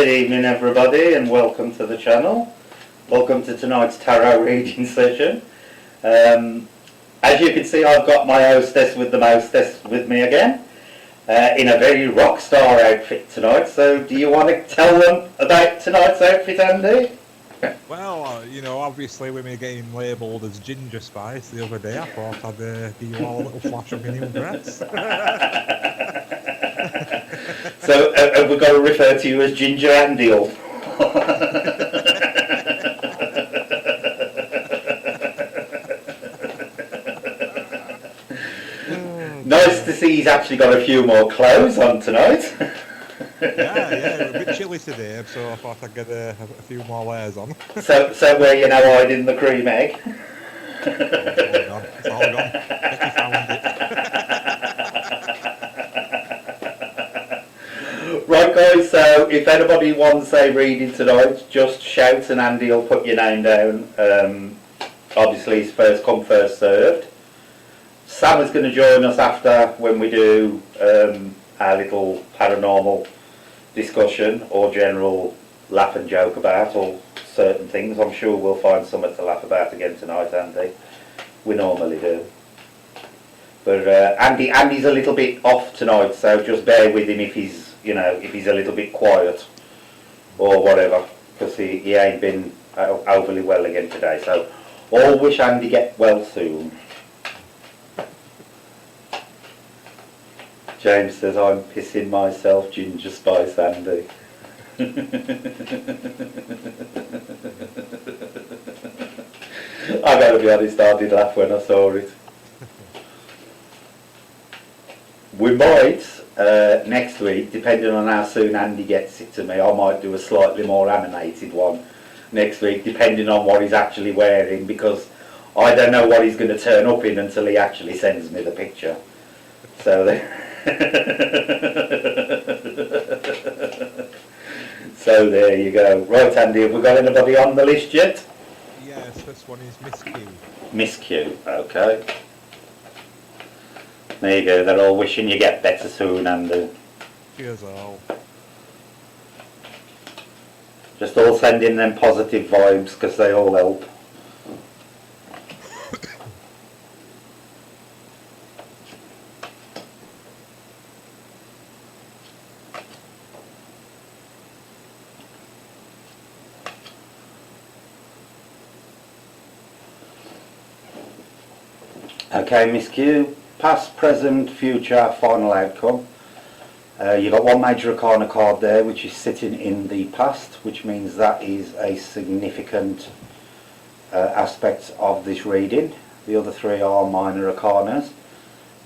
Good evening everybody and welcome to the channel. Welcome to tonight's tarot reading session. As you can see, I've got my hostess with the mostess with me again in a very rock star outfit tonight. So do you want to tell them about tonight's outfit, Andy? Well, obviously with me getting labelled as Ginger Spice the other day, I thought I'd give you all a little flash of my new dress. So have we got to refer to you as Ginger Andy? Nice to see he's actually got a few more clothes on tonight. Yeah, we're a bit chilly today, so I thought I'd get a few more layers on. So where you now hiding the cream egg? It's all gone. Becky found it. Right guys, so if anybody wants a reading tonight, just shout and Andy will put your name down. Obviously it's first come, first served. Sam is going to join us after when we do our little paranormal discussion or general laugh and joke about or certain things. I'm sure we'll find something to laugh about again tonight, Andy. We normally do. But Andy's a little bit off tonight, so just bear with him if he's a little bit quiet or whatever, because he ain't been overly well again today. So all wish Andy get well soon. James says, I'm pissing myself, Ginger Spice Andy. I gotta be honest, I did laugh when I saw it. We might, next week, depending on how soon Andy gets it to me, I might do a slightly more animated one next week, depending on what he's actually wearing, because I don't know what he's going to turn up in until he actually sends me the picture. So so there you go. Right, Andy, have we got anybody on the list yet? Yes, this one is Miss Q. Miss Q, okay. There you go, they're all wishing you get better soon, Andy. Cheers all. Just all send in them positive vibes, because they all help. Okay, Miss Q, past, present, future, final outcome. You've got one major arcana card there which is sitting in the past, which means that is a significant aspect of this reading. The other three are minor arcanas.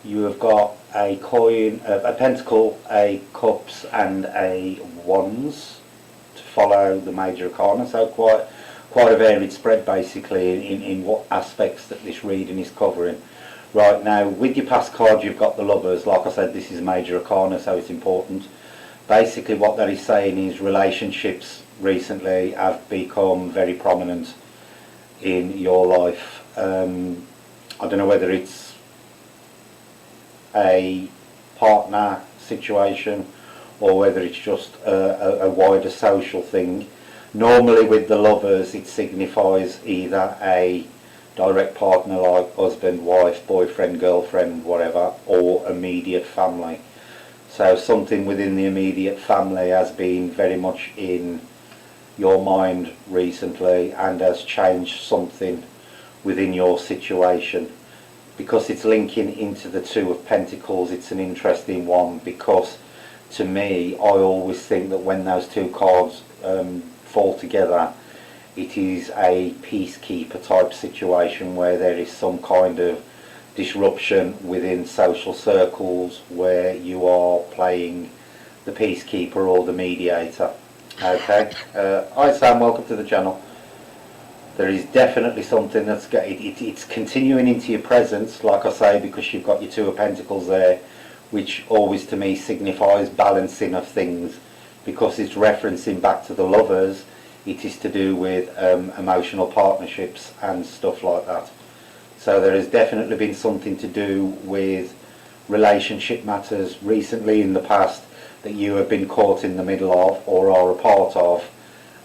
You have got a coin, a pentacle, a cups and a wands to follow the major arcana, so quite a varied spread basically in what aspects that this reading is covering. Right, now with your past card you've got the lovers. Like I said, this is major arcana, so it's important. Basically what that is saying is relationships recently have become very prominent in your life. I don't know whether it's a partner situation or whether it's just a wider social thing. Normally with the lovers it signifies either a direct partner like husband, wife, boyfriend, girlfriend, whatever, or immediate family. So something within the immediate family has been very much in your mind recently and has changed something within your situation. Because it's linking into the Two of Pentacles, it's an interesting one, because to me, I always think that when those two cards fall together, it is a peacekeeper type situation where there is some kind of disruption within social circles where you are playing the peacekeeper or the mediator. Okay, hi Sam, welcome to the channel. There is definitely something that's it's continuing into your presence, like I say, because you've got your Two of Pentacles there, which always to me signifies balancing of things, because it's referencing back to the lovers. It is to do with emotional partnerships and stuff like that. So there has definitely been something to do with relationship matters recently in the past, that you have been caught in the middle of or are a part of,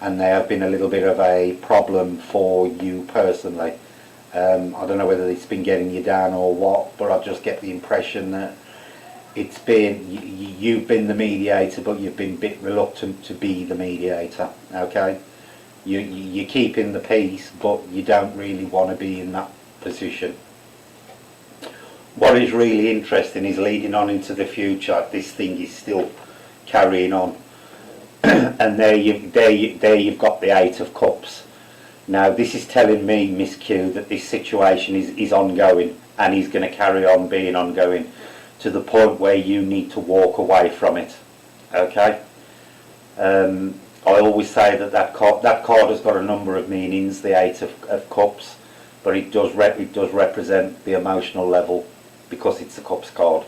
and they have been a little bit of a problem for you personally. I don't know whether it's been getting you down or what, but I just get the impression that it's been, you've been the mediator, but you've been a bit reluctant to be the mediator, okay? You're keeping the peace, but you don't really want to be in that position. What is really interesting is leading on into the future, this thing is still carrying on. And there you've got the Eight of Cups. Now this is telling me, Miss Q, that this situation is ongoing and is going to carry on being ongoing to the point where you need to walk away from it. Okay? I always say that card has got a number of meanings, the Eight of Cups, but it does represent the emotional level because it's a Cups card.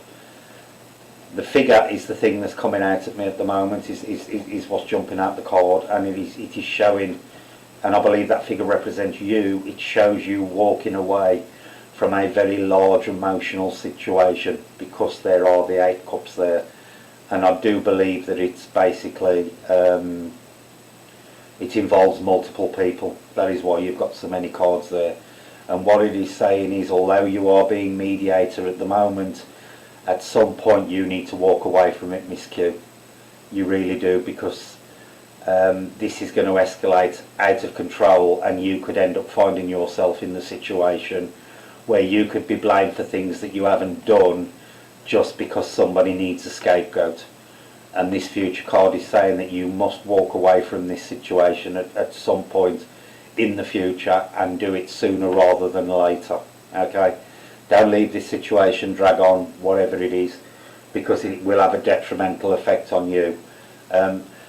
The figure is the thing that's coming out at me at the moment, is what's jumping out the card, and it is showing, and I believe that figure represents you. It shows you walking away from a very large emotional situation because there are the Eight Cups there, and I do believe that it's basically it involves multiple people. That is why you've got so many cards there. And what it is saying is, although you are being mediator at the moment, at some point you need to walk away from it, Miss Q. You really do, because this is going to escalate out of control, and you could end up finding yourself in the situation where you could be blamed for things that you haven't done just because somebody needs a scapegoat. And this future card is saying that you must walk away from this situation at some point in the future, and do it sooner rather than later. Okay? Don't leave this situation drag on, whatever it is, because it will have a detrimental effect on you.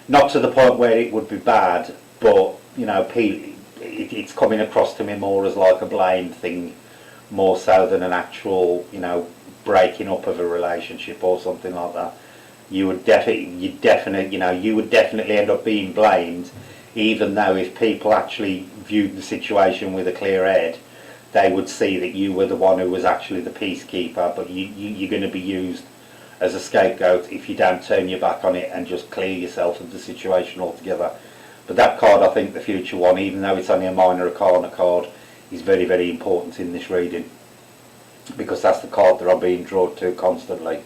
Not to the point where it would be bad, but you know, it's coming across to me more as like a blame thing, more so than an actual, you know, breaking up of a relationship or something like that. You would definitely end up being blamed, even though if people actually viewed the situation with a clear head, they would see that you were the one who was actually the peacekeeper, but you're going to be used as a scapegoat if you don't turn your back on it and just clear yourself of the situation altogether. But that card, I think the future one, even though it's only a minor arcana card, is very, very important in this reading, because that's the card that I'm being drawn to constantly.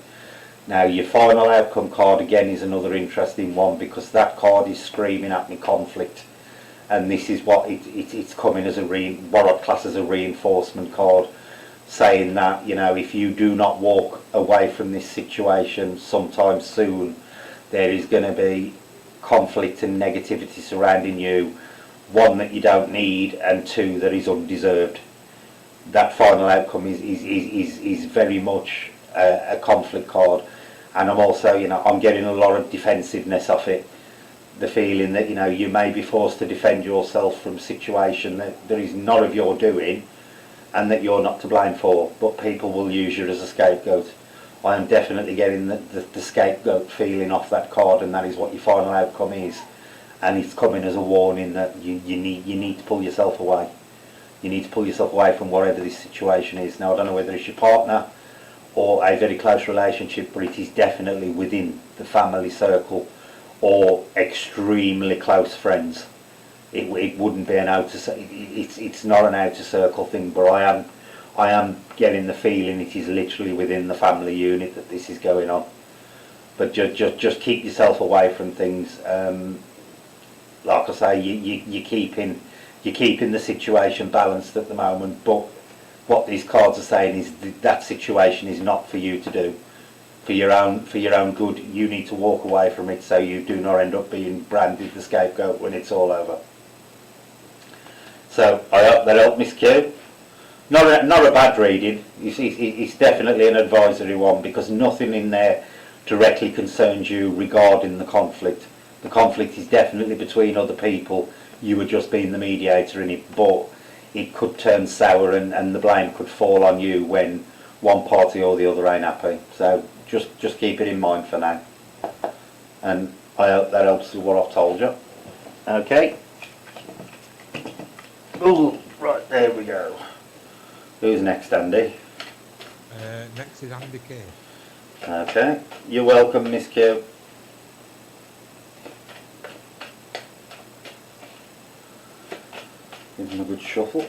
Now your final outcome card again is another interesting one, because that card is screaming at me conflict, and this is what it's coming as what I'd class as a reinforcement card, saying that, you know, if you do not walk away from this situation sometime soon, there is going to be conflict and negativity surrounding you, one that you don't need, and two that is undeserved. That final outcome is very much a conflict card. And I'm also, you know, I'm getting a lot of defensiveness off it. The feeling that, you know, you may be forced to defend yourself from a situation that is not of your doing and that you're not to blame for, but people will use you as a scapegoat. I am definitely getting the scapegoat feeling off that card, and that is what your final outcome is. And it's coming as a warning that you need to pull yourself away. You need to pull yourself away from whatever this situation is. Now, I don't know whether it's your partner or a very close relationship, but it is definitely within the family circle or extremely close friends. It wouldn't be an outer, it's not an outer circle thing, but I am getting the feeling it is literally within the family unit that this is going on. But just keep yourself away from things. Like I say, you're keeping the situation balanced at the moment, but what these cards are saying is that situation is not for you to do. For your own good, you need to walk away from it so you do not end up being branded the scapegoat when it's all over. So I hope that helped, Miss Q. Not a bad reading. It's definitely an advisory one, because nothing in there directly concerns you regarding the conflict. The conflict is definitely between other people. You were just being the mediator in it, but it could turn sour and the blame could fall on you when one party or the other ain't happy. So just keep it in mind for now. And I hope that helps with what I've told you. Okay. Ooh, right, there we go. Who's next, Andy? Next is Andy K. Okay. You're welcome, Miss Q. Give them a good shuffle.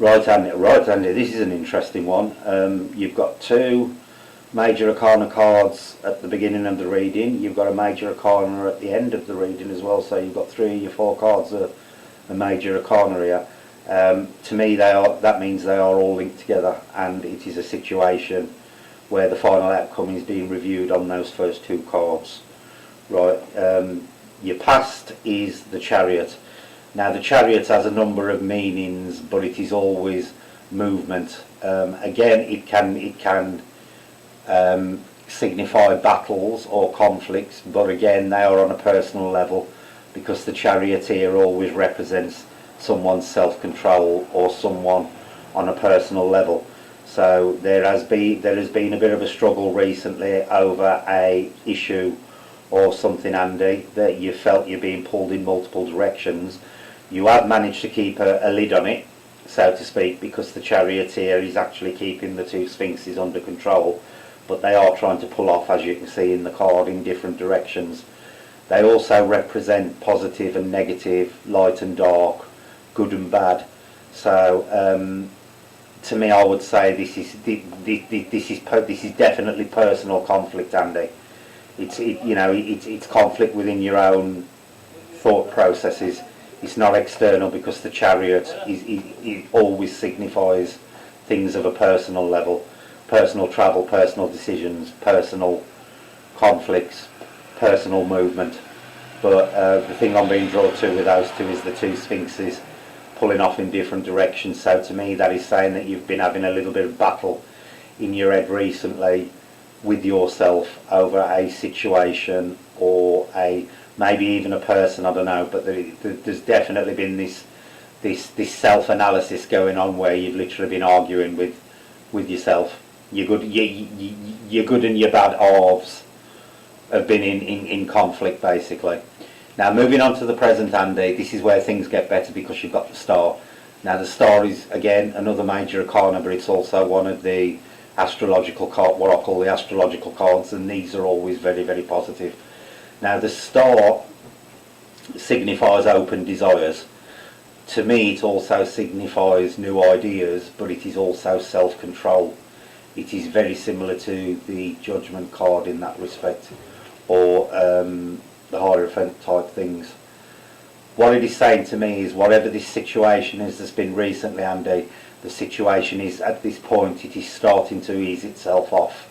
Right, Andy, this is an interesting one. You've got two major arcana cards at the beginning of the reading. You've got a major arcana at the end of the reading as well, so you've got 3 of your 4 cards are a major arcana here. To me, that means they are all linked together, and it is a situation where the final outcome is being reviewed on those first 2 cards. Right, your past is the Chariot. Now the Chariot has a number of meanings, but it is always movement. Again, it can signify battles or conflicts, but again they are on a personal level, because the Charioteer always represents someone's self-control or someone on a personal level. So there has been a bit of a struggle recently over a issue or something, Andy, that you felt you're being pulled in multiple directions. You have managed to keep a lid on it, so to speak, because the Charioteer is actually keeping the 2 Sphinxes under control, but they are trying to pull off, as you can see in the card, in different directions. They also represent positive and negative, light and dark, good and bad. So to me, I would say this is definitely personal conflict, Andy. It's conflict within your own thought processes. It's not external, because the Chariot it always signifies things of a personal level, personal travel, personal decisions, personal conflicts, personal movement. But the thing I'm being drawn to with those 2 is the 2 Sphinxes pulling off in different directions. So to me, that is saying that you've been having a little bit of battle in your head recently with yourself over a situation or maybe even a person, I don't know, but there's definitely been this self-analysis going on where you've literally been arguing with yourself. Your good and your bad halves have been in conflict, basically. Now, moving on to the present, Andy, this is where things get better, because you've got the Star. Now, the Star is, again, another major arcana, but it's also one of the astrological cards, what I call the astrological cards, and these are always very, very positive. Now the Star signifies open desires. To me, it also signifies new ideas, but it is also self-control. It is very similar to the Judgment card in that respect, or the Hierophant type things. What it is saying to me is, whatever this situation is that's been recently, Andy, the situation is, at this point, it is starting to ease itself off.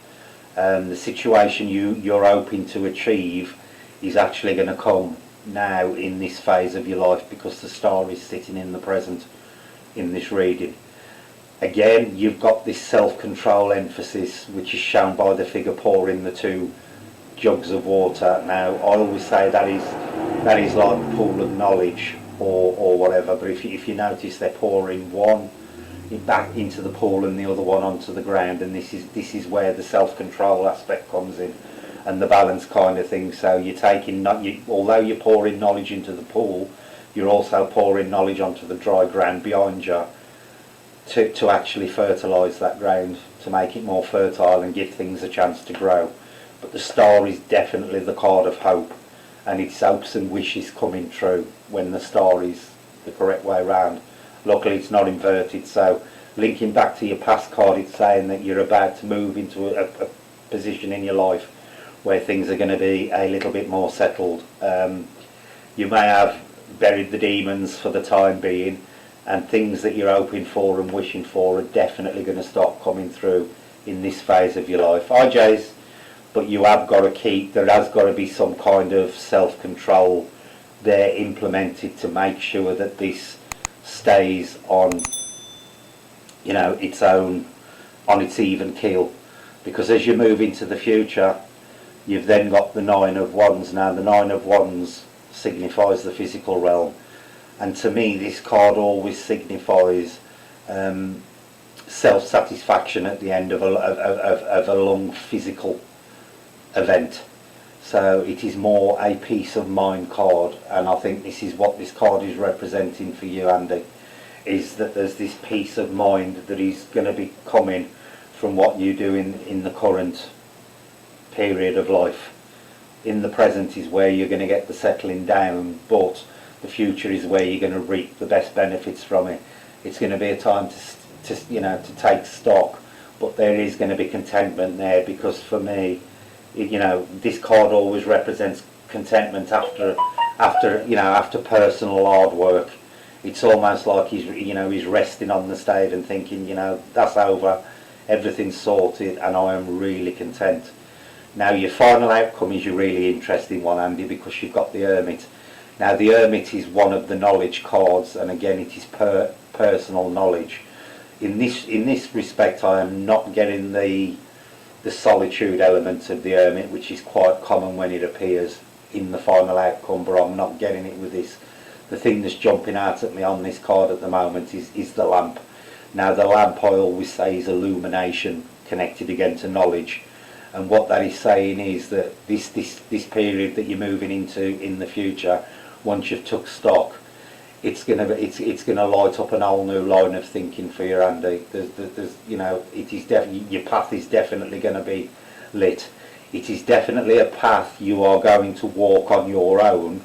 The situation you're hoping to achieve is actually going to come now in this phase of your life, because the Star is sitting in the present in this reading. Again, you've got this self-control emphasis, which is shown by the figure pouring the 2 jugs of water. Now, I always say that is like the pool of knowledge or whatever, but if you notice, they're pouring one back into the pool and the other one onto the ground, and this is where the self-control aspect comes in, and the balance kind of thing. So you're taking, although you're pouring knowledge into the pool, you're also pouring knowledge onto the dry ground behind you to actually fertilise that ground, to make it more fertile and give things a chance to grow. But the Star is definitely the card of hope, and it's hopes and wishes coming true when the Star is the correct way around. Luckily it's not inverted, so linking back to your past card, it's saying that you're about to move into a position in your life where things are going to be a little bit more settled. You may have buried the demons for the time being, and things that you're hoping for and wishing for are definitely going to start coming through in this phase of your life. Jace, but you have got to keep, there has got to be some kind of self-control there implemented to make sure that this stays on, its own, on its even keel. Because as you move into the future, you've then got the 9 of Wands. Now the 9 of Wands signifies the physical realm, and to me this card always signifies self-satisfaction at the end of a long physical event. So it is more a peace of mind card, and I think this is what this card is representing for you, Andy, is that there's this peace of mind that is going to be coming from what you do in the current period of life. In the present is where you're going to get the settling down, but the future is where you're going to reap the best benefits from it. It's going to be a time to take stock, but there is going to be contentment there, because for me, this card always represents contentment after personal hard work. It's almost like he's resting on the stave and thinking, that's over, everything's sorted, and I am really content. Now your final outcome is your really interesting one, Andy, because you've got the Hermit. Now the Hermit is one of the knowledge cards, and again it is personal knowledge. In this respect, I am not getting the solitude element of the Hermit, which is quite common when it appears in the final outcome, but I'm not getting it with this. The thing that's jumping out at me on this card at the moment is the lamp. Now the lamp, I always say, is illumination connected again to knowledge. And what that is saying is that this period that you're moving into in the future, once you've took stock, it's gonna light up an whole new line of thinking for you, Andy. Your path is definitely going to be lit. It is definitely a path you are going to walk on your own,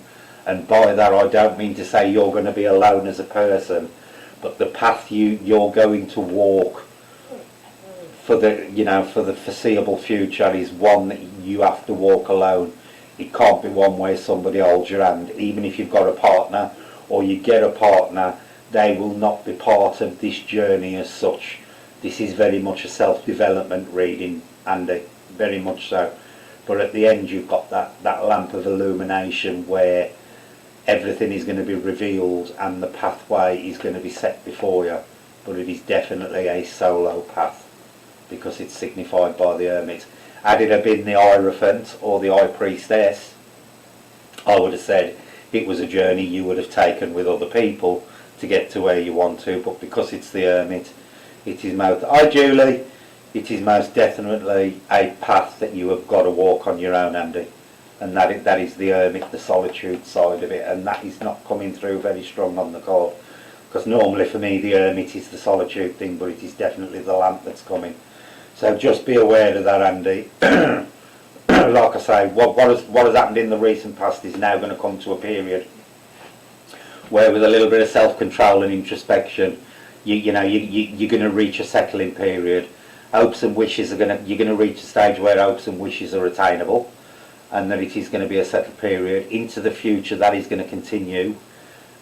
and by that I don't mean to say you're going to be alone as a person, but the path you're going to walk for the foreseeable future is one that you have to walk alone. It can't be one where somebody holds your hand. Even if you've got a partner or you get a partner, they will not be part of this journey as such. This is very much a self-development reading, Andy, very much so. But at the end you've got that lamp of illumination where everything is going to be revealed and the pathway is going to be set before you. But it is definitely a solo path, because it's signified by the Hermit. Had it have been the Hierophant or the High Priestess, I would have said it was a journey you would have taken with other people to get to where you want to, but because it's the Hermit, it is Julie, it is most definitely a path that you have got to walk on your own, Andy. And that is the Hermit, the solitude side of it, and that is not coming through very strong on the card. Because normally for me the Hermit is the solitude thing, but it is definitely the lamp that's coming. So just be aware of that, Andy. Like I say, what has happened in the recent past is now going to come to a period where, with a little bit of self-control and introspection, you're going to reach a settling period. Hopes and wishes you're going to reach a stage where hopes and wishes are attainable, and that it is going to be a settled period. Into the future, that is going to continue,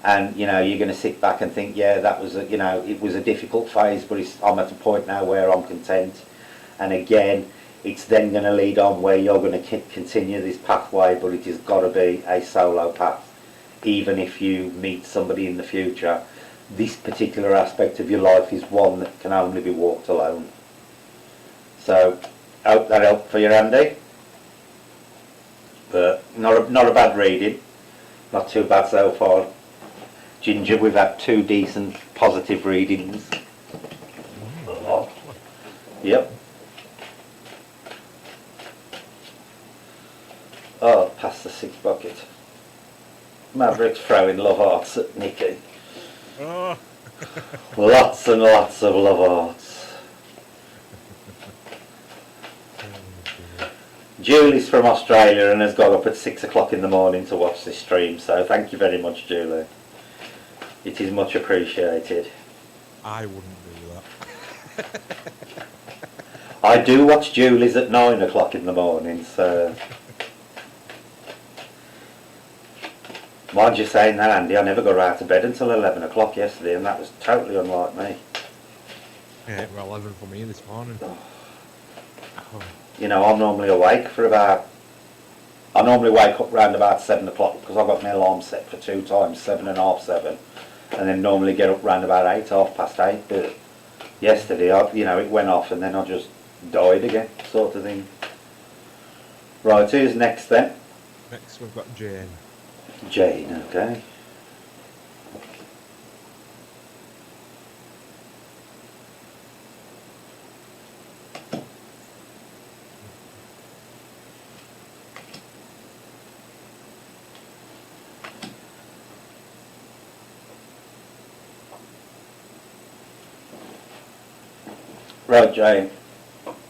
and you're going to sit back and think, yeah, that was it was a difficult phase, but I'm at a point now where I'm content. And again, it's then going to lead on where you're going to continue this pathway, but it has got to be a solo path. Even if you meet somebody in the future, this particular aspect of your life is one that can only be walked alone. So, hope that helped for you, Andy. But not a bad reading. Not too bad so far. Ginger, we've had 2 decent positive readings. Yep. Oh, past the 6 bucket. Maverick's throwing love hearts at Nikki. Oh. Lots and lots of love hearts. Julie's from Australia and has got up at 6 o'clock in the morning to watch this stream, so thank you very much, Julie. It is much appreciated. I wouldn't do that. I do watch Julie's at 9 o'clock in the morning, so... Mind you saying that, Andy, I never got out of bed until 11 o'clock yesterday, and that was totally unlike me. Yeah, well, 11 for me this morning. Oh. I'm normally awake for about... I normally wake up round about 7 o'clock, because I've got my alarm set for 2 times, 7 and half 7, and then normally get up round about 8, 8:30, but yesterday, it went off, and then I just died again, sort of thing. Right, who's next then? Next we've got Jane. Jane, okay. Right, Jane.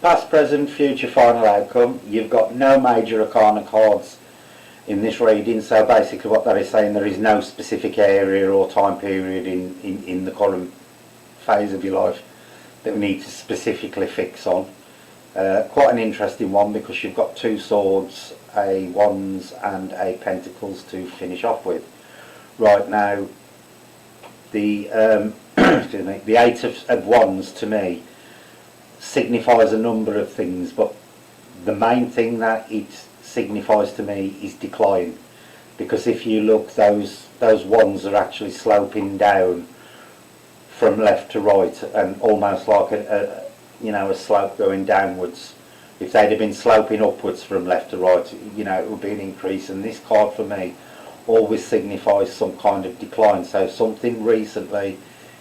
Past, present, future, final outcome. You've got no major arcana cards in this reading, so basically what that is saying, there is no specific area or time period in the current phase of your life that we need to specifically fix on. Quite an interesting one, because you've got two swords, a wands and a pentacles to finish off with. Right, now the excuse me, the eight of wands to me signifies a number of things, but the main thing that it signifies to me is decline, because if you look, those wands are actually sloping down from left to right, and almost like a slope going downwards. If they'd have been sloping upwards from left to right, it would be an increase, and this card for me always signifies some kind of decline. So something recently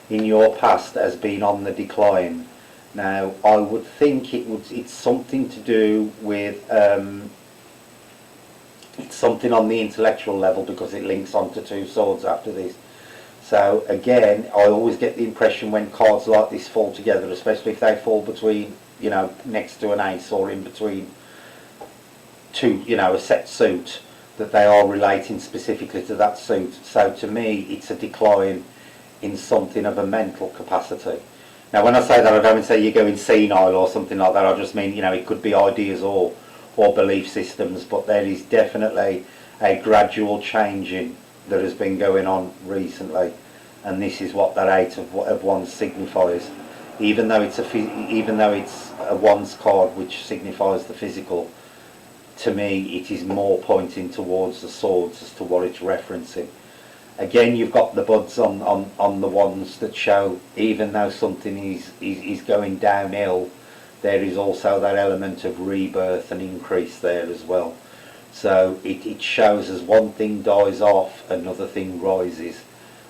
in your past has been on the decline. Now I would think it's something to do with it's something on the intellectual level, because it links onto two swords after this. So again, I always get the impression when cards like this fall together, especially if they fall between, next to an ace or in between two, a set suit, that they are relating specifically to that suit. So to me, it's a decline in something of a mental capacity. Now when I say that, I don't say you're going senile or something like that. I just mean, it could be ideas or belief systems, but there is definitely a gradual changing that has been going on recently, and this is what that eight of wands signifies. Even though it's a wands card which signifies the physical, to me it is more pointing towards the swords as to what it's referencing. Again, you've got the buds on the wands that show, even though something is going downhill, there is also that element of rebirth and increase there as well. So it shows as one thing dies off, another thing rises,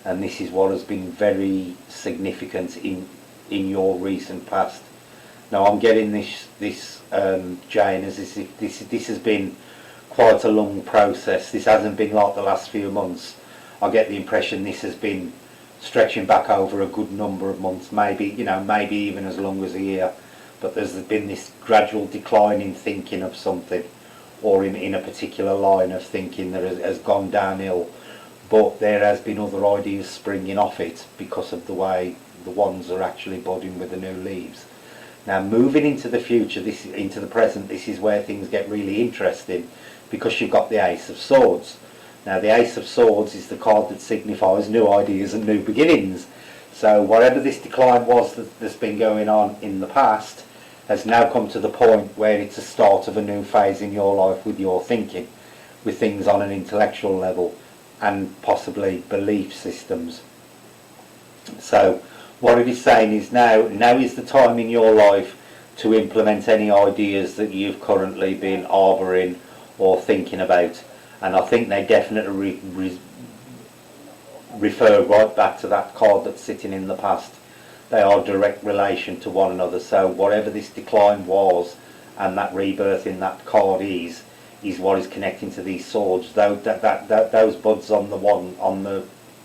and this is what has been very significant in your recent past. Now I'm getting this Jane, as if this has been quite a long process. This hasn't been like the last few months. I get the impression this has been stretching back over a good number of months, maybe even as long as a year. But there's been this gradual decline in thinking of something, or in a particular line of thinking that has gone downhill. But there has been other ideas springing off it because of the way the wands are actually budding with the new leaves. Now moving into the future, into the present, this is where things get really interesting, because you've got the Ace of Swords. Now the Ace of Swords is the card that signifies new ideas and new beginnings. So whatever this decline was that's been going on in the past has now come to the point where it's a start of a new phase in your life with your thinking, with things on an intellectual level and possibly belief systems. So what it is saying is now is the time in your life to implement any ideas that you've currently been arbouring or thinking about. And I think they definitely refer right back to that card that's sitting in the past. They are direct relation to one another. So whatever this decline was, and that rebirth in that card is what is connecting to these swords. Though those buds on the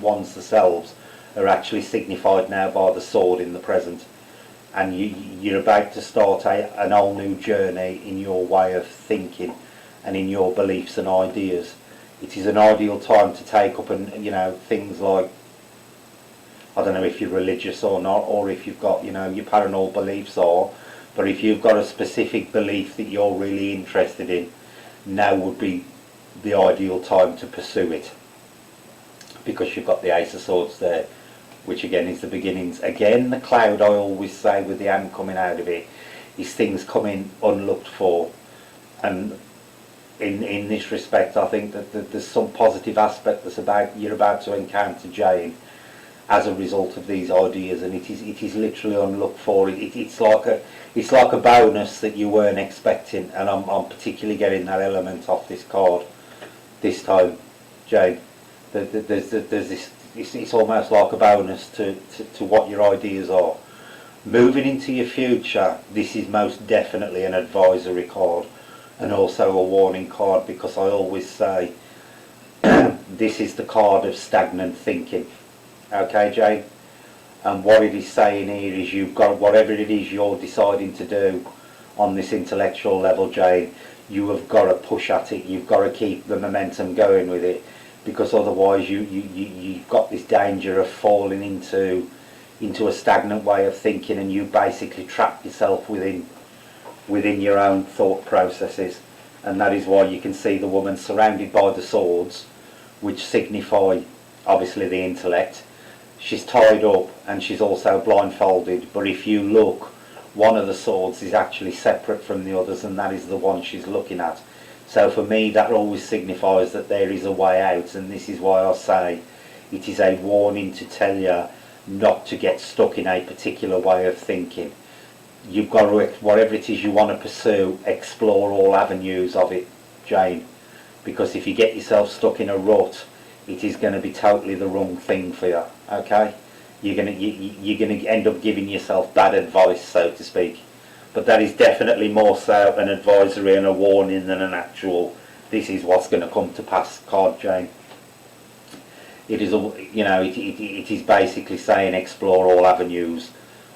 wands themselves are actually signified now by the sword in the present, and you're about to start an all new journey in your way of thinking and in your beliefs and ideas. It is an ideal time to take up things like, I don't know if you're religious or not, or if you've got your paranormal beliefs but if you've got a specific belief that you're really interested in, now would be the ideal time to pursue it, because you've got the Ace of Swords there, which again is the beginnings. Again, the cloud, I always say, with the hand coming out of it, is things coming unlooked for. And in this respect, I think that there's some positive aspect you're about to encounter, Jane, as a result of these ideas, and it is literally unlooked for. It's like a bonus that you weren't expecting, and I'm particularly getting that element off this card this time, Jane. There's this. It's almost like a bonus to what your ideas are. Moving into your future, this is most definitely an advisory card, and also a warning card, because I always say this is the card of stagnant thinking. Okay, Jane? And what it is saying here is you've got, whatever it is you're deciding to do on this intellectual level, Jane, you have got to push at it. You've got to keep the momentum going with it, because otherwise you've got this danger of falling into a stagnant way of thinking, and you basically trap yourself within your own thought processes. And that is why you can see the woman surrounded by the swords, which signify obviously the intellect. She's tied up and she's also blindfolded, but if you look, one of the swords is actually separate from the others, and that is the one she's looking at. So for me, that always signifies that there is a way out, and this is why I say it is a warning to tell you not to get stuck in a particular way of thinking. You've got to, whatever it is you want to pursue, explore all avenues of it, Jane, because if you get yourself stuck in a rut, it is going to be totally the wrong thing for you, okay? You're going to end up giving yourself bad advice, so to speak. But that is definitely more so an advisory and a warning than an actual, this is what's going to come to pass card, Jane. It is, it is basically saying explore all avenues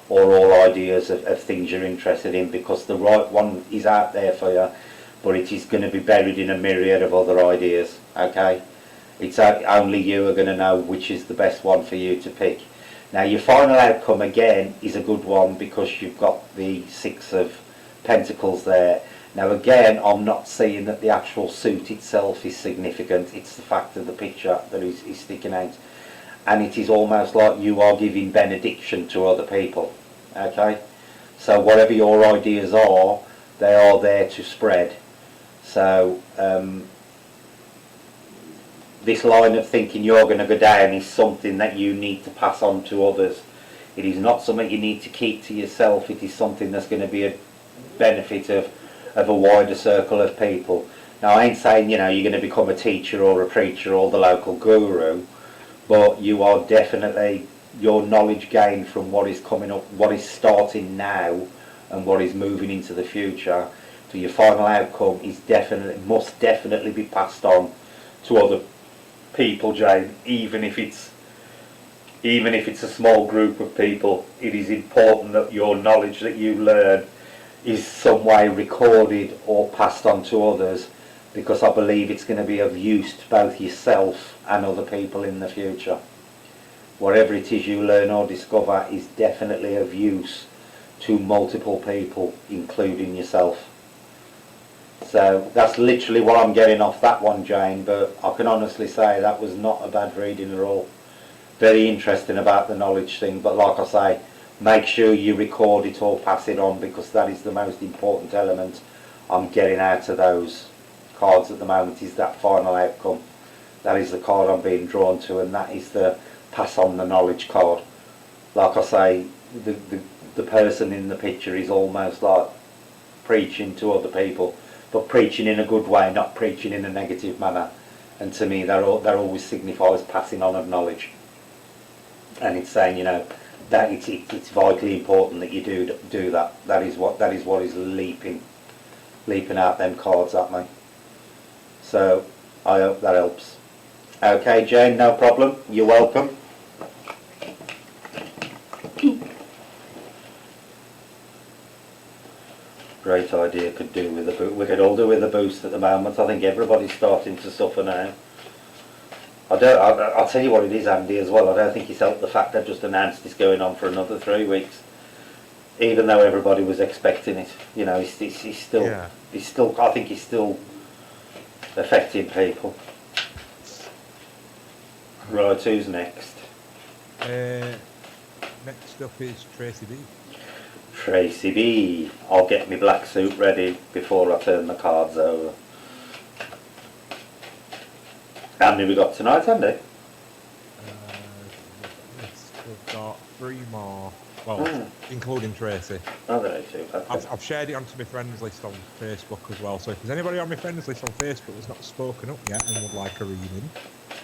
or all ideas of things you're interested in, because the right one is out there for you, but it is going to be buried in a myriad of other ideas, okay? It's only you are going to know which is the best one for you to pick. Now your final outcome again is a good one, because you've got the Six of Pentacles there. Now again, I'm not seeing that the actual suit itself is significant, it's the fact of the picture that is sticking out. And it is almost like you are giving benediction to other people, okay? So whatever your ideas are, they are there to spread. So this line of thinking you're going to go down is something that you need to pass on to others. It is not something you need to keep to yourself. It is something that's going to be a benefit of a wider circle of people. Now I ain't saying you're going to become a teacher or a preacher or the local guru, but you are definitely, your knowledge gained from what is coming up, what is starting now and what is moving into the future, to your final outcome is must definitely be passed on to other people, Jane. Even if it's a small group of people, it is important that your knowledge that you learn is some way recorded or passed on to others, because I believe it's going to be of use to both yourself and other people in the future. Whatever it is you learn or discover is definitely of use to multiple people, including yourself. So that's literally what I'm getting off that one, Jane, but I can honestly say that was not a bad reading at all. Very interesting about the knowledge thing, but like I say, make sure you record it or pass it on, because that is the most important element I'm getting out of those cards at the moment, is that final outcome. That is the card I'm being drawn to, and that is the pass on the knowledge card. Like I say, the person in the picture is almost like preaching to other people, but preaching in a good way, not preaching in a negative manner. And to me, that always signifies passing on of knowledge. And it's saying, that it's vitally important that you do that. That is what is leaping out them cards at me. So I hope that helps. Okay, Jane, no problem. You're welcome. Great idea. Could do with a boost. We could all do with a boost at the moment. I think everybody's starting to suffer now. I'll tell you what it is, Andy, as well. I don't think it's helped the fact they've just announced it's going on for another 3 weeks. Even though everybody was expecting it, he's still. Yeah. I think he's still affecting people. Right, who's next? Next up is Tracy B. Tracy B. I'll get my black suit ready before I turn the cards over. How many we got tonight, Andy? We've got 3 more. Well, including Tracy. Oh, there are 2. Okay. I've shared it onto my friends list on Facebook as well, so if there's anybody on my friends list on Facebook that's not spoken up yet and would like a reading,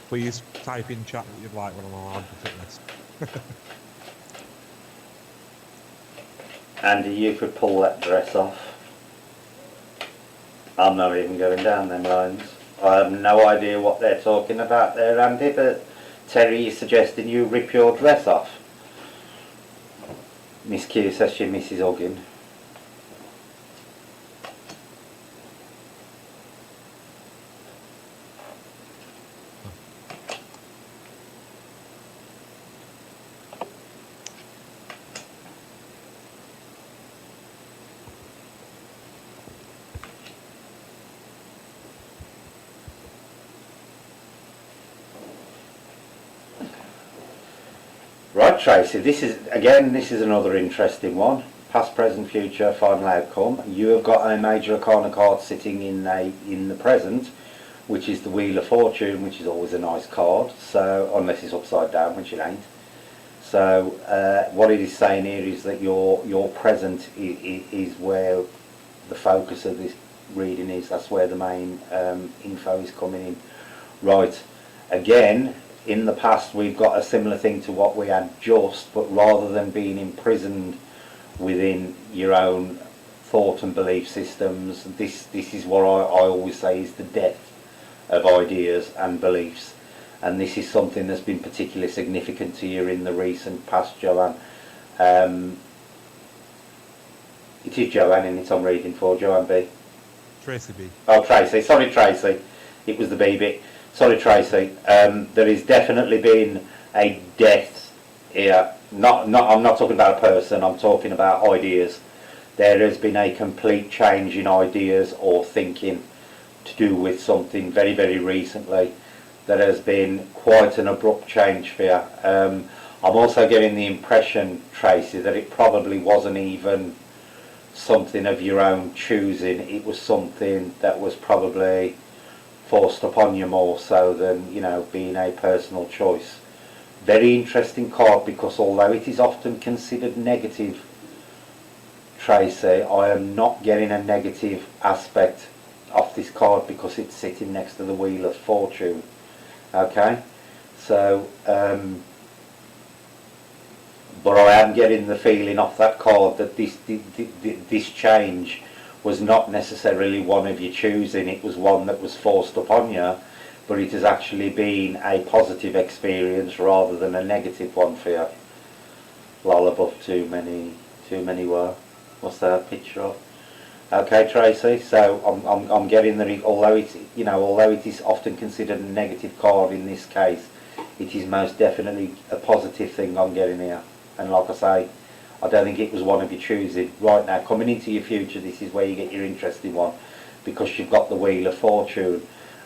please type in chat that you'd like one of my advocate list. Andy, you could pull that dress off. I'm not even going down them lines. I have no idea what they're talking about there, Andy, but Terry is suggesting you rip your dress off. Miss Q says she misses hugging. Right, Tracy, this is another interesting one. Past, present, future, final outcome. You have got a major arcana card sitting in the present, which is the Wheel of Fortune, which is always a nice card, so unless it's upside down, which it ain't. So what it is saying here is that your present is where the focus of this reading is. That's where the main info is coming in. Right, again, in the past we've got a similar thing to what we had just, but rather than being imprisoned within your own thought and belief systems, this is what I always say is the death of ideas and beliefs. And this is something that's been particularly significant to you in the recent past, Joanne. It is Joanne, and it's I'm reading for Joanne B. Tracy B. Oh, Tracy. Sorry, Tracy. It was the B bit. Sorry, Tracy. There has definitely been a death here. I'm not talking about a person. I'm talking about ideas. There has been a complete change in ideas or thinking to do with something very, very recently. There has been quite an abrupt change for you. I'm also getting the impression, Tracy, that it probably wasn't even something of your own choosing. It was something that was probably forced upon you more so than, you know, being a personal choice. Very interesting card, because although it is often considered negative, Tracy, I am not getting a negative aspect off this card because it's sitting next to the Wheel of Fortune. Okay, so but I am getting the feeling off that card that this change was not necessarily one of your choosing. It was one that was forced upon you, but it has actually been a positive experience rather than a negative one for you. Lol, above too many were. What's that picture of? Okay, Tracy. So I'm getting that although it is often considered a negative card in this case, it is most definitely a positive thing I'm getting here. And like I say, I don't think it was one of your choosing. Right now, coming into your future, this is where you get your interesting one, because you've got the Wheel of Fortune.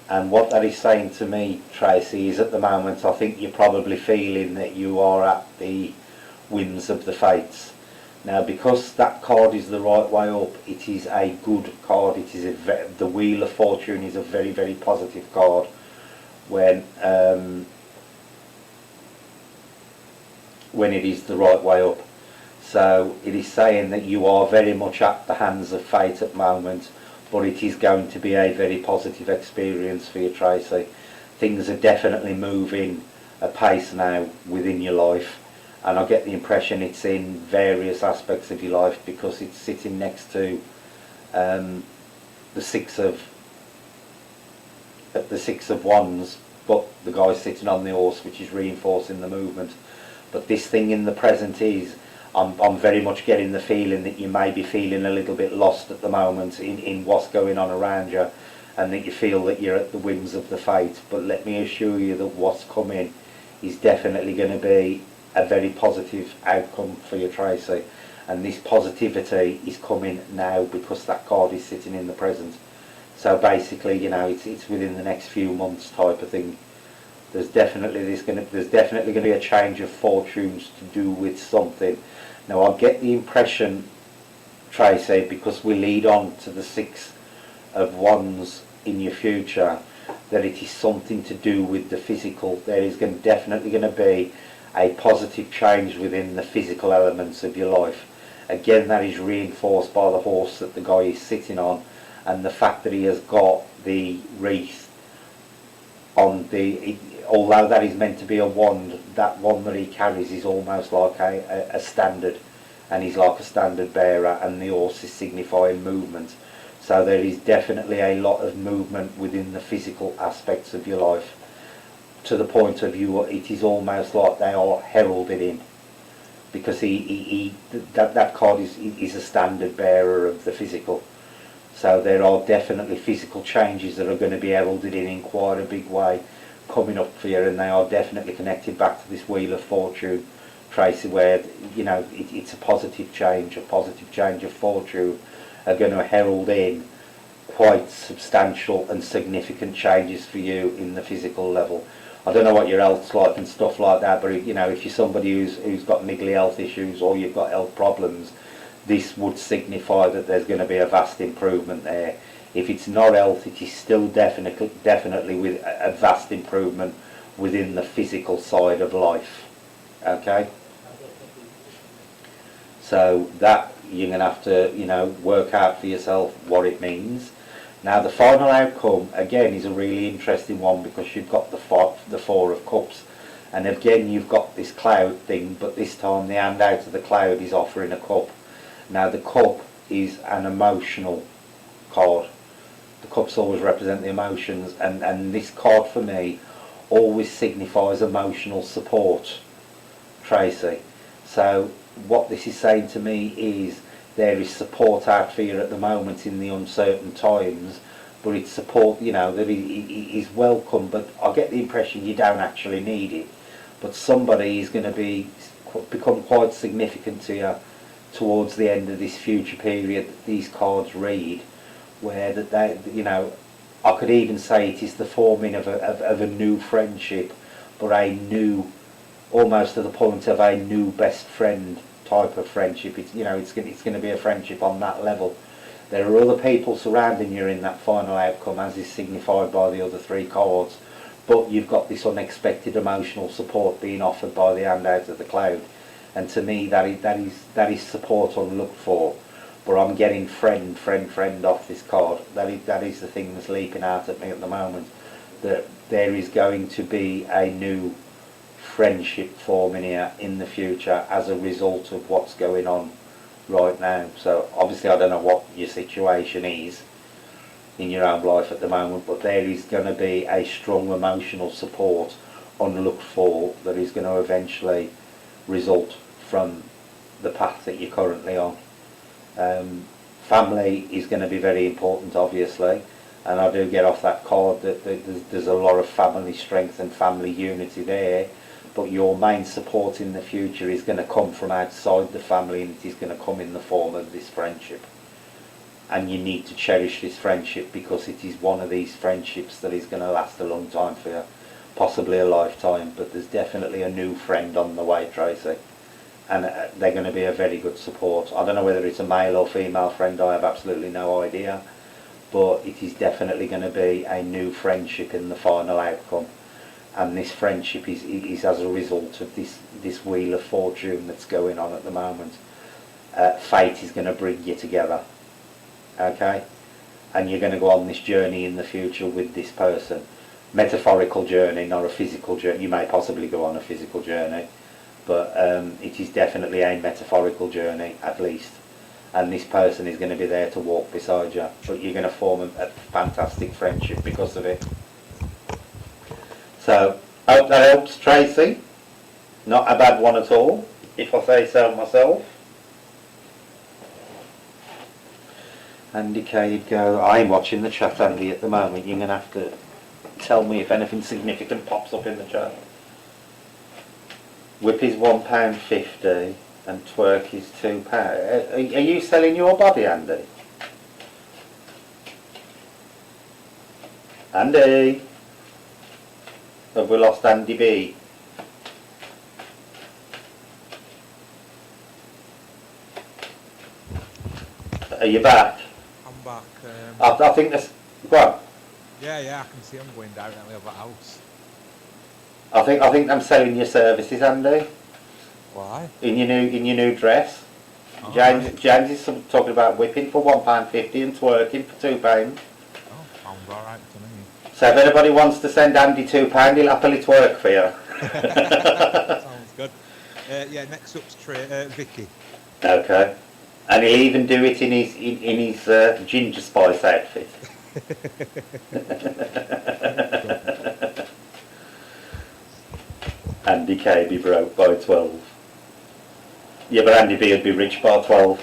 And what that is saying to me, Tracy, is at the moment I think you're probably feeling that you are at the whims of the fates. Now, because that card is the right way up, it is a good card. It is the Wheel of Fortune is a very, very positive card when it is the right way up. So it is saying that you are very much at the hands of fate at the moment, but it is going to be a very positive experience for you, Tracy. Things are definitely moving apace now within your life. And I get the impression it's in various aspects of your life, because it's sitting next to the six of wands, but the guy's sitting on the horse, which is reinforcing the movement. But this thing in the present is, I'm very much getting the feeling that you may be feeling a little bit lost at the moment in what's going on around you, and that you feel that you're at the whims of the fate. But let me assure you that what's coming is definitely going to be a very positive outcome for you, Tracy. And this positivity is coming now because that card is sitting in the present. So basically, you know, it's within the next few months type of thing. There's definitely going to be a change of fortunes to do with something. Now, I get the impression, Tracy, because we lead on to the Six of Wands in your future, that it is something to do with the physical. There is definitely going to be a positive change within the physical elements of your life. Again, that is reinforced by the horse that the guy is sitting on, and the fact that he has got the wreath on although that is meant to be a wand, that wand that he carries is almost like a standard, and he's like a standard bearer, and the horse is signifying movement. So there is definitely a lot of movement within the physical aspects of your life, to the point of view it is almost like they are heralded in. because that card is a standard bearer of the physical. So there are definitely physical changes that are going to be heralded in quite a big way coming up for you, and they are definitely connected back to this Wheel of Fortune, Tracy, where it's a positive change of fortune are going to herald in quite substantial and significant changes for you in the physical level. I don't know what your health's like and stuff like that, but if you're somebody who's got niggly health issues or you've got health problems, this would signify that there's going to be a vast improvement there. If it's not health, it is still definitely with a vast improvement within the physical side of life. Okay? So that you're going to have to, work out for yourself what it means. Now the final outcome, again, is a really interesting one, because you've got the Four of Cups. And again, you've got this cloud thing, but this time the hand out of the cloud is offering a cup. Now the cup is an emotional card. The cups always represent the emotions, and this card for me always signifies emotional support, Tracy. So what this is saying to me is there is support out for you at the moment in the uncertain times, but it's support, that it is welcome, but I get the impression you don't actually need it. But somebody is going to become quite significant to you towards the end of this future period that these cards read, where that they, I could even say it is the forming of a new friendship, but a new, almost to the point of a new best friend type of friendship. It's going to be a friendship on that level. There are other people surrounding you in that final outcome, as is signified by the other three cards, but you've got this unexpected emotional support being offered by the hand out of the cloud. And to me, that is support unlooked for. But I'm getting friend off this card. That is the thing that's leaping out at me at the moment. That there is going to be a new friendship forming here in the future as a result of what's going on right now. So obviously I don't know what your situation is in your own life at the moment, but there is going to be a strong emotional support unlooked for that is going to eventually result from the path that you're currently on. Family is going to be very important, obviously, and I do get off that card that there's a lot of family strength and family unity there, but your main support in the future is going to come from outside the family, and it is going to come in the form of this friendship. And you need to cherish this friendship, because it is one of these friendships that is going to last a long time for you, possibly a lifetime. But there's definitely a new friend on the way, Tracy, and they're going to be a very good support. I don't know whether it's a male or female friend, I have absolutely no idea, but it is definitely going to be a new friendship in the final outcome. And this friendship is as a result of this Wheel of Fortune that's going on at the moment. Fate is going to bring you together, okay? And you're going to go on this journey in the future with this person. Metaphorical journey, not a physical journey. You may possibly go on a physical journey, but it is definitely a metaphorical journey, at least. And this person is going to be there to walk beside you, but you're going to form a fantastic friendship because of it. So, hope that helps, Tracy. Not a bad one at all, if I say so myself. Andy Cade go, I'm watching the chat, Andy, at the moment. You're going to have to tell me if anything significant pops up in the chat. Whip is £1.50 and twerk is £2. Are you selling your body, Andy? Andy? Have we lost Andy B? Are you back? I'm back. I think that's... Go on. Yeah, I can see them going directly over the house. I think I'm selling your services, Andy. Why? In your new dress. Oh, James is talking about whipping for £1.50 and twerking for £2. Oh, sounds alright to me. So if anybody wants to send Andy £2, he'll happily twerk for you. Sounds good. Yeah, next up's Vicky. Okay. And he'll even do it in his ginger spice outfit. Andy K be broke by 12. Yeah, but Andy B would be rich bar 12.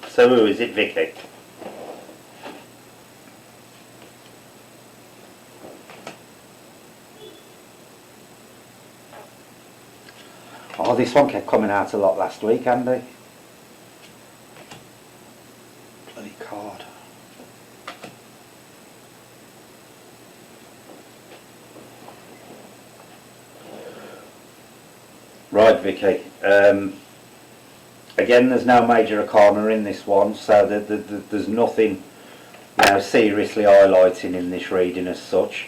So who is it, Vicky? Oh, this one kept coming out a lot last week, Andy. Bloody card. Right, Vicky. Again, there's no major arcana in this one, so there's nothing, seriously highlighting in this reading as such.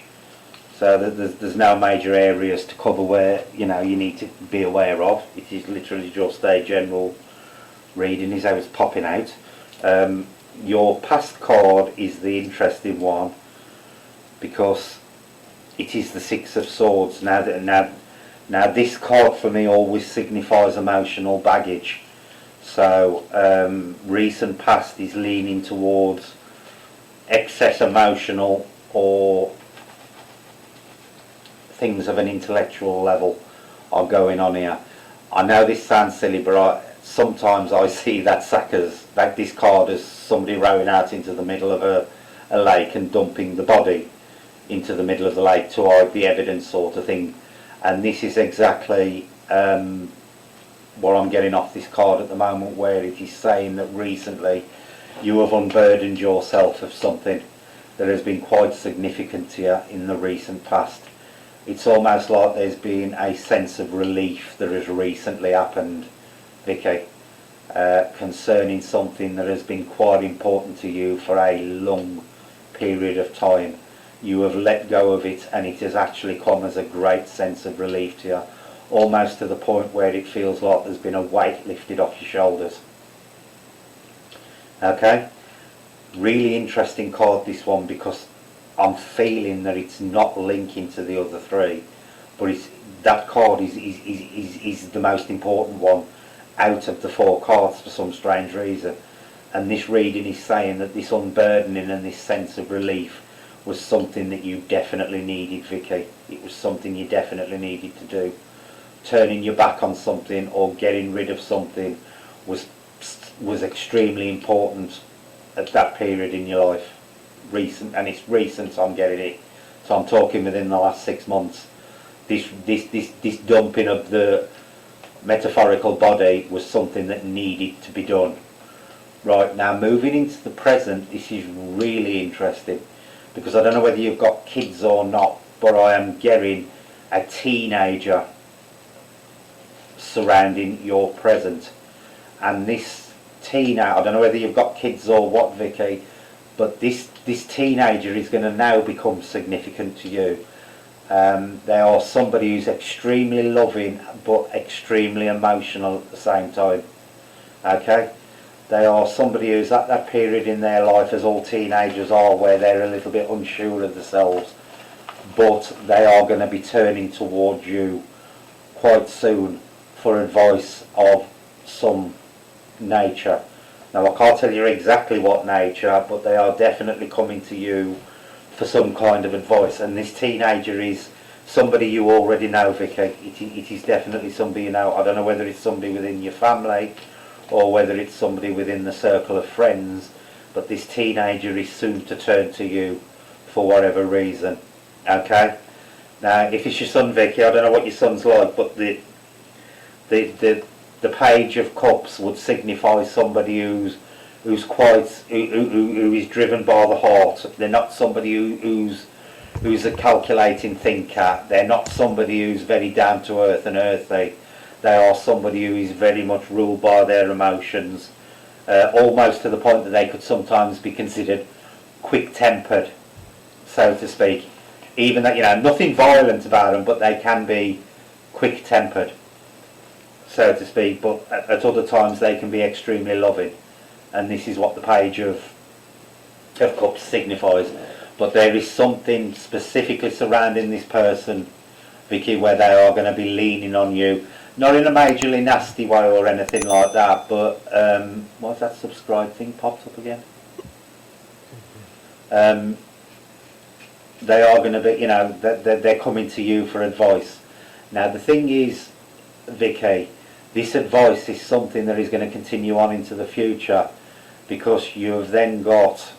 So there's no major areas to cover where you need to be aware of. It is literally just a general reading, is how it's popping out. Your past card is the interesting one because it is the Six of Swords. Now this card for me always signifies emotional baggage. So recent past is leaning towards excess emotional or things of an intellectual level are going on here. I know this sounds silly, but sometimes I see that this card as somebody rowing out into the middle of a lake and dumping the body into the middle of the lake to hide the evidence, sort of thing. And this is exactly what I'm getting off this card at the moment, where it is saying that recently you have unburdened yourself of something that has been quite significant to you in the recent past. It's almost like there's been a sense of relief that has recently happened, Vicky, concerning something that has been quite important to you for a long period of time. You have let go of it, and it has actually come as a great sense of relief to you, almost to the point where it feels like there's been a weight lifted off your shoulders. Okay? Really interesting card, this one, because I'm feeling that it's not linking to the other three, but that card is the most important one out of the four cards for some strange reason. And this reading is saying that this unburdening and this sense of relief was something that you definitely needed, Vicky. It was something you definitely needed to do. Turning your back on something or getting rid of something was extremely important at that period in your life. Recent, and it's recent, I'm getting it. So I'm talking within the last 6 months. This dumping of the metaphorical body was something that needed to be done. Right, now moving into the present, this is really interesting, because I don't know whether you've got kids or not, but I am getting a teenager surrounding your present. And this teenager, I don't know whether you've got kids or what, Vicky, but this teenager is going to now become significant to you. They are somebody who's extremely loving but extremely emotional at the same time. Okay? They are somebody who's at that period in their life, as all teenagers are, where they're a little bit unsure of themselves, but they are going to be turning towards you quite soon for advice of some nature. Now, I can't tell you exactly what nature, but they are definitely coming to you for some kind of advice. And this teenager is somebody you already know, Vicky. It is definitely somebody you know. I don't know whether it's somebody within your family or whether it's somebody within the circle of friends, but this teenager is soon to turn to you for whatever reason. Okay? Now, if it's your son, Vicky, I don't know what your son's like, but the Page of Cups would signify somebody who is driven by the heart. They're not somebody who's a calculating thinker. They're not somebody who's very down to earth and earthy. They are somebody who is very much ruled by their emotions, almost to the point that they could sometimes be considered quick-tempered, so to speak. Even that, nothing violent about them, but they can be quick-tempered, so to speak. But at other times they can be extremely loving, and this is what the Page of Cups signifies. But there is something specifically surrounding this person, Vicky, where they are going to be leaning on you. Not in a majorly nasty way or anything like that, but what's that subscribe thing popped up again? They are going to be, they're coming to you for advice. Now the thing is, Vicky, this advice is something that is going to continue on into the future, because you have then got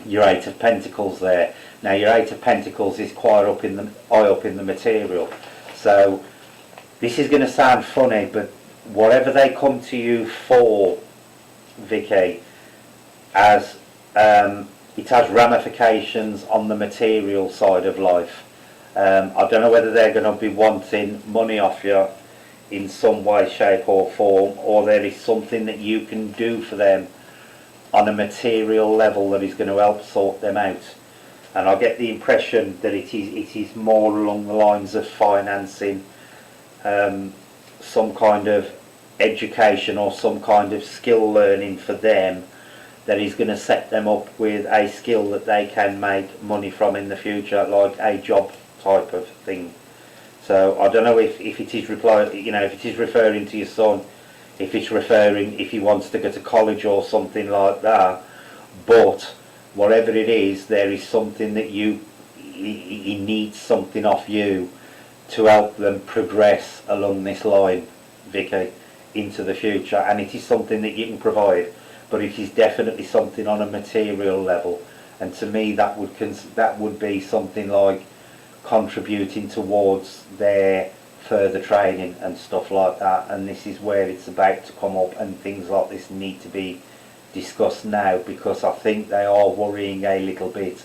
your Eight of Pentacles there. Now your Eight of Pentacles is quite high up in the material, so this is going to sound funny, but whatever they come to you for, Vicky, as it has ramifications on the material side of life. I don't know whether they're going to be wanting money off you in some way, shape or form, or there is something that you can do for them on a material level that is going to help sort them out. And I get the impression that it is more along the lines of financing some kind of education or some kind of skill learning for them that is going to set them up with a skill that they can make money from in the future, like a job type of thing. So I don't know if it is if it is referring to your son, if it's referring if he wants to go to college or something like that, but whatever it is, there is something that he needs something off you to help them progress along this line, Vicky, into the future, and it is something that you can provide, but it is definitely something on a material level. And to me, that would be something like contributing towards their further training and stuff like that. And this is where it's about to come up, and things like this need to be discussed now, because I think they are worrying a little bit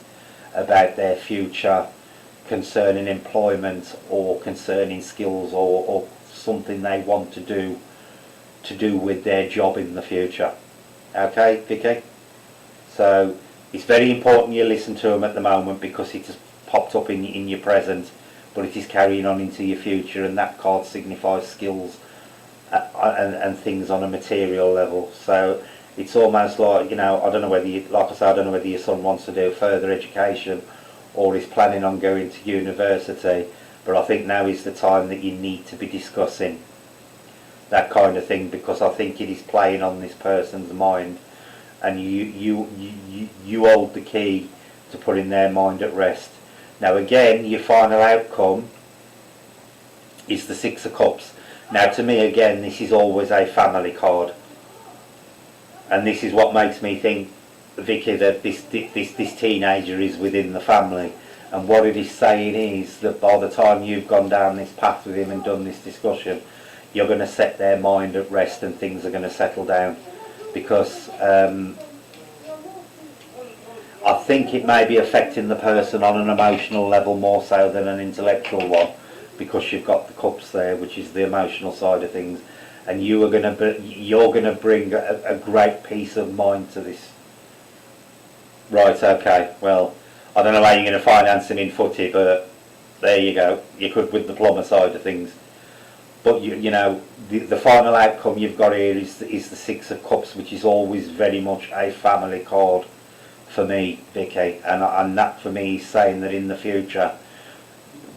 about their future concerning employment or concerning skills or something they want to do with their job in the future. Okay, Vicky? So it's very important you listen to them at the moment, because it has popped up in your present, but it is carrying on into your future, and that card signifies skills and things on a material level. So it's almost like, I don't know whether I don't know whether your son wants to do further education or is planning on going to university, but I think now is the time that you need to be discussing that kind of thing, because I think it is playing on this person's mind, and you hold the key to putting their mind at rest. Now again, your final outcome is the Six of Cups. Now to me, again, this is always a family card, and this is what makes me think, Vicky, that this teenager is within the family. And what it is saying is that by the time you've gone down this path with him and done this discussion, you're going to set their mind at rest, and things are going to settle down, because I think it may be affecting the person on an emotional level more so than an intellectual one, because you've got the cups there, which is the emotional side of things, and you're going to bring a great peace of mind to this. Right, okay, well, I don't know how you're going to finance him in footy, but there you go. You could with the plumber side of things. But the final outcome you've got here is the Six of Cups, which is always very much a family card for me, Vicky, and that for me is saying that in the future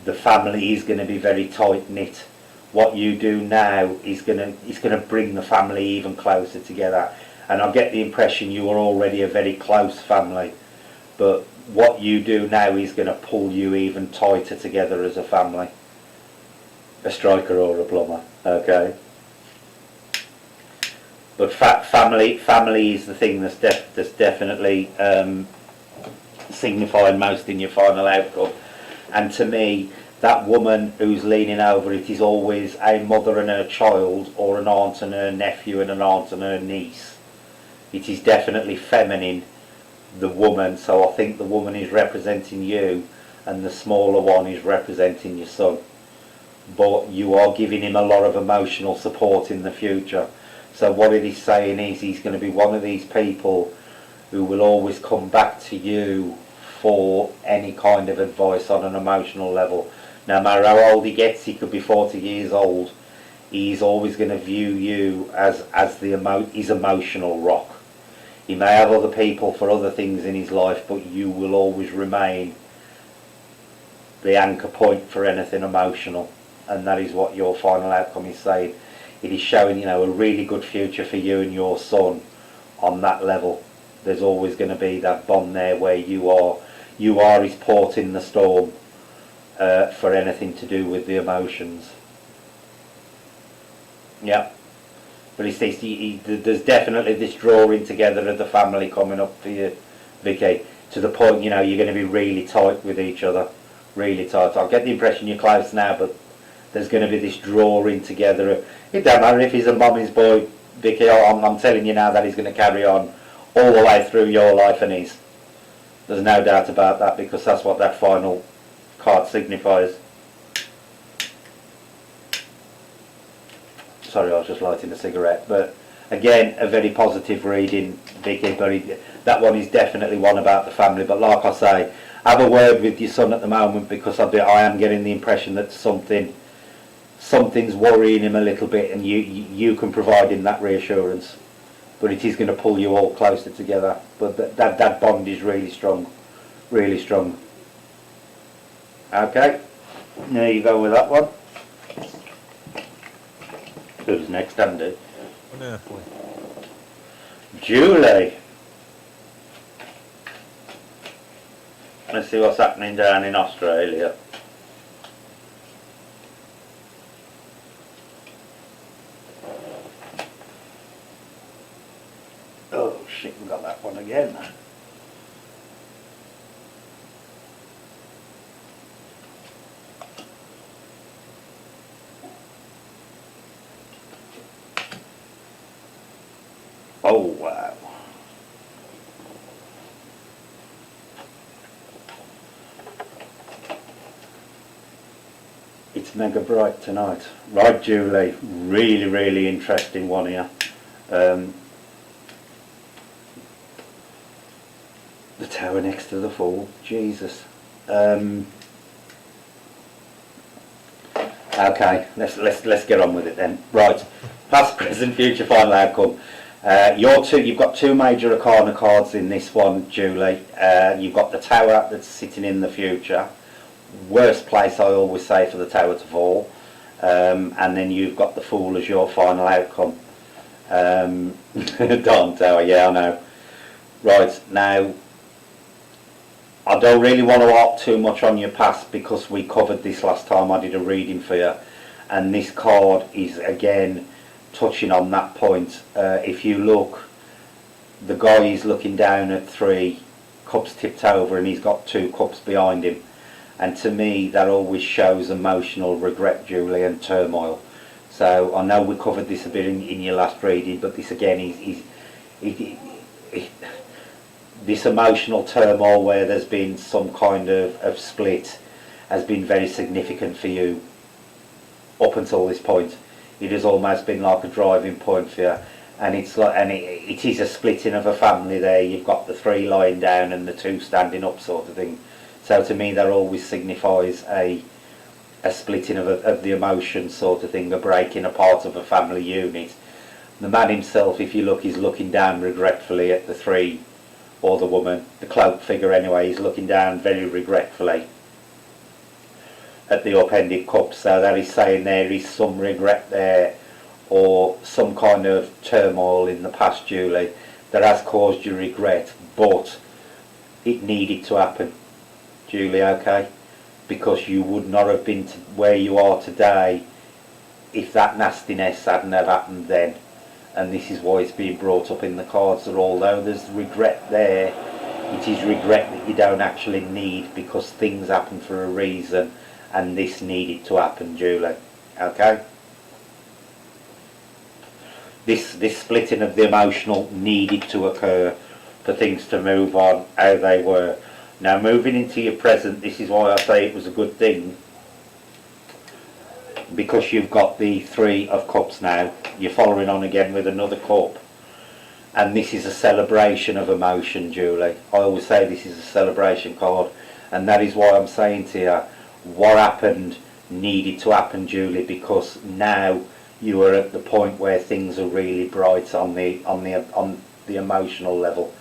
the family is going to be very tight knit. What you do now is going to bring the family even closer together, and I get the impression you are already a very close family, but what you do now is going to pull you even tighter together as a family. A striker or a plumber, okay? But family is the thing that's definitely signifying most in your final outcome. And to me, that woman who's leaning over it is always a mother and her child, or an aunt and her nephew and an aunt and her niece. It is definitely feminine, the woman, so I think the woman is representing you, and the smaller one is representing your son. But you are giving him a lot of emotional support in the future. So what it is saying is he's going to be one of these people who will always come back to you for any kind of advice on an emotional level. No matter how old he gets, he could be 40 years old, he's always going to view you as his emotional rock. He may have other people for other things in his life, but you will always remain the anchor point for anything emotional. And that is what your final outcome is saying. It is showing, a really good future for you and your son on that level. There's always going to be that bond there where you are his port in the storm for anything to do with the emotions. Yeah. But it's this, there's definitely this drawing together of the family coming up for you, Vicky, to the point, you know, you're going to be really tight with each other. Really tight. I get the impression you're close now, but there's going to be this drawing together. It don't matter if he's a mommy's boy, Vicky, I'm telling you now that he's going to carry on all the way through your life and his. There's no doubt about that, because that's what that final card signifies. Sorry, I was just lighting a cigarette. But again, a very positive reading, Vicky. But that one is definitely one about the family. But like I say, have a word with your son at the moment, because I am getting the impression that something's worrying him a little bit, and you can provide him that reassurance. But it is going to pull you all closer together. But that bond is really strong, really strong. Okay, there you go with that one. Who's next, Andy? Unearthly. Julie. Let's see what's happening down in Australia. Oh shit, we got that one again. Oh wow. It's mega bright tonight. Right, Julie, really interesting one here. The tower next to the fall, Jesus. Okay, let's get on with it then. Right, past, present, future, final outcome. You've got two major arcana cards in this one, Julie. You've got the tower that's sitting in the future. Worst place, I always say, for the tower to fall. And then you've got the fool as your final outcome. Darn tower, yeah, I know. Right, now, I don't really want to harp too much on your past, because we covered this last time I did a reading for you. And this card is, again, touching on that point. If you look, the guy is looking down at 3 cups tipped over, and he's got 2 cups behind him. And to me, that always shows emotional regret, Julie, and turmoil. So I know we covered this a bit in your last reading, but this again is this emotional turmoil where there's been some kind of split has been very significant for you up until this point. It has almost been like a driving point for you, and it is a splitting of a family there. You've got the 3 lying down and the 2 standing up, sort of thing. So to me, that always signifies a splitting of the emotion, sort of thing, a breaking apart of a family unit. The man himself, if you look, is looking down regretfully at the 3, or the woman, the cloaked figure anyway, is looking down very regretfully at the upended cup. So that is saying there is some regret there, or some kind of turmoil in the past, Julie, that has caused you regret, but it needed to happen, Julie, okay? Because you would not have been to where you are today if that nastiness hadn't have happened then. And this is why it's being brought up in the cards, that although there's regret there, it is regret that you don't actually need, because things happen for a reason, and this needed to happen, Julie, okay? This splitting of the emotional needed to occur for things to move on how they were. Now, moving into your present, this is why I say it was a good thing, because you've got the 3 of cups now. You're following on again with another cup, and this is a celebration of emotion, Julie. I always say this is a celebration card, and that is why I'm saying to you, what happened needed to happen, Julie, because now you are at the point where things are really bright on the emotional level.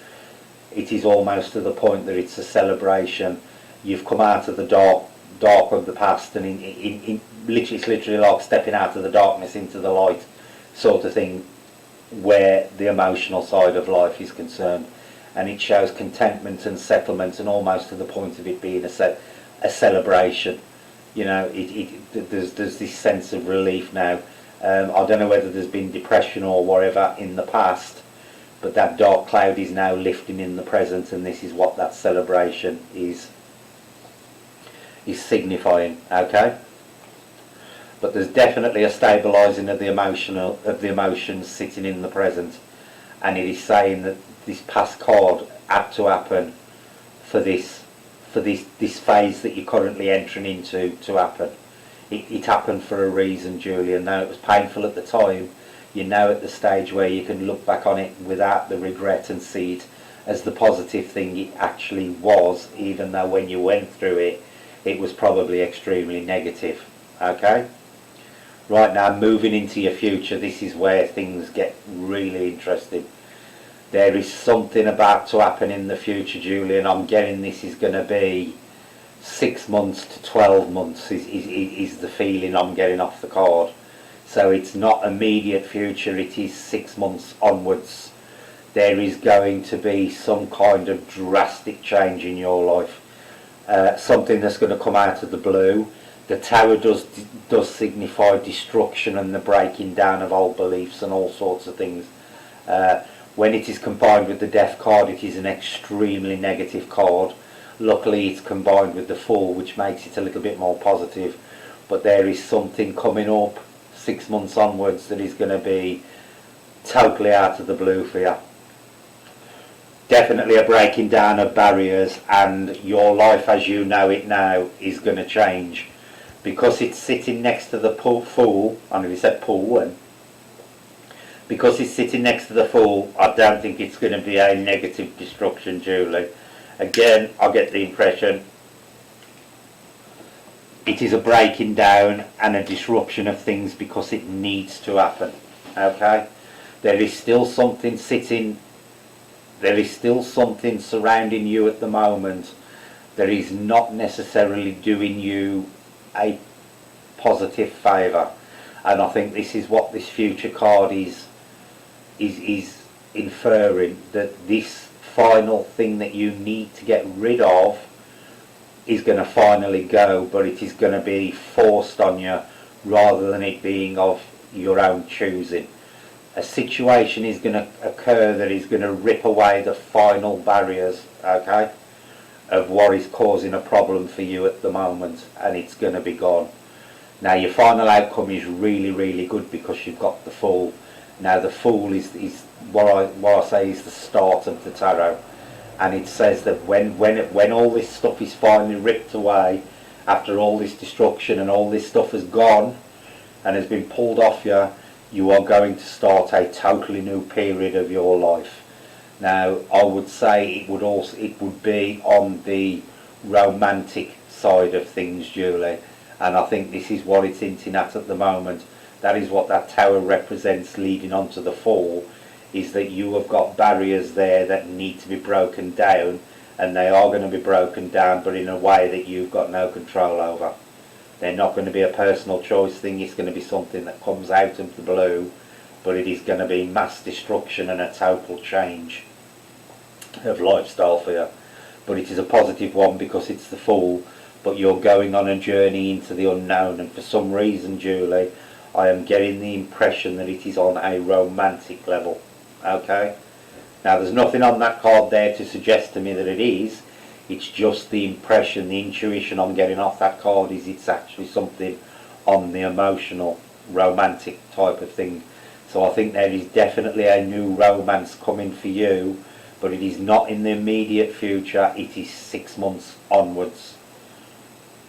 It is almost to the point that it's a celebration. You've come out of the dark of the past, and it's literally like stepping out of the darkness into the light, sort of thing, where the emotional side of life is concerned. And it shows contentment and settlement, and almost to the point of it being a celebration. You know, there's this sense of relief now, I don't know whether there's been depression or whatever in the past, but that dark cloud is now lifting in the present, and this is what that celebration is signifying. Okay, but there's definitely a stabilising of the emotions sitting in the present, and it is saying that this past card had to happen for this phase that you're currently entering into to happen. It happened for a reason, Julian. Though it was painful at the time, you're now at the stage where you can look back on it without the regret and see it as the positive thing it actually was, even though when you went through it, it was probably extremely negative. Okay? Right now, moving into your future, this is where things get really interesting. There is something about to happen in the future, Julian. I'm getting this is going to be 6 months to 12 months is the feeling I'm getting off the card. So it's not immediate future, it is 6 months onwards. There is going to be some kind of drastic change in your life. Something that's going to come out of the blue. The tower does signify destruction and the breaking down of old beliefs and all sorts of things. When it is combined with the death card, it is an extremely negative card. Luckily it's combined with the Fool, which makes it a little bit more positive. But there is something coming up 6 months onwards that is going to be totally out of the blue for you. Definitely a breaking down of barriers, and your life as you know it now is going to change. Because it's sitting next to the Fool, I nearly said Pool, and because it's sitting next to the Fool, I don't think it's going to be a negative destruction, Julie. Again, I get the impression it is a breaking down and a disruption of things because it needs to happen. Okay? There is still something surrounding you at the moment that is not necessarily doing you a positive favour. And I think this is what this future card is inferring, that this final thing that you need to get rid of is going to finally go, but it is going to be forced on you rather than it being of your own choosing. A situation is going to occur that is going to rip away the final barriers, okay, of what is causing a problem for you at the moment, and it's going to be gone. Now your final outcome is really, really good because you've got the Fool. Now the Fool is what I say is the start of the tarot, and it says that when all this stuff is finally ripped away, after all this destruction and all this stuff has gone and has been pulled off you, you are going to start a totally new period of your life. Now I would say it would be on the romantic side of things, Julie, and I think this is what it's hinting at the moment. That is what that tower represents leading on to the Fall, is that you have got barriers there that need to be broken down, and they are going to be broken down, but in a way that you've got no control over. They're not going to be a personal choice thing, it's going to be something that comes out of the blue, but it is going to be mass destruction and a total change of lifestyle for you. But it is a positive one because it's the Fool, but you're going on a journey into the unknown, and for some reason, Julie, I am getting the impression that it is on a romantic level. Okay? Now there's nothing on that card there to suggest to me that it is. It's just the impression, the intuition I'm getting off that card is it's actually something on the emotional, romantic type of thing. So I think there is definitely a new romance coming for you, but it is not in the immediate future, it is 6 months onwards.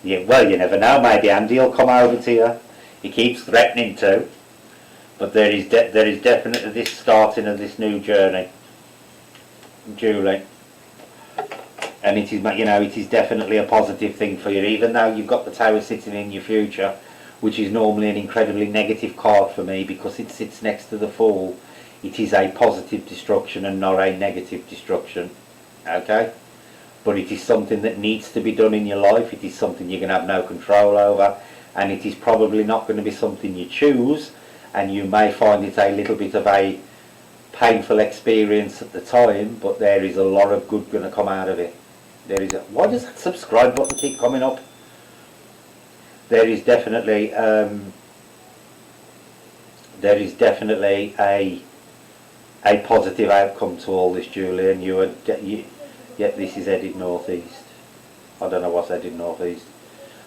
Yeah, well, you never know, maybe Andy will come over to you. He keeps threatening to, but there is definitely this starting of this new journey, Julie, and it is, you know, it is definitely a positive thing for you, even though you've got the Tower sitting in your future, which is normally an incredibly negative card for me because it sits next to the Fool. It is a positive destruction and not a negative destruction, okay? But it is something that needs to be done in your life. It is something you're going to have no control over, and it is probably not going to be something you choose, and you may find it a little bit of a painful experience at the time, but there is a lot of good going to come out of it. There is why does that subscribe button keep coming up? There is definitely there is definitely a positive outcome to all this, Julie, and yet this is headed northeast. I don't know what's headed northeast,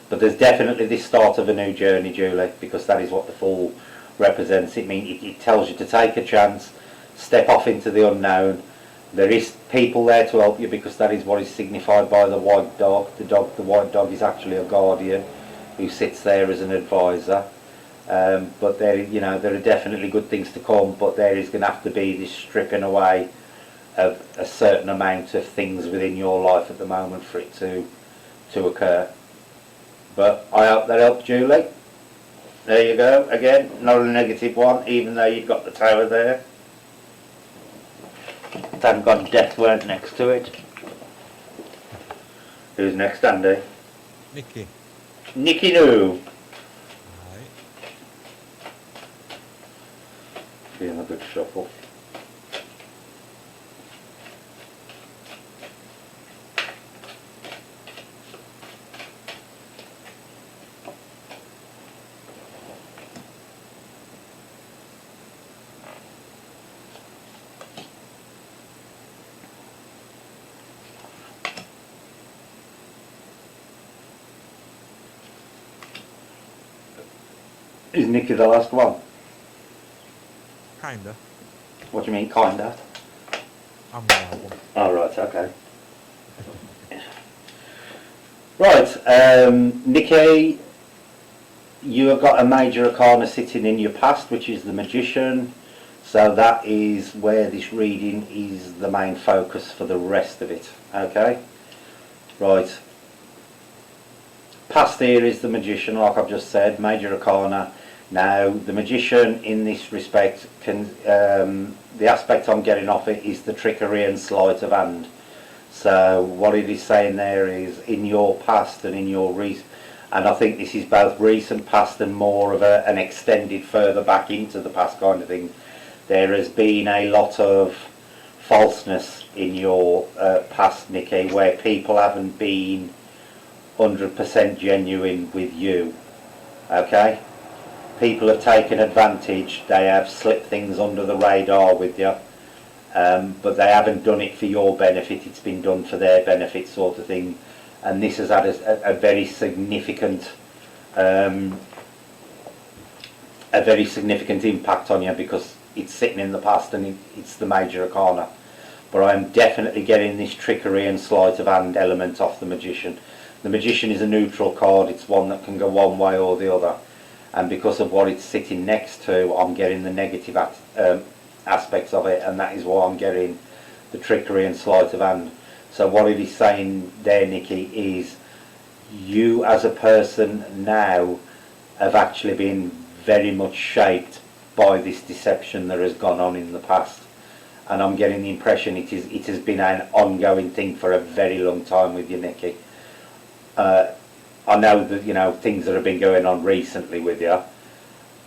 but there's definitely this start of a new journey, Julie, because that is what the Fool represents. It tells you to take a chance, step off into the unknown. There is people there to help you, because that is what is signified by the white dog. The white dog is actually a guardian who sits there as an advisor. But there are definitely good things to come, but there is going to have to be this stripping away of a certain amount of things within your life at the moment for it to occur. But I hope that helped, Julie. There you go, again, not a negative one, even though you've got the tower there. Thank God death weren't next to it. Who's next, Andy? Nikki. Nikki Noo. Right. Feeling a good shuffle. Is Nikki the last one? Kinda. What do you mean, kinda? I'm the last one. Oh, right, okay. Right, Nikki, you have got a major arcana sitting in your past, which is the Magician. So that is where this reading is the main focus for the rest of it, okay? Right. Past here is the Magician, like I've just said, major arcana. Now, the Magician in this respect can, the aspect I'm getting off it is the trickery and sleight of hand. So what it is saying there is, in your past and in your recent, and I think this is both recent past and more of an extended further back into the past kind of thing, there has been a lot of falseness in your past, Nikki, where people haven't been 100% genuine with you, okay? People have taken advantage, they have slipped things under the radar with you, but they haven't done it for your benefit, it's been done for their benefit sort of thing, and this has had a very significant impact on you, because it's sitting in the past and it's the major arcana. But I'm definitely getting this trickery and sleight of hand element off the Magician. The Magician is a neutral card, it's one that can go one way or the other. And because of what it's sitting next to, I'm getting the negative aspects of it, and that is why I'm getting the trickery and sleight of hand. So what it is saying there, Nikki, is you as a person now have actually been very much shaped by this deception that has gone on in the past. And I'm getting the impression it has been an ongoing thing for a very long time with you, Nikki. I know that, things that have been going on recently with you,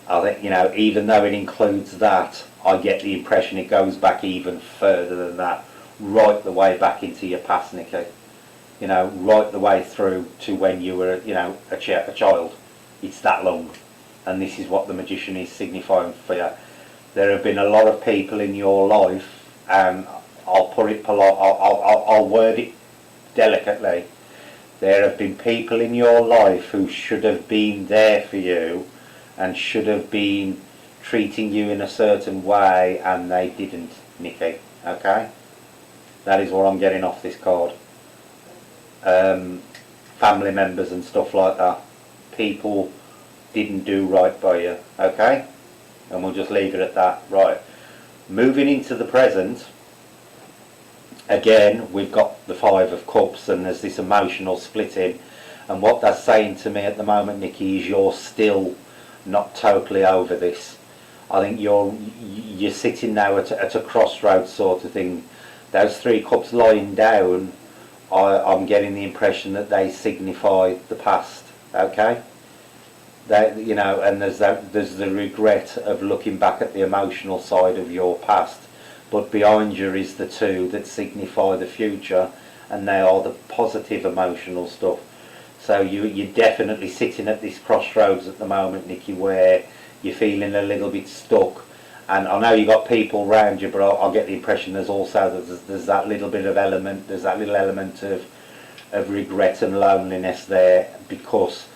I think, even though it includes that, I get the impression it goes back even further than that, right the way back into your past, Nikki. Right the way through to when you were, a child. It's that long. And this is what the Magician is signifying for you. There have been a lot of people in your life, and I'll put it polite, I'll word it delicately. There have been people in your life who should have been there for you and should have been treating you in a certain way, and they didn't, Nikki, okay? That is what I'm getting off this card. Family members and stuff like that. People didn't do right by you, okay? And we'll just leave it at that. Right. Moving into the present, again, we've got the Five of Cups, and there's this emotional splitting, and what that's saying to me at the moment, Nikki, is you're still not totally over this. I think you're sitting now at a crossroads sort of thing. Those three cups lying down, I'm getting the impression that they signify the past, okay? That, and there's the regret of looking back at the emotional side of your past, but behind you is the two that signify the future, and they are the positive emotional stuff. So you're definitely sitting at this crossroads at the moment, Nikki, where you're feeling a little bit stuck. And I know you've got people around you, but I get the impression there's also there's that little bit of element, there's that little element of regret and loneliness there, because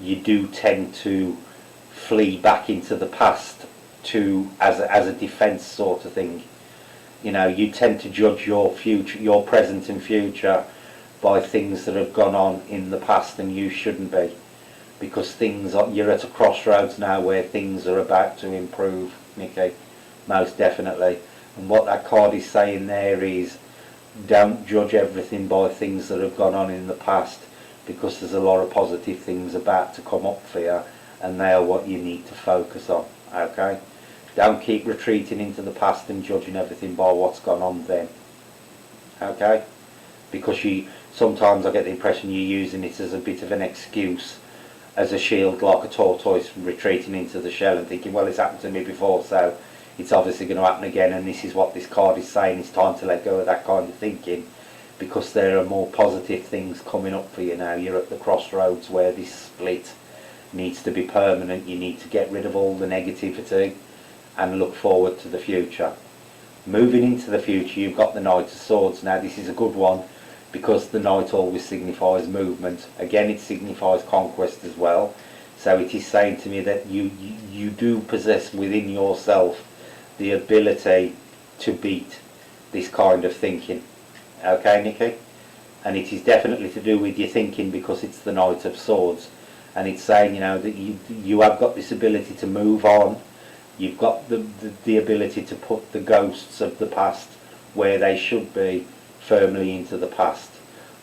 you do tend to flee back into the past to as a defence sort of thing. You know, you tend to judge your future, your present and future, by things that have gone on in the past, and you shouldn't be, because you're at a crossroads now where things are about to improve, Nikki, most definitely. And what that card is saying there is, don't judge everything by things that have gone on in the past, because there's a lot of positive things about to come up for you, and they are what you need to focus on, okay? Don't keep retreating into the past and judging everything by what's gone on then, okay? Because sometimes I get the impression you're using it as a bit of an excuse, as a shield, like a tortoise retreating into the shell and thinking, well, it's happened to me before, so it's obviously going to happen again, and this is what this card is saying. It's time to let go of that kind of thinking, because there are more positive things coming up for you now. You're at the crossroads where this split needs to be permanent. You need to get rid of all the negativity and look forward to the future. Moving into the future, you've got the Knight of Swords. Now this is a good one, because the Knight always signifies movement. Again, it signifies conquest as well. So it is saying to me that you do possess within yourself the ability to beat this kind of thinking. Okay, Nikki? And it is definitely to do with your thinking, because it's the Knight of Swords. And it's saying, you know, that you have got this ability to move on. You've got the ability to put the ghosts of the past where they should be firmly into the past.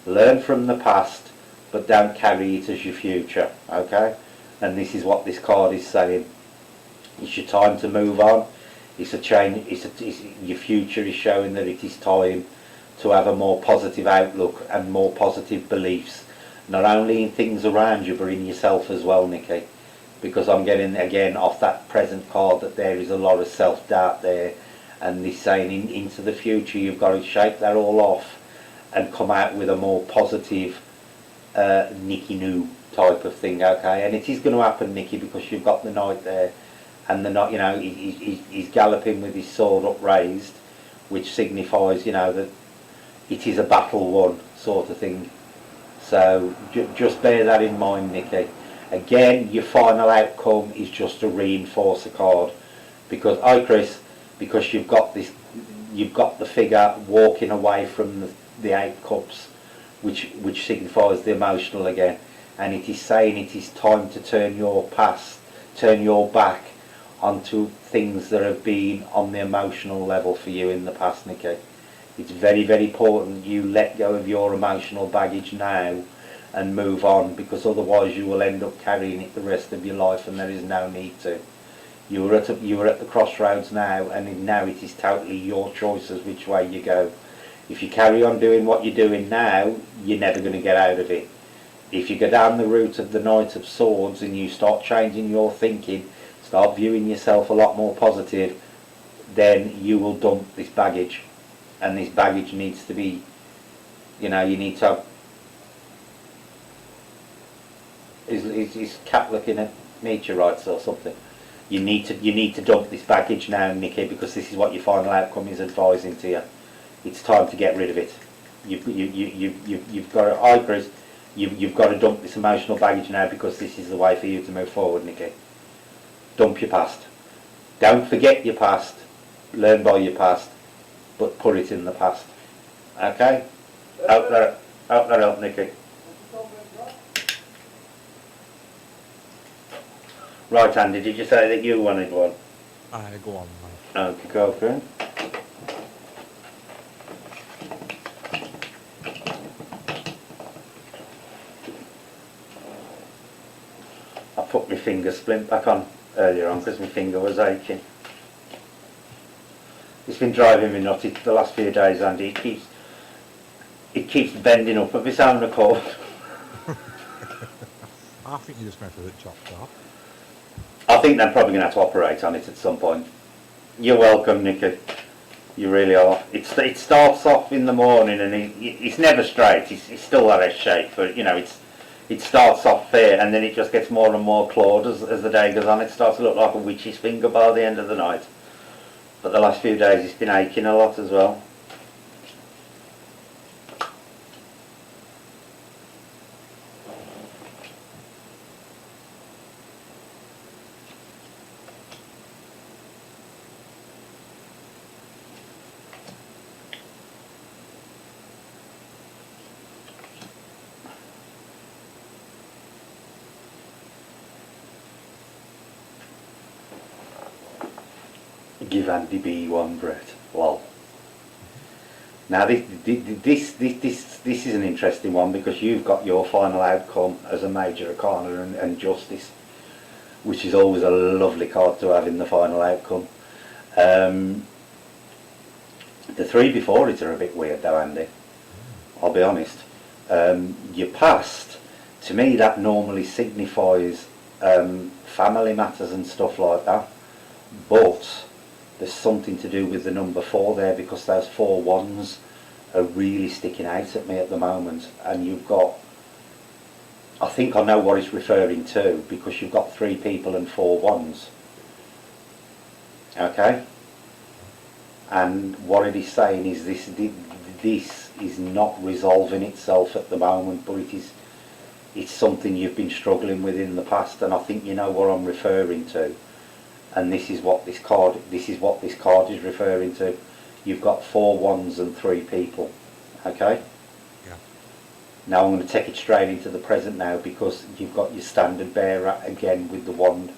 Learn from the past, but don't carry it as your future, okay? And this is what this card is saying. It's your time to move on. It's a change. Your future is showing that it is time to have a more positive outlook and more positive beliefs, not only in things around you, but in yourself as well, Nikki. Because I'm getting, again, off that present card, that there is a lot of self-doubt there, and this saying into the future, you've got to shake that all off and come out with a more positive Nikki new type of thing, okay? And it is going to happen, Nikki, because you've got the Knight there, and the Knight, you know, he's galloping with his sword upraised, which signifies, you know, that it is a battle won sort of thing. So just bear that in mind, Nikki. Again, your final outcome is just a reinforcer card, because Chris, because you've got the figure walking away from the 8 cups, which signifies the emotional again, and it is saying it is time to turn your back onto things that have been on the emotional level for you in the past, Nikki. It's very, very important you let go of your emotional baggage now and move on, because otherwise you will end up carrying it the rest of your life, and there is no need to. You are at the crossroads now, and now it is totally your choices which way you go. If you carry on doing what you're doing now, you're never going to get out of it. If you go down the route of the Knight of Swords and you start changing your thinking, start viewing yourself a lot more positive, then you will dump this baggage. And this baggage needs to be, you know, you need to have... Is Cat looking at meteorites or something? You need to dump this baggage now, Nikki, because this is what your final outcome is advising to you. It's time to get rid of it. You've got to, I agree, you've got to dump this emotional baggage now, because this is the way for you to move forward, Nikki. Dump your past. Don't forget your past. Learn by your past, but put it in the past. Okay? Hope that helped, Nikki. Right, Andy, did you say that you wanted one? Go on, man. Okay, go for it. I put my finger splint back on earlier on because my finger was aching. It's been driving me nutty the last few days, Andy. It keeps bending up of its own accord. I think you just meant for it chopped off. I think they're probably going to have to operate on it at some point. You're welcome, Nikki. You really are. It starts off in the morning, and it's never straight. It's still that S shape, but you know, It starts off fair and then it just gets more and more clawed as the day goes on. It starts to look like a witch's finger by the end of the night. But the last few days it's been aching a lot as well. Give Andy B one, Brett. Lol. Now this is an interesting one because you've got your final outcome as a major arcana and justice, which is always a lovely card to have in the final outcome. The three before it are a bit weird though, Andy. I'll be honest. Your past, to me, that normally signifies family matters and stuff like that, but there's something to do with the number 4 there because those 4 ones are really sticking out at me at the moment. And you've got, I think I know what it's referring to because you've got 3 people and 4 ones. Okay? And what it is saying is this is not resolving itself at the moment, but it's something you've been struggling with in the past, and I think you know what I'm referring to. And this is what this card is referring to. You've got 4 ones and 3 people. Okay? Yeah. Now I'm going to take it straight into the present now because you've got your standard bearer again with the wand.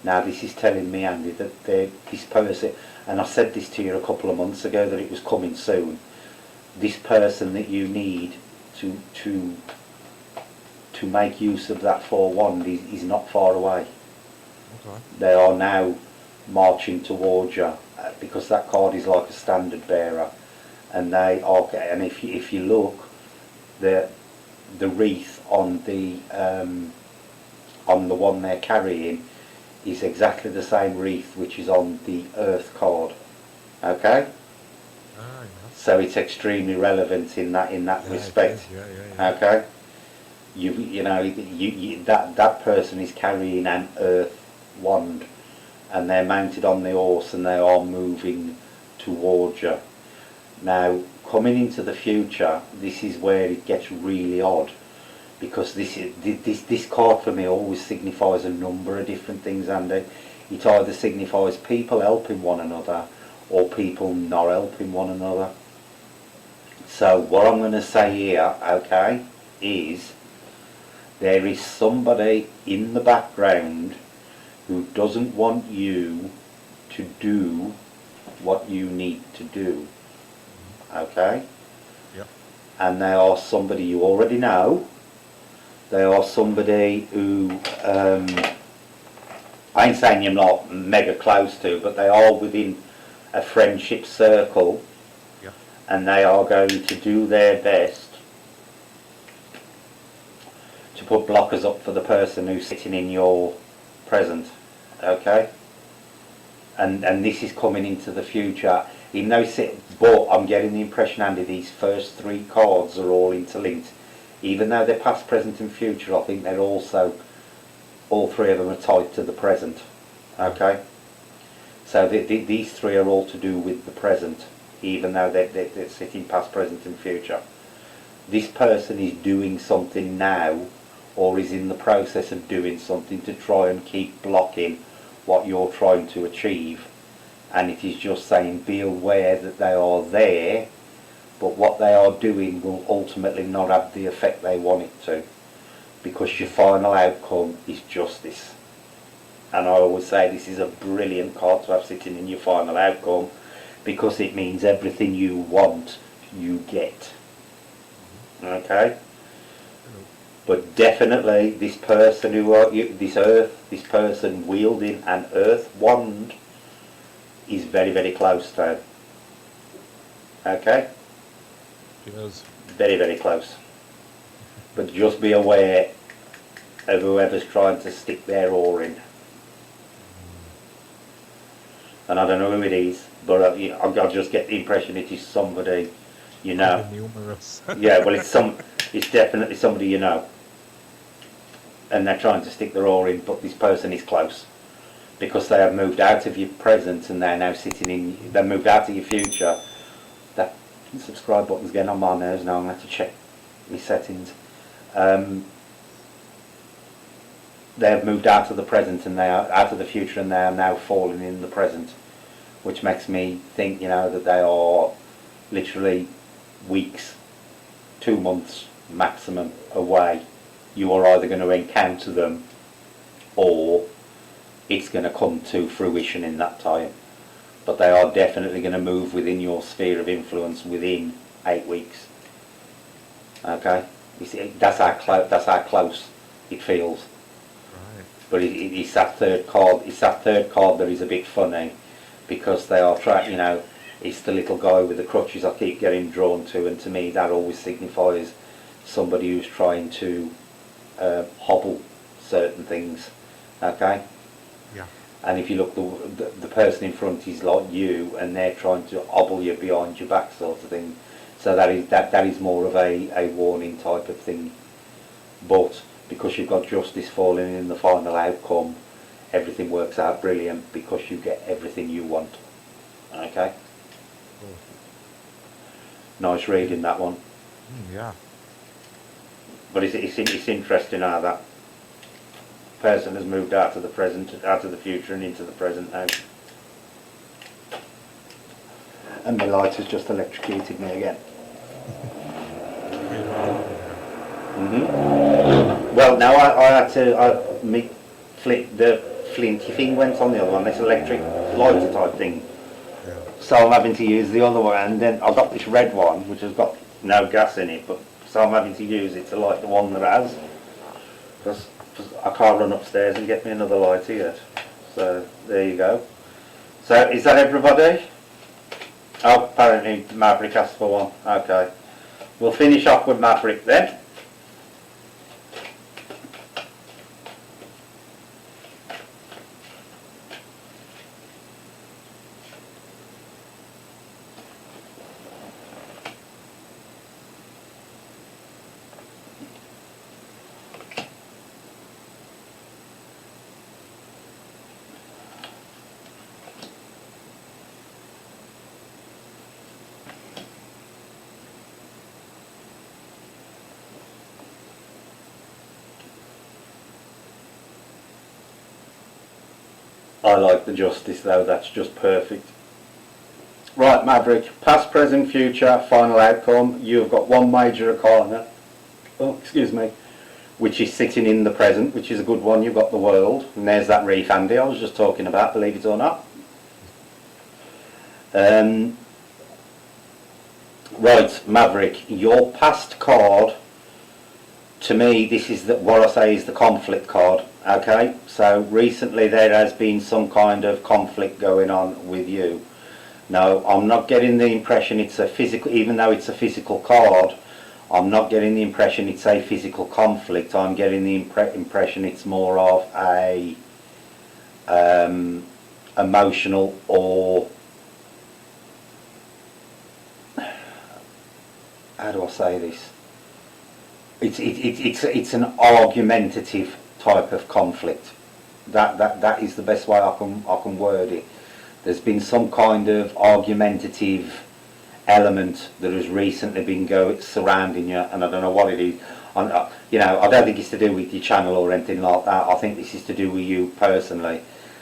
Now this is telling me, Andy, that this person, and I said this to you a couple of months ago that it was coming soon. This person that you need to make use of that 4 wand is not far away. Okay. They are now marching towards you because that card is like a standard bearer, and they are. And if you look, the wreath on the one they're carrying is exactly the same wreath which is on the Earth card. Okay. Ah, yeah. So it's extremely relevant in that respect. Yeah. Okay. You know that person is carrying an Earth wand and they're mounted on the horse and they are moving towards you. Now coming into the future, this is where it gets really odd because this card for me always signifies a number of different things, and it either signifies people helping one another or people not helping one another. So what I'm going to say here, okay, is there is somebody in the background who doesn't want you to do what you need to do. Okay? Yep. And they are somebody you already know. They are somebody who, I ain't saying you're not mega close to, but they are within a friendship circle. Yep. And they are going to do their best to put blockers up for the person who's sitting in your present. Okay? And this is coming into the future. Even though but I'm getting the impression, Andy, these first 3 cards are all interlinked. Even though they're past, present and future, I think they're also, all 3 of them are tied to the present. Okay? So these 3 are all to do with the present, even though they're sitting past, present and future. This person is doing something now, or is in the process of doing something to try and keep blocking what you're trying to achieve. And it is just saying be aware that they are there, but what they are doing will ultimately not have the effect they want it to, because your final outcome is justice. And I always say this is a brilliant card to have sitting in your final outcome, because it means everything you want you get. Okay? But definitely this person this person wielding an Earth wand is very, very close to him. Okay? Cheers. Very, very close. But just be aware of whoever's trying to stick their oar in. And I don't know who it is, but I just get the impression it is somebody you know. Numerous. Yeah, well it's definitely somebody you know. and they're trying to stick their oar in, but this person is close because they have moved out of your present and they're now sitting in. They've moved out of your future. That subscribe button's getting on my nerves now. I'm going to have to check my settings. They have moved out of the present and they are out of the future, and they are now falling in the present, which makes me think, that they are literally weeks, 2 months maximum away. You are either going to encounter them or it's going to come to fruition in that time. But they are definitely going to move within your sphere of influence within 8 weeks. Okay? You see, that's how close it feels. Right. But it's that third card. It's that third card that is a bit funny, because they are trying. It's the little guy with the crutches I keep getting drawn to, and to me that always signifies somebody who's trying to hobble certain things. Okay. Yeah. And if you look, the person in front is like you, and they're trying to hobble you behind your back, sort of thing. So that is more of a warning type of thing. But because you've got justice falling in the final outcome, everything works out brilliant because you get everything you want. Okay? Cool. Nice reading, that one. Yeah. But it's interesting how that person has moved out of the present, out of the future and into the present now. And my light has just electrocuted me again. Well, now I had to, the flinty thing went on the other one, this electric lighter type thing. Yeah. So I'm having to use the other one, and then I've got this red one which has got no gas in it, but so I'm having to use it to light the one that has, because I can't run upstairs and get me another lighter yet. So there you go. So is that everybody? Oh, apparently Maverick asked for one. Okay. We'll finish off with Maverick then. I like the justice though, that's just perfect. Right, Maverick, past, present, future, final outcome. You've got one major arcana, which is sitting in the present, which is a good one. You've got the world, and there's that reef Andy I was just talking about, believe it or not. Right, Maverick, your past card, to me, this is what I say is the conflict card. Okay, so recently there has been some kind of conflict going on with you. Now, I'm not getting the impression it's a physical, even though it's a physical card, I'm not getting the impression it's a physical conflict. I'm getting the impression it's more of a emotional, or how do I say this? It's an argumentative type of conflict. That is the best way I can word it. There's been some kind of argumentative element that has recently been surrounding you, and I don't know what it is. I don't think it's to do with your channel or anything like that. I think this is to do with you personally.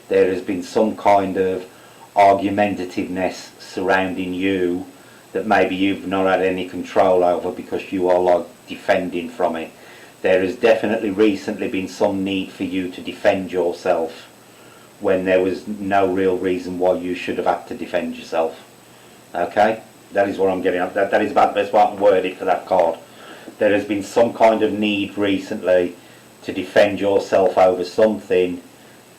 There has been some kind of argumentativeness surrounding you that maybe you've not had any control over, because you are like defending from it. There has definitely recently been some need for you to defend yourself when there was no real reason why you should have had to defend yourself. Okay? That is what I'm getting at. That is about the best way I can word it for that card. There has been some kind of need recently to defend yourself over something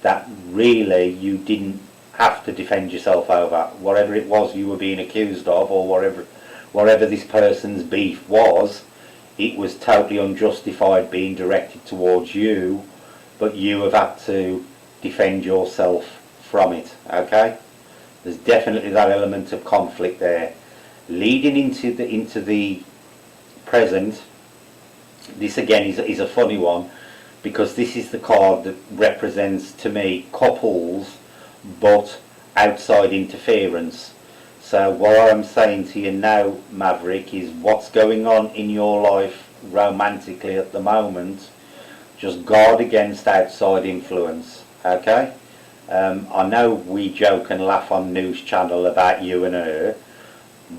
that really you didn't have to defend yourself over. Whatever it was you were being accused of, or whatever this person's beef was, it was totally unjustified being directed towards you, but you have had to defend yourself from it. Okay? There's definitely that element of conflict there. Leading into the present, this again is a funny one, because this is the card that represents to me couples but outside interference. So what I'm saying to you now, Maverick, is what's going on in your life romantically at the moment, just guard against outside influence, okay? I know we joke and laugh on News Channel about you and her,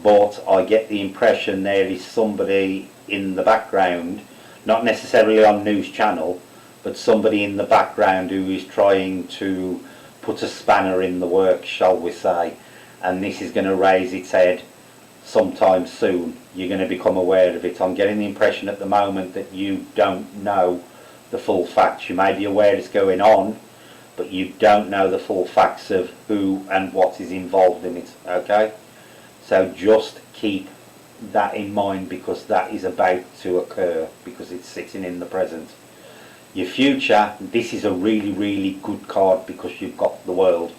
but I get the impression there is somebody in the background, not necessarily on News Channel, but somebody in the background who is trying to put a spanner in the works, shall we say, and this is going to raise its head sometime soon. You're going to become aware of it. I'm getting the impression at the moment that you don't know the full facts. You may be aware it's going on, but you don't know the full facts of who and what is involved in it, okay? So just keep that in mind, because that is about to occur, because it's sitting in the present. Your future, this is a really, really good card because you've got the World.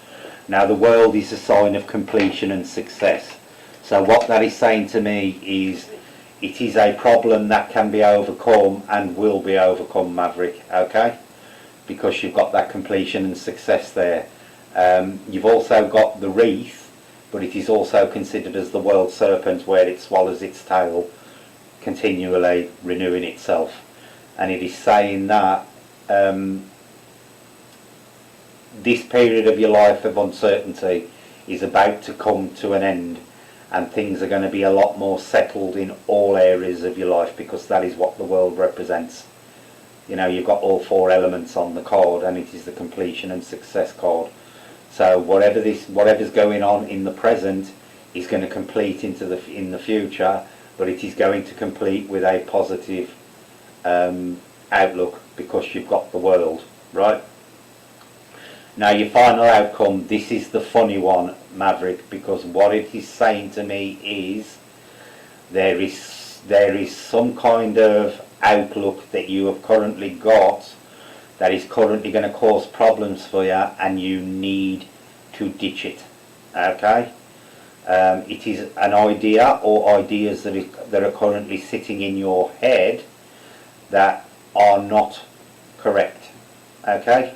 Now the World is a sign of completion and success. So what that is saying to me is it is a problem that can be overcome and will be overcome, Maverick, okay? Because you've got that completion and success there. You've also got the wreath, but it is also considered as the world serpent, where it swallows its tail, continually renewing itself. And it is saying that this period of your life of uncertainty is about to come to an end, and things are going to be a lot more settled in all areas of your life, because that is what the World represents. You know, you've got all four elements on the card, and it is the completion and success card. So whatever's going on in the present is going to complete in the future, but it is going to complete with a positive outlook, because you've got the World, right? Now your final outcome, this is the funny one, Maverick, because what it is saying to me is there is some kind of outlook that you have currently got that is currently going to cause problems for you, and you need to ditch it, okay? It is an idea or ideas that are currently sitting in your head that are not correct, okay?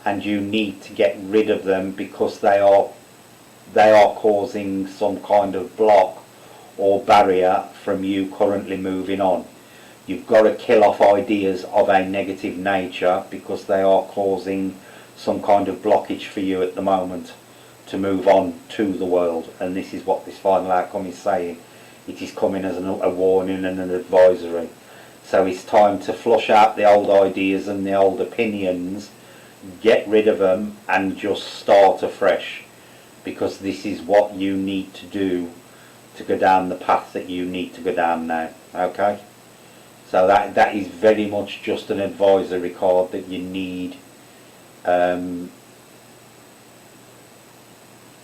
And you need to get rid of them, because they are causing some kind of block or barrier from you currently moving on. You've got to kill off ideas of a negative nature, because they are causing some kind of blockage for you at the moment to move on to the World. And this is what this final outcome is saying. It is coming as a warning and an advisory. So it's time to flush out the old ideas and the old opinions, get rid of them, and just start afresh, because this is what you need to do to go down the path that you need to go down now, okay? So that is very much just an advisory card that you need.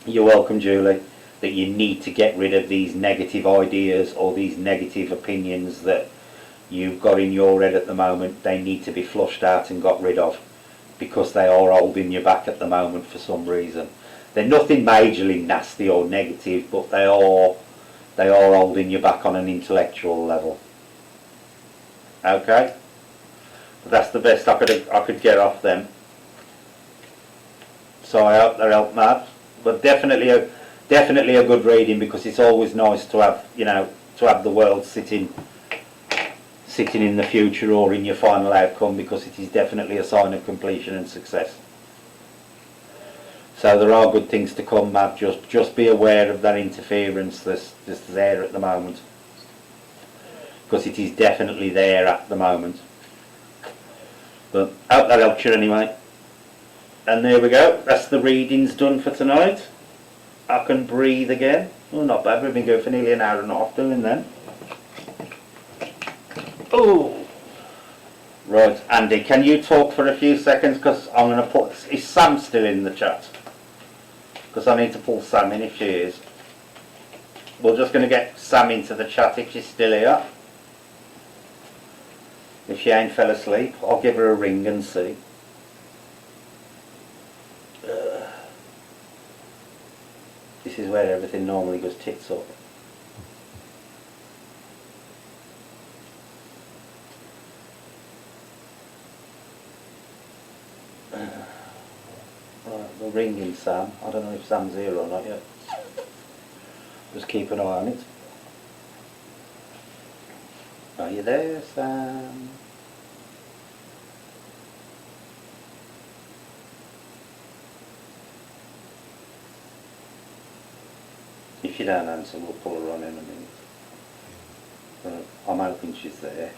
You're welcome, Julie. That you need to get rid of these negative ideas or these negative opinions that you've got in your head at the moment. They need to be flushed out and got rid of, because they are holding you back at the moment for some reason. They're nothing majorly nasty or negative, but they are holding you back on an intellectual level. Okay? But that's the best I could get off them. So I hope that helped, Matt. But definitely a good reading, because it's always nice to have, you know, to have the World sitting in the future or in your final outcome, because it is definitely a sign of completion and success. So there are good things to come, Matt. Just be aware of that interference that's there at the moment, because it is definitely there at the moment. But I hope that helps you anyway. And there we go. That's the readings done for tonight. I can breathe again. Oh, not bad. We've been going for nearly an hour and a half doing then. Oh, right, Andy, can you talk for a few seconds, because I'm going to put, is Sam still in the chat? Because I need to pull Sam in if she is. We're just going to get Sam into the chat if she's still here. If she ain't fell asleep, I'll give her a ring and see. This is where everything normally goes tits up. Right, we're ringing Sam. I don't know if Sam's here or not yet. Just keep an eye on it. Are you there, Sam? If you don't answer, we'll pull her on in a minute. But I'm hoping she's there.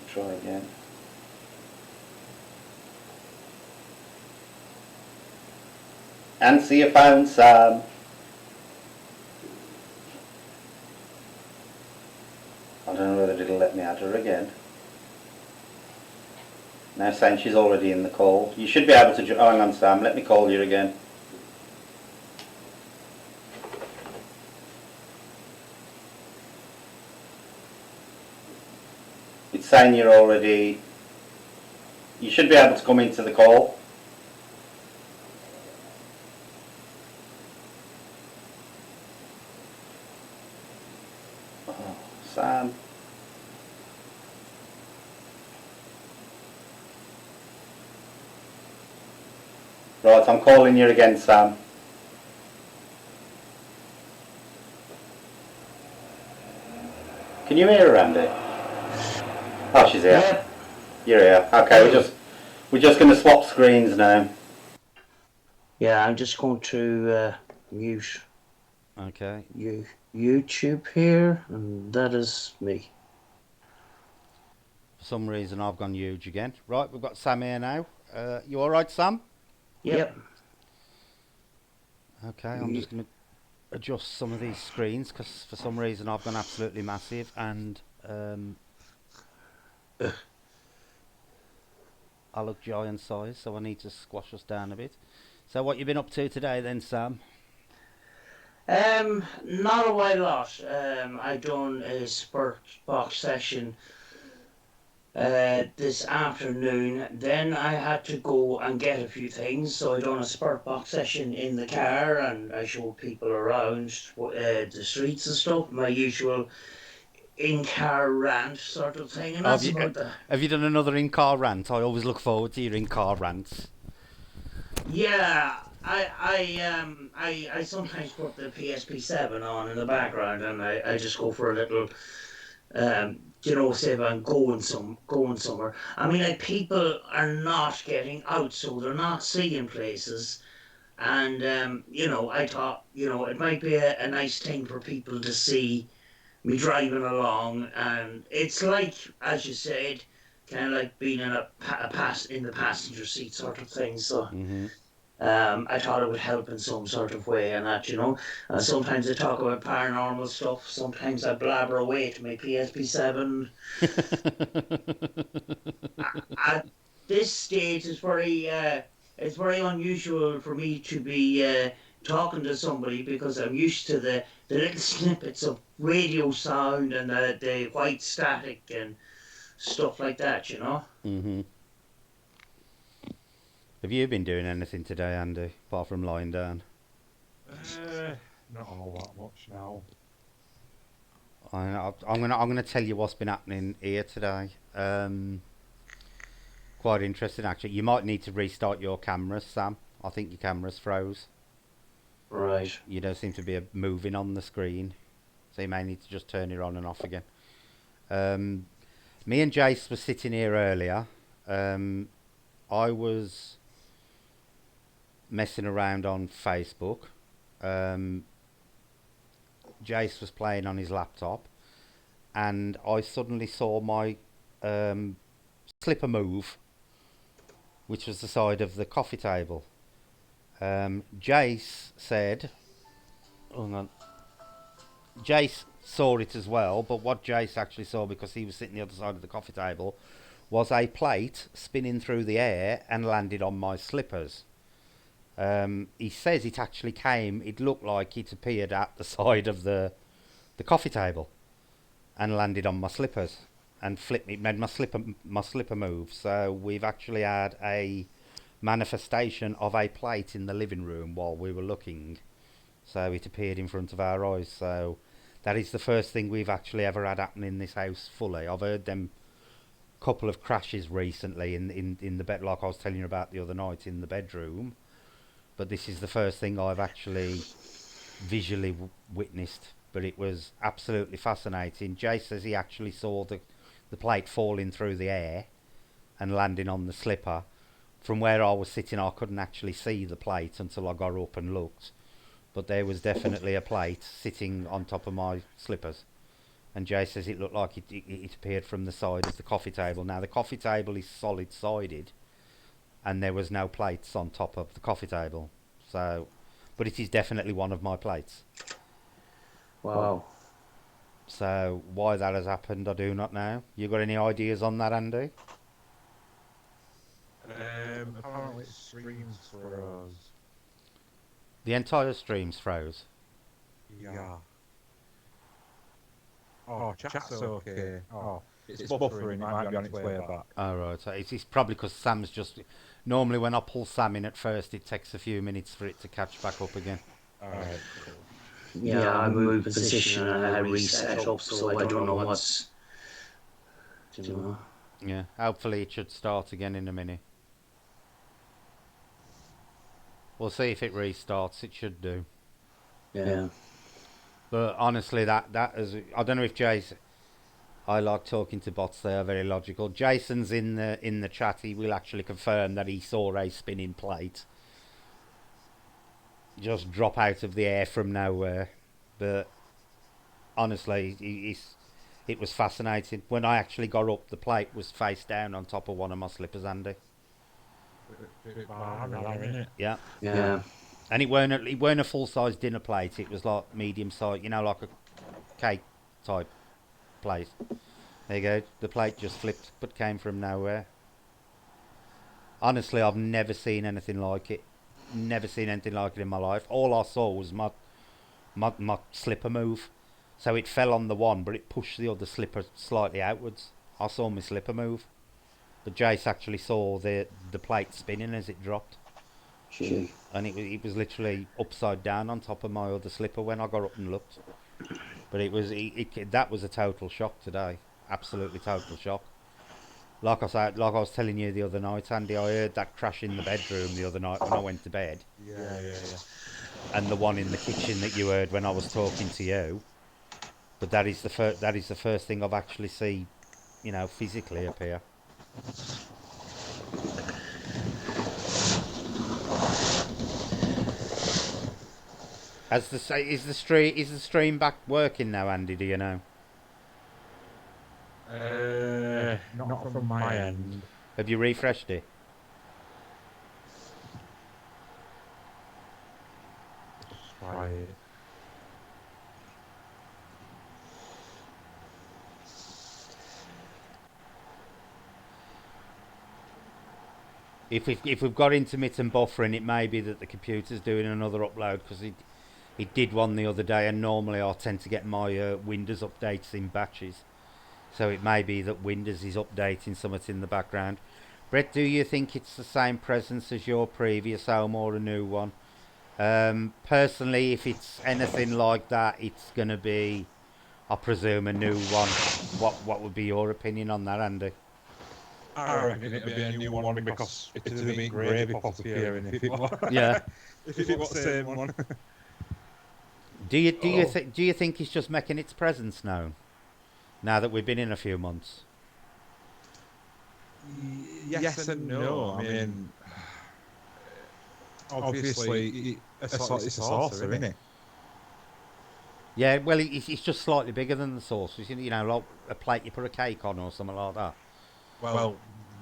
Try again. Answer your phone, Sam. I don't know whether it'll let me add her again. Now saying she's already in the call. You should be able to... Oh, hang on, Sam. Let me call you again. It's saying you're already... You should be able to come into the call. Oh, Sam. Right, I'm calling you again, Sam. Can you hear her, Andy? Oh, she's here. Yeah. You're here. Okay, we're just going to swap screens now. Yeah, I'm just going to mute Okay. YouTube here, and that is me. For some reason, I've gone huge again. Right, we've got Sam here now. You all right, Sam? Yep. Okay, I'm just going to adjust some of these screens because for some reason I've gone absolutely massive and I look giant size, so I need to squash us down a bit. So what you been up to today then, Sam? Not a while lot. I done a spurt box session this afternoon. Then I had to go and get a few things, so I done a spurt box session in the car, and I showed people around the streets and stuff. My usual in-car rant sort of thing, and that's about that. Have you done another in-car rant? I always look forward to your in-car rants. Yeah, I sometimes put the PSP7 on in the background, and I just go for a little, say if I'm going somewhere. I mean, like, people are not getting out, so they're not seeing places. And I thought, it might be a nice thing for people to see me driving along, and it's like, as you said, kind of like being in in the passenger seat sort of thing. So I thought it would help in some sort of way, and that, And sometimes I talk about paranormal stuff. Sometimes I blabber away to my PSP7. At this stage, it's very unusual for me to be talking to somebody because I'm used to the little snippets of radio sound and the white static and stuff like that, Mhm. Have you been doing anything today, Andy, apart from lying down? Not all that much now. I'm gonna tell you what's been happening here today. Quite interesting, actually. You might need to restart your cameras, Sam. I think your cameras froze. Right. You don't seem to be moving on the screen, so you may need to just turn it on and off again. Me and Jace were sitting here earlier. I was messing around on Facebook. Jace was playing on his laptop, and I suddenly saw my slipper move, which was the side of the coffee table. Jace said, hang on. Jace saw it as well, but what Jace actually saw, because he was sitting the other side of the coffee table, was a plate spinning through the air and landed on my slippers. He says it looked like it appeared at the side of the coffee table and landed on my slippers and flipped me, made my slipper move. So we've actually had a manifestation of a plate in the living room while we were looking. So it appeared in front of our eyes. So that is the first thing we've actually ever had happen in this house fully. I've heard them couple of crashes recently in the bed, like I was telling you about the other night in the bedroom. But this is the first thing I've actually visually witnessed. But it was absolutely fascinating. Jay says he actually saw the plate falling through the air and landing on the slipper. From where I was sitting, I couldn't actually see the plate until I got up and looked. But there was definitely a plate sitting on top of my slippers. And Jay says it looked like it appeared from the side of the coffee table. Now, the coffee table is solid-sided, and there was no plates on top of the coffee table. So, but it is definitely one of my plates. Wow. So, why that has happened, I do not know. You got any ideas on that, Andy? Apparently it screams for us. The entire stream's froze. Yeah. Oh, chat's okay. Oh, it's buffering. It might be on its way back. Oh, right. So it's probably because Sam's just... Normally when I pull Sam in at first, it takes a few minutes for it to catch back up again. Alright. Yeah, I moved position and I reset up, so I don't know what's... You know. Yeah, hopefully it should start again in a minute. We'll see if it restarts. It should do. Yeah. But honestly, that is... I don't know if Jason... I like talking to bots. They are very logical. Jason's in the chat. He will actually confirm that he saw a spinning plate just drop out of the air from nowhere. But honestly, it was fascinating. When I actually got up, the plate was face down on top of one of my slippers, Andy. Yeah. Yeah. And it weren't a full-size dinner plate. It was like medium-size, like a cake type plate. There you go. The plate just flipped, but came from nowhere. Honestly, I've never seen anything like it. Never seen anything like it in my life. All I saw was my slipper move. So it fell on the one, but it pushed the other slipper slightly outwards. I saw my slipper move. But Jace actually saw the plate spinning as it dropped. Gee. And it was literally upside down on top of my other slipper when I got up and looked. But that was a total shock today. Absolutely total shock. Like I was telling you the other night, Andy, I heard that crash in the bedroom the other night when I went to bed. Yeah. And the one in the kitchen that you heard when I was talking to you. But that is the first thing I've actually seen, physically appear. Is the stream back working now, Andy? Do you know? Not from my end. Have you refreshed it? Try it. If we've got intermittent buffering, it may be that the computer's doing another upload, because it did one the other day, and normally I tend to get my Windows updates in batches. So it may be that Windows is updating something in the background. Brett, do you think it's the same presence as your previous home or a new one? Personally, if it's anything like that, it's going to be, I presume, a new one. What would be your opinion on that, Andy? I reckon it'd be a new one because it'd have been gravy pot appearing if it was. Yeah. If it was the same one. Do you think it's just making its presence known now that we've been in a few months? Yes and no. I mean, obviously, it's a saucer, isn't it? Yeah, well, it's just slightly bigger than the saucers. Like a plate you put a cake on or something like that. Well,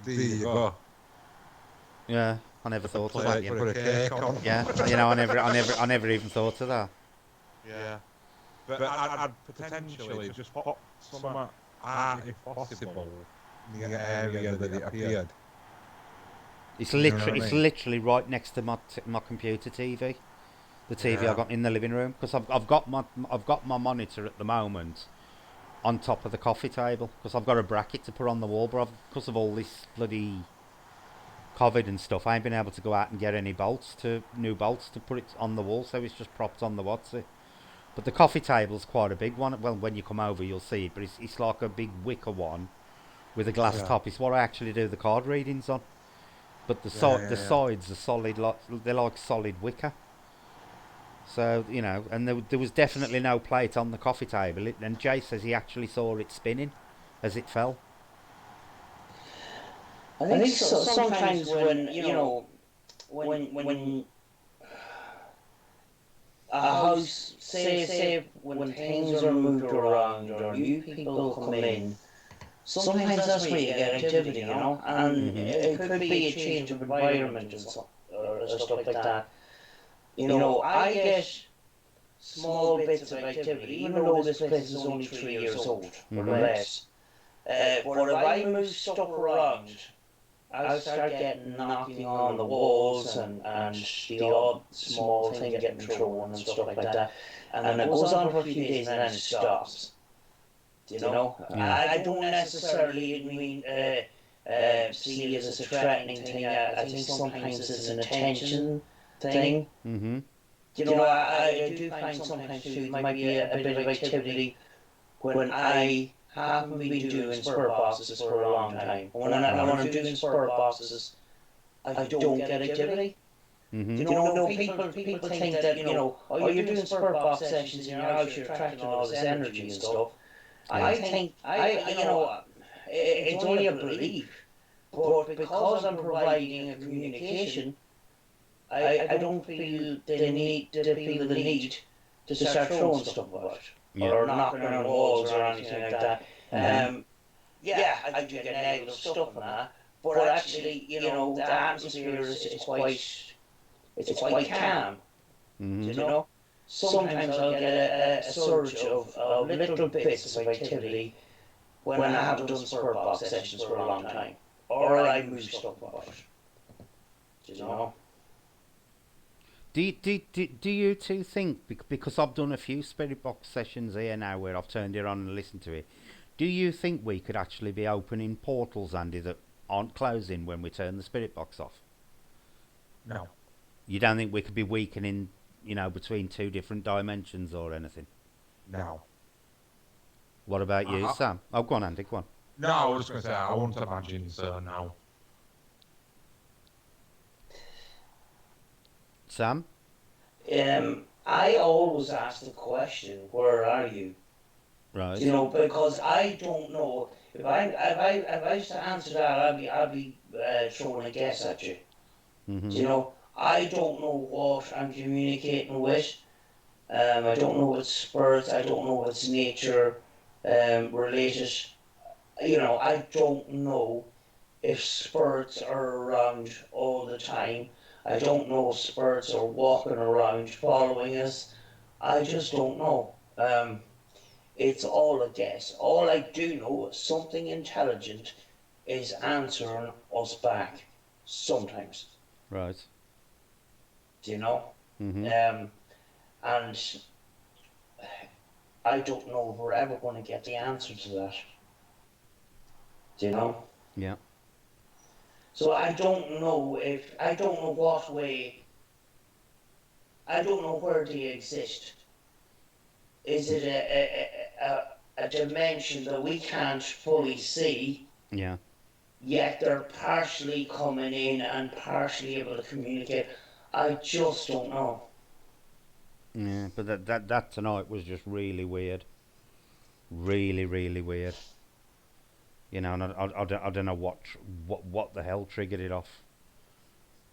there you go. Yeah, I never thought of that. Put a cake on. Yeah, I never even thought of that. Yeah, but I'd potentially just pop some art, if possible, in the area that it appeared. It's literally right next to my computer TV, the TV I got in the living room, because I've got my monitor at the moment on top of the coffee table, because I've got a bracket to put on the wall, but because of all this bloody COVID and stuff, I ain't been able to go out and get any new bolts to put it on the wall, so it's just propped on the what's it. But the coffee table's quite a big one. Well, when you come over, you'll see it, but it's like a big wicker one with a glass Yeah. top. It's what I actually do the card readings on. But the Yeah. sides are solid, they're like solid wicker. So, you know, and there was definitely no plate on the coffee table. And Jay says he actually saw it spinning as it fell. I think so, sometimes when, when a house, say when things are moved around or new people come in, sometimes that's where you get activity, and it could be a change of environment and stuff like that. I get small bits of activity, even though this place is only 3 years old or less. But if I move stuff around, I start getting knocking on the walls and the odd small thing getting thrown and stuff like that. And then it goes on for a few days and then it stops. Yeah. I don't necessarily see it as a threatening thing. I think sometimes it's an attention thing. Mm-hmm. I do find sometimes too it might be a bit of activity when I haven't been doing spur boxes for a long time. When I'm doing spur boxes, I don't get activity. Mm-hmm. People think that oh, you're doing spur box sessions in your house, you're attracting all this energy and stuff. I think it's only a belief, but because I'm providing a communication, I don't feel the need to start throwing stuff about or knocking on walls or anything like that. I do get negative stuff on that, but actually, the atmosphere is quite calm. Mm-hmm. Sometimes I'll get a surge of little bits of activity when I haven't done spur box sessions for a long time, or I move stuff about. Do you two think, because I've done a few spirit box sessions here now where I've turned it on and listened to it, do you think we could actually be opening portals, Andy, that aren't closing when we turn the spirit box off? No. You don't think we could be weakening, between two different dimensions or anything? No. What about you, Sam? Oh, go on, Andy, go on. No, I was just going to say, I wouldn't imagine so, no. Sam? I always ask the question, where are you? Right. Because I don't know. If I was to answer that, I'd be throwing a guess at you. Mm-hmm. I don't know what I'm communicating with. I don't know if it's spirits. I don't know if it's nature related. I don't know if spirits are around all the time. I don't know if spirits are walking around following us. I just don't know. It's all a guess. All I do know is something intelligent is answering us back sometimes. Right. Mm-hmm. And I don't know if we're ever going to get the answer to that. Yeah. So I don't know what way, I don't know where they exist. Is it a dimension that we can't fully see? Yeah. Yet they're partially coming in and partially able to communicate. I just don't know. Yeah, but that tonight was just really weird. Really, really weird. And I don't know what the hell triggered it off.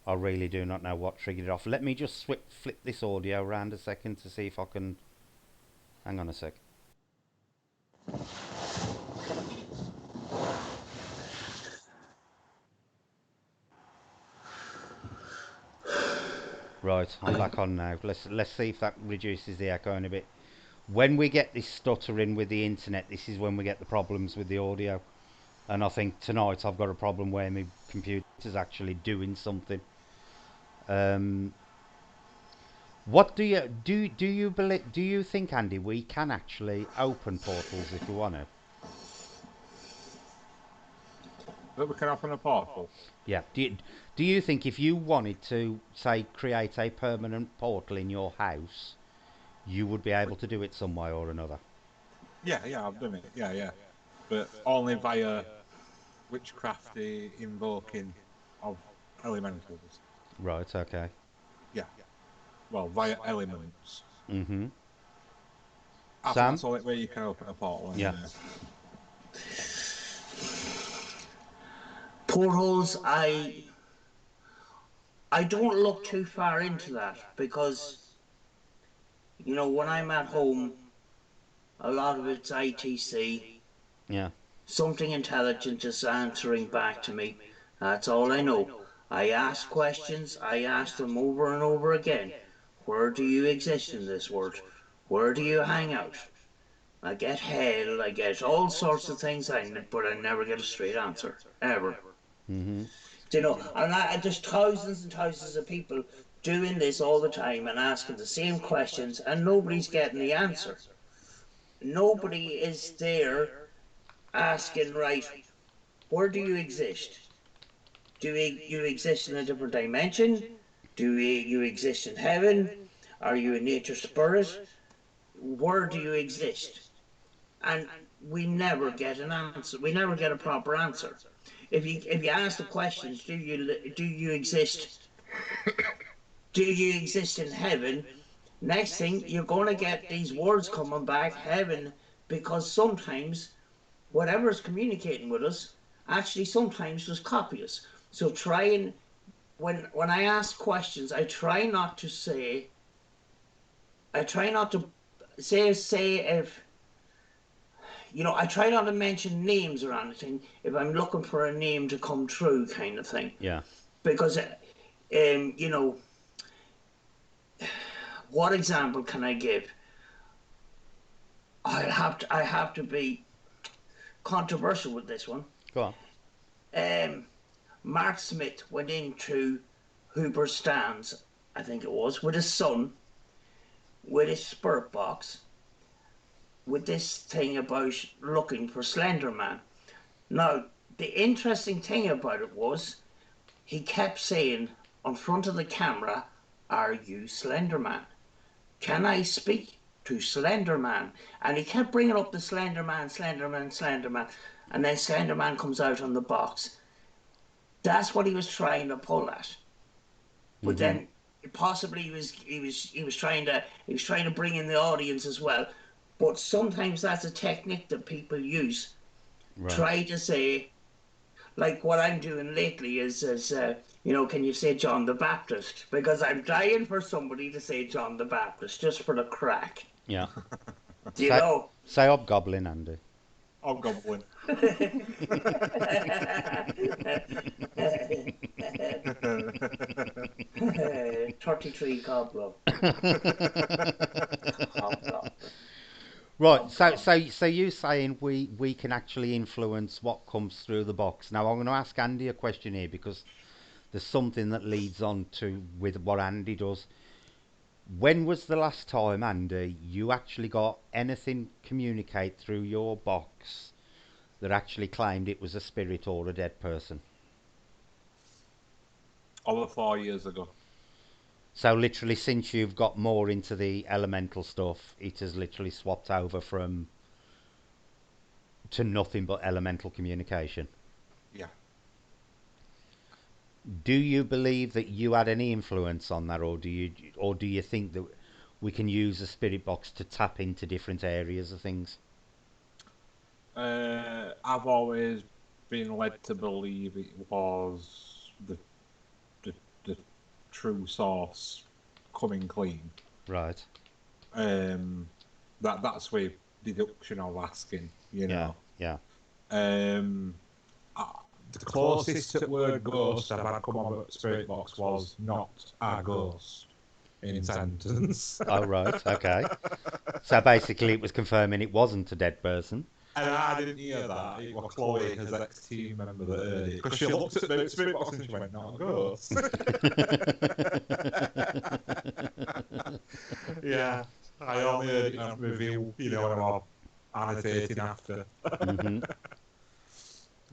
I really do not know what triggered it off. Let me just flip this audio around a second to see if I can. Hang on a sec. Right, I'm back on now. Let's see if that reduces the echo a bit. When we get this stuttering with the internet, this is when we get the problems with the audio. And I think tonight I've got a problem where my computer's actually doing something. What do you believe? Do you think, Andy, we can actually open portals if we want to? that we can open a portal. Yeah. Do you think if you wanted to, say, create a permanent portal in your house, you would be able to do it some way or another? Yeah, I've done it. Yeah. But only via witchcrafty invoking of elementals. Right. Okay. Yeah. Well, via elements. Mm-hmm. I think Sam? that's the only way you can open a portal Yeah. anyway. Portals, I don't look too far into that because, you know, when I'm at home, a lot of it's ITC. Yeah. Something intelligent is answering back to me. That's all I know. I ask questions, I ask them over and over again. Where do you exist in this world? Where do you hang out? I get hell, I get all sorts of things, but I never get a straight answer. Ever. Mm-hmm. You know, and there's thousands and thousands of people doing this all the time and asking the same questions, and nobody's getting the answer. Nobody is there asking, right, where do you exist? Do you exist in a different dimension? Do you exist in heaven? Are you a nature spirit? Where do you exist? And we never get an answer. We never get a proper answer. If you ask the questions, do you exist? Do you exist in heaven? Next thing you're going to get these words coming back, heaven, because sometimes whatever's communicating with us actually sometimes just copy us. So try and when I ask questions, I try not to say if I try not to mention names or anything if I'm looking for a name to come true, kind of thing. Yeah. Because, what example can I give? I have to be controversial with this one. Go on. Mark Smith went into Hooper's stands, I think it was, with his son, with his spirit box, with this thing about looking for Slender Man. Now, the interesting thing about it was he kept saying on front of the camera, "Are you Slender Man? Can I speak to Slender Man?" And he kept bringing up the Slender Man, Slender Man, Slender Man, and then Slender Man comes out on the box. That's what he was trying to pull at. But then possibly he was trying to bring in the audience as well. But sometimes that's a technique that people use. Right. Try to say, like what I'm doing lately is can you say John the Baptist? Because I'm dying for somebody to say John the Baptist just for the crack. Yeah. Do you know? Say Hobgoblin, Andy. Hobgoblin. 33 Hobgoblin. Right, so you saying we can actually influence what comes through the box. Now I'm going to ask Andy a question here because there's something that leads on to with what Andy does. When was the last time, Andy, you actually got anything communicate through your box that actually claimed it was a spirit or a dead person? Over 4 years ago. So literally since you've got more into the elemental stuff, it has literally swapped over to nothing but elemental communication. Yeah. Do you believe that you had any influence on that, or do you think that we can use a spirit box to tap into different areas of things? I've always been led to believe it was the true source coming clean. Right. That's with deduction of asking, you know. Yeah. The closest to the word ghost I've had come on a spirit box was not a ghost in sentence. Oh, right. Okay. So basically it was confirming it wasn't a dead person. And I didn't hear that. It was Chloe, his ex-team member, that heard it. Because she looked at the spirit box and she went, "Not a ghost." Yeah. I only heard it on review, when I was annotating after. Mm-hmm.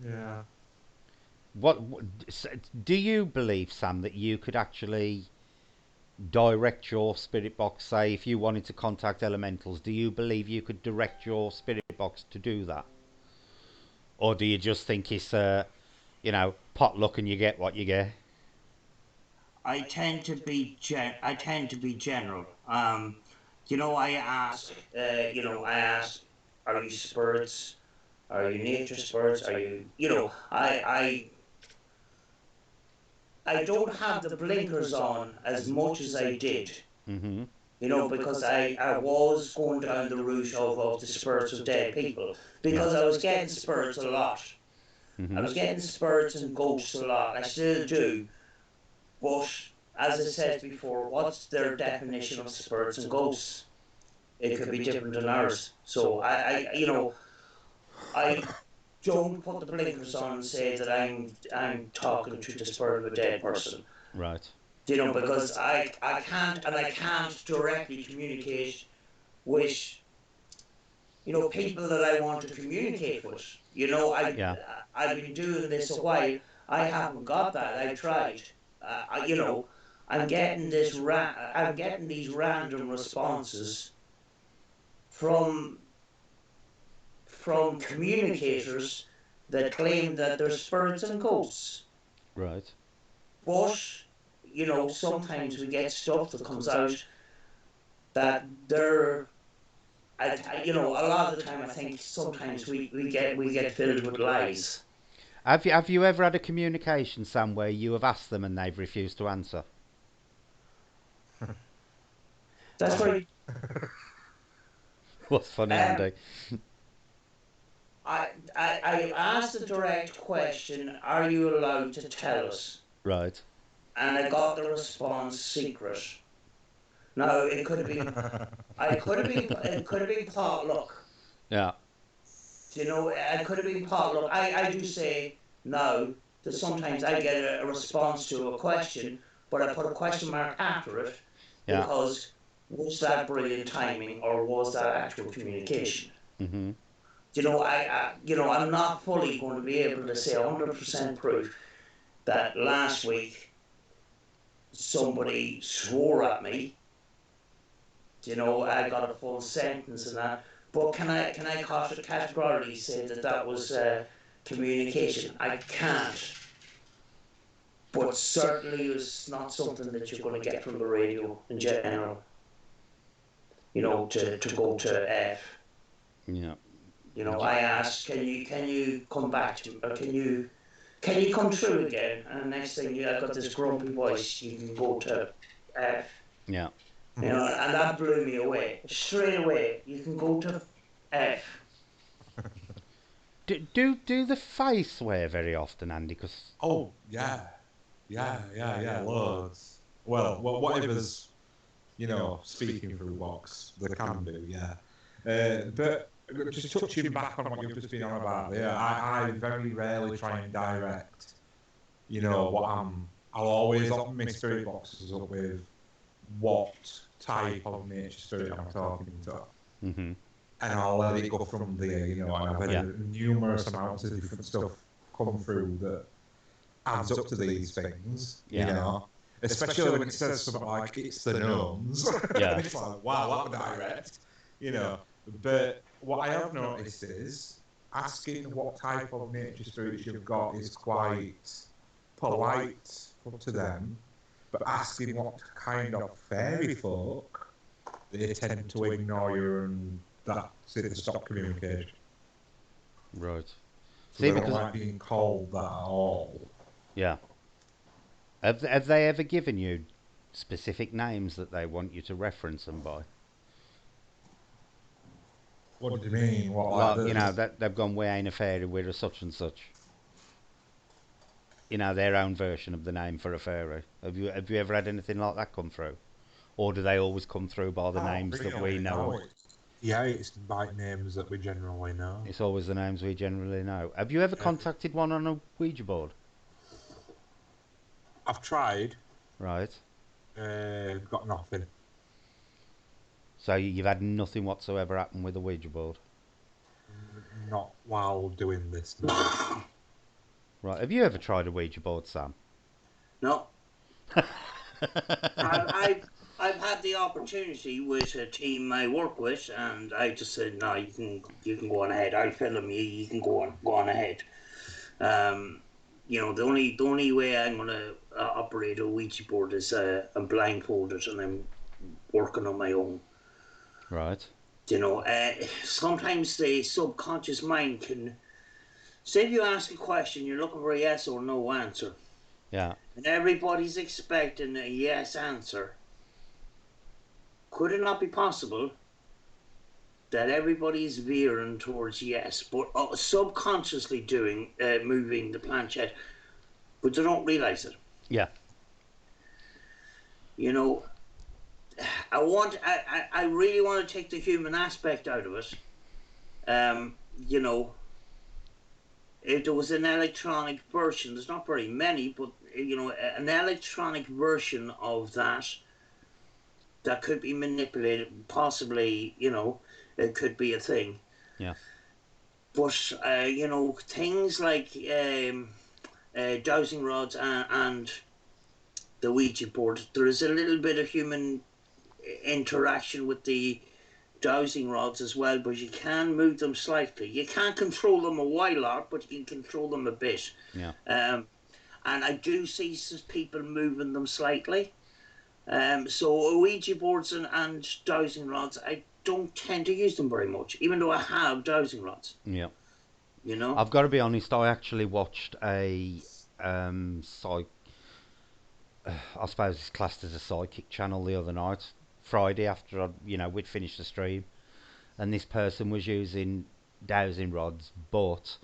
Yeah. Do you believe, Sam, that you could actually direct your spirit box? Say, if you wanted to contact elementals, do you believe you could direct your spirit box to do that, or do you just think it's pot luck and you get what you get? I tend to be general. I ask, are you spirits? Are you nature spirits? Are you, I don't have the blinkers on as much as I did, Mm-hmm. because I was going down the route of the spirits of dead people, because I was getting spirits a lot. I Mm-hmm. was getting spirits and ghosts a lot, and I still do. But as I said before, what's their definition of spirits and ghosts? It could be different than ours. So I don't put the blinkers on and say that I'm talking to the spirit of a dead person. Right. Because I can't directly communicate with people that I want to communicate with. Yeah. I've been doing this a while. I haven't got that. I tried. I'm getting I'm getting these random responses from communicators that claim that they're spirits and ghosts. Right. But sometimes we get stuff that comes out that they're a lot of the time I think sometimes we get filled with lies. Have you ever had a communication, Sam, where you have asked them and they've refused to answer? That's very. What's funny, Um, Andy? I asked a direct question: are you allowed to tell us? Right. And I got the response secret. Now it could have been. I could have been. It could have been potluck. Yeah. It could have been potluck. I do say now that sometimes I get a response to a question, but I put a question mark after it Yeah. because was that brilliant timing or was that actual communication? Mm-hmm. I'm not fully going to be able to say 100% proof that last week somebody swore at me. I got a full sentence and that. But can I categorically say that that was communication? I can't. But certainly it's not something that you're going to get from the radio in general. To go to F. Yeah. I asked, can you come back to me, or can you come through again? And the next thing I got this grumpy voice. You can go to F. Yeah. And that blew me away straight away. You can go to F. Do the face swear very often, Andy? Because Oh, yeah, loads. Well, whatever's, speaking through box, they can do, yeah. But just touching back on what you've just been on about there, I very rarely try and direct, I'll always open my spirit boxes up with what type of nature spirit I'm talking to. mm-hmm. And I'll let it go from there, and I've Yeah. had numerous amounts of different stuff come through that adds up to these things, Yeah. especially when it says something like it's the gnomes. Yeah. It's like, wow, that was direct. But what I have noticed is asking what type of nature spirits you've got is quite polite to them, but asking what kind of fairy folk, they tend to ignore you, and that's it, to stop communication. Right. So See, they don't because like being called that at all. yeah, have they ever given you specific names that they want you to reference them by? What do you mean? What, like Like, this? that they've gone, we ain't a fairy, we're a such and such. Their own version of the name for a fairy. Have you ever had anything like that come through, or do they always come through by the names that we know of? Yeah, it's by names that we generally know. It's always the names we generally know. Have you ever contacted one on a Ouija board? I've tried, Right. got nothing. So you've had nothing whatsoever happen with a Ouija board? Not while doing this. No. Right. Have you ever tried a Ouija board, Sam? No, I've had the opportunity with a team I work with, and I just said, no, you can go on ahead. I'll film you can go on ahead. Um, the only way I'm gonna operate a Ouija board is I'm blindfolded and I'm working on my own. Right. Sometimes the subconscious mind can say if you ask a question, you're looking for a yes or no answer, Yeah. and everybody's expecting a yes answer. Could it not be possible that everybody's veering towards yes, but subconsciously moving the planchette, but they don't realize it? Yeah. You know, I really want to take the human aspect out of it. Um, you know, if there was an electronic version, there's not very many, but an electronic version of that could be manipulated, possibly, it could be a thing. Yeah. But things like dowsing rods and the Ouija board, there is a little bit of human interaction with the dowsing rods as well, but you can move them slightly. You can't control them a whole lot, but you can control them a bit. Yeah. And I do see people moving them slightly. So Ouija boards and dowsing rods, I don't tend to use them very much, even though I have dowsing rods. Yeah. You know. I've got to be honest. I actually watched a psych. I suppose it's classed as a psychic channel the other night, Friday after we'd finished the stream, and this person was using dowsing rods, but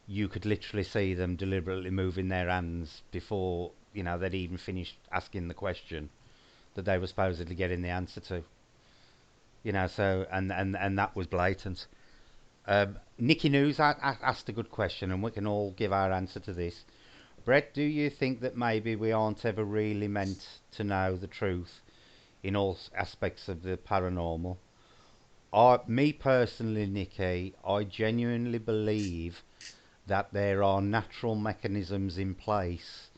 you could literally see them deliberately moving their hands before they'd even finished asking the question that they were supposedly getting the answer to. So and that was blatant. Nikki News asked a good question, and we can all give our answer to this. Brett, do you think that maybe we aren't ever really meant to know the truth in all aspects of the paranormal? Me personally, Nikki, I genuinely believe that there are natural mechanisms in place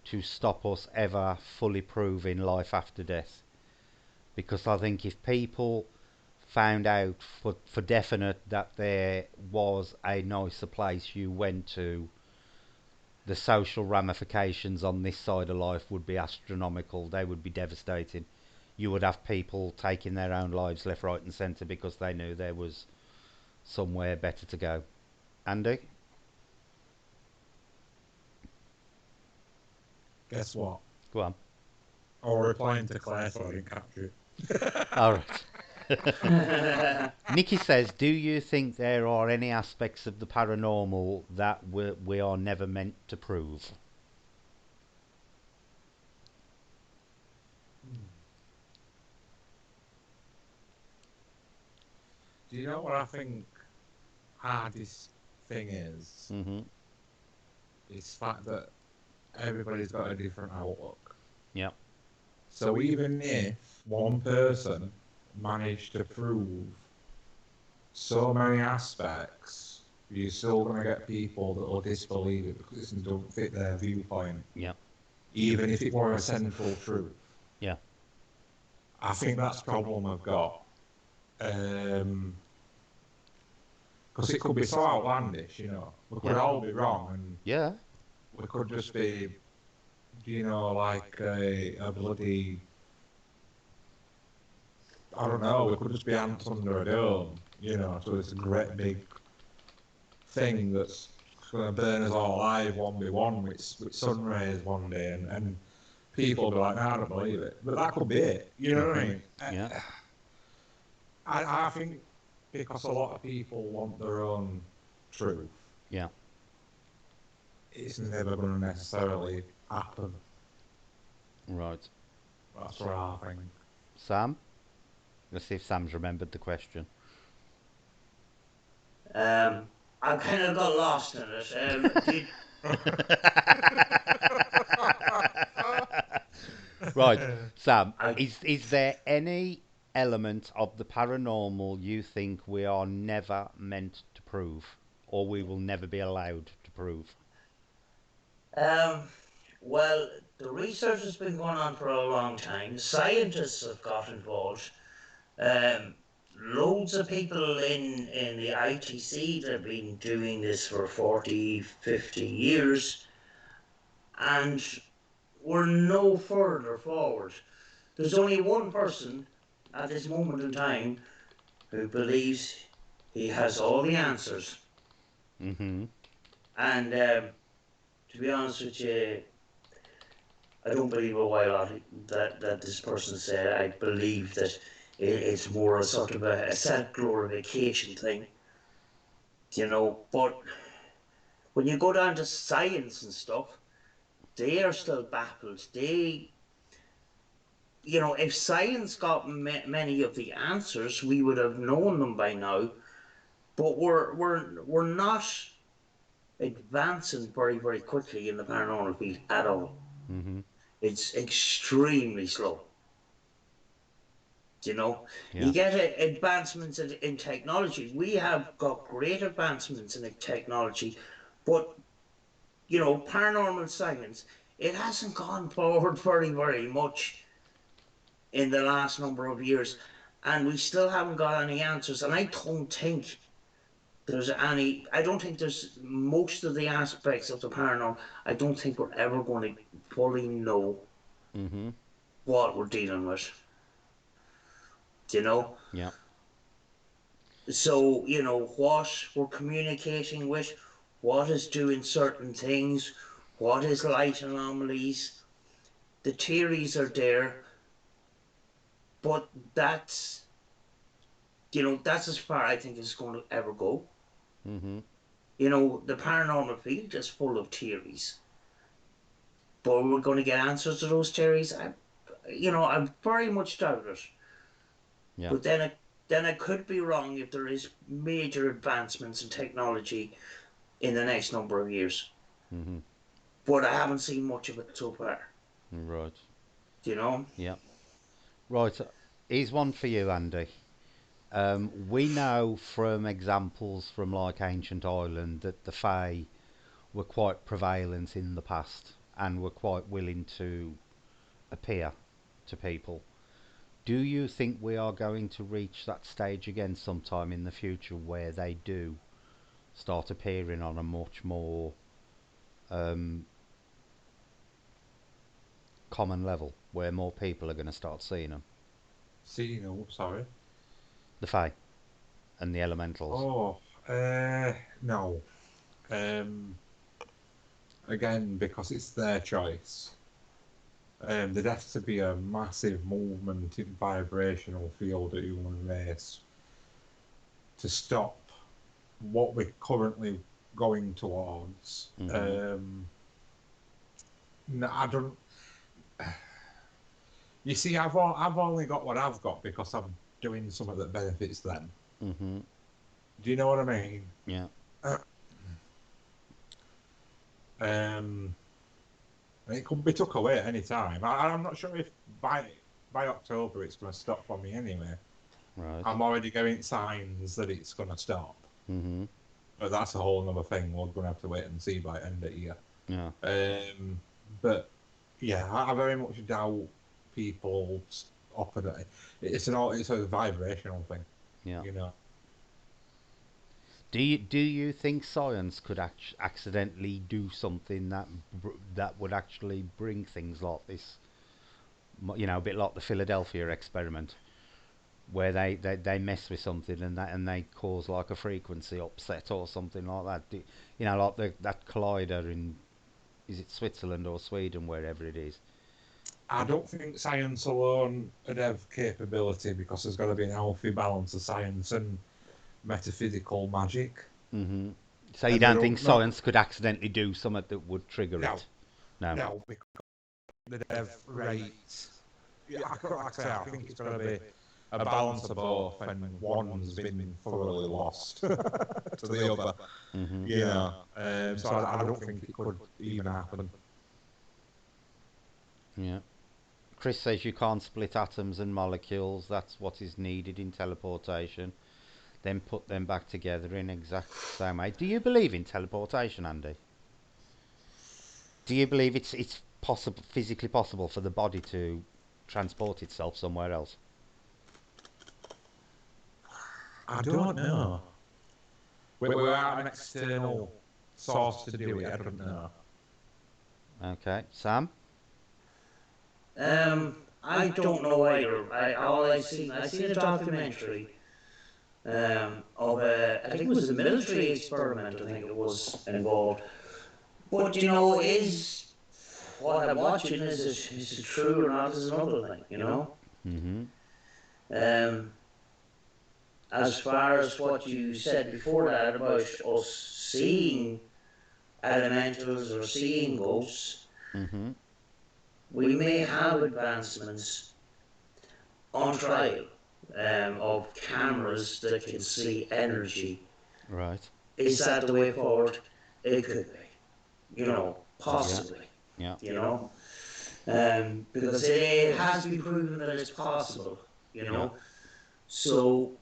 to stop us ever fully proving life after death. Because I think if people found out for definite that there was a nicer place you went to, the social ramifications on this side of life would be astronomical. They would be devastating. You would have people taking their own lives left, right, and centre because they knew there was somewhere better to go. Andy? Guess what? Go on. I was replying to Claire, so I didn't capture it. All right. Nikki says, do you think there are any aspects of the paranormal that we are never meant to prove? Do you know what I think hardest thing is? Mm-hmm. It's the fact that everybody's got a different outlook. Yeah. So even if one person managed to prove so many aspects, you're still going to get people that will disbelieve it because it doesn't fit their viewpoint. Yeah. Even if it were a central truth. Yeah. I think that's the problem I've got. Because it could be so outlandish, We could all be wrong, and Yeah. we could just be, like a bloody, I don't know, we could just be ants under a dome, so it's a great big thing that's going to burn us all alive one by one with sun rays one day, and people will be like, nah, I don't believe it. But that could be it, you know what I mean? Yeah. I think because a lot of people want their own truth, Yeah. it's never going to necessarily happen. Right. That's what I think. Sam? Let's see if Sam's remembered the question. I kind of got lost in it. Right, Sam, is there any element of the paranormal you think we are never meant to prove, or we will never be allowed to prove? Um, well, the research has been going on for a long time. Scientists have got involved. Um, Loads of people in the ITC that have been doing this for 40, 50 years, and we're no further forward. There's only one person at this moment in time who believes he has all the answers. Mm-hmm. And to be honest with you, I don't believe a while on that this person said. I believe that it's more a sort of a self glorification thing, you know. But when you go down to science and stuff, they are still baffled. If science got many of the answers, we would have known them by now. But we're not advancing very very quickly in the paranormal field at all. Mm-hmm. It's extremely slow. You Yeah. get advancements in technology. We have got great advancements in technology, but paranormal science, it hasn't gone forward very very much in the last number of years, and we still haven't got any answers. And I don't think there's most of the aspects of the paranormal. I don't think we're ever going to fully know Mm-hmm. what we're dealing with. You know, Yeah. so what we're communicating with, what is doing certain things, what is light anomalies. The theories are there, but that's as far I think it's going to ever go. Mm-hmm. The paranormal field is full of theories, but we're going to get answers to those theories. I very much doubt it. Yeah. But then I could be wrong if there is major advancements in technology in the next number of years. Mm-hmm. But I haven't seen much of it so far. Right. You know? Yeah. Right. Here's one for you, Andy. We know from examples from like ancient Ireland that the Fae were quite prevalent in the past and were quite willing to appear to people. Do you think we are going to reach that stage again sometime in the future where they do start appearing on a much more um, common level, where more people are going to start seeing them? See, no, sorry. The Fae and the elementals. Oh, no. Um, Again, because it's their choice. There'd have to be a massive movement in vibrational field at human race to stop what we're currently going towards. Mm-hmm. No, I don't. You see, I've only got what I've got because I'm doing something that benefits them. Mm-hmm. Do you know what I mean? Yeah. Um, and it could be took away at any time. I'm not sure if by October it's going to stop for me anyway. Right. I'm already getting signs that it's going to stop. Mm-hmm. But that's a whole other thing. We're going to have to wait and see by end of year. Yeah. But yeah, I very much doubt people operate. It's a vibrational thing, Yeah. you know. Do you think science could accidentally do something that would actually bring things like this? A bit like the Philadelphia experiment, where they mess with something and they cause like a frequency upset or something like that. Like that collider in, is it Switzerland or Sweden, wherever it is. I don't think science alone would have capability because there's got to be an healthy balance of science and metaphysical magic. Hmm. So you And they don't think don't know. science could accidentally do something that would trigger No, it? No. no, because they'd have right. Yeah, like I say, I think it's going to be a balance of both, and one's been thoroughly lost to the other. Hmm. You know, so I don't think it could even happen. Yeah. Chris says you can't split atoms and molecules. That's what is needed in teleportation. Then put them back together in exact same way. Do you believe in teleportation, Andy? Do you believe it's possible, physically possible, for the body to transport itself somewhere else? I don't know. Without an external source to do it, I don't know. Okay, Sam. I don't know either. I seen a documentary of I think it was a military experiment. I think it was involved. But is what I'm watching, is it true or not, is another thing. Mm-hmm. Um, as far as what you said before that about us seeing elementals or seeing ghosts, Mm-hmm. we may have advancements on trial of cameras that can see energy. Right. Is that the way forward? It could be, Yeah. possibly, Yeah. you know, because it has been proven that it's possible, you Yeah. know. So,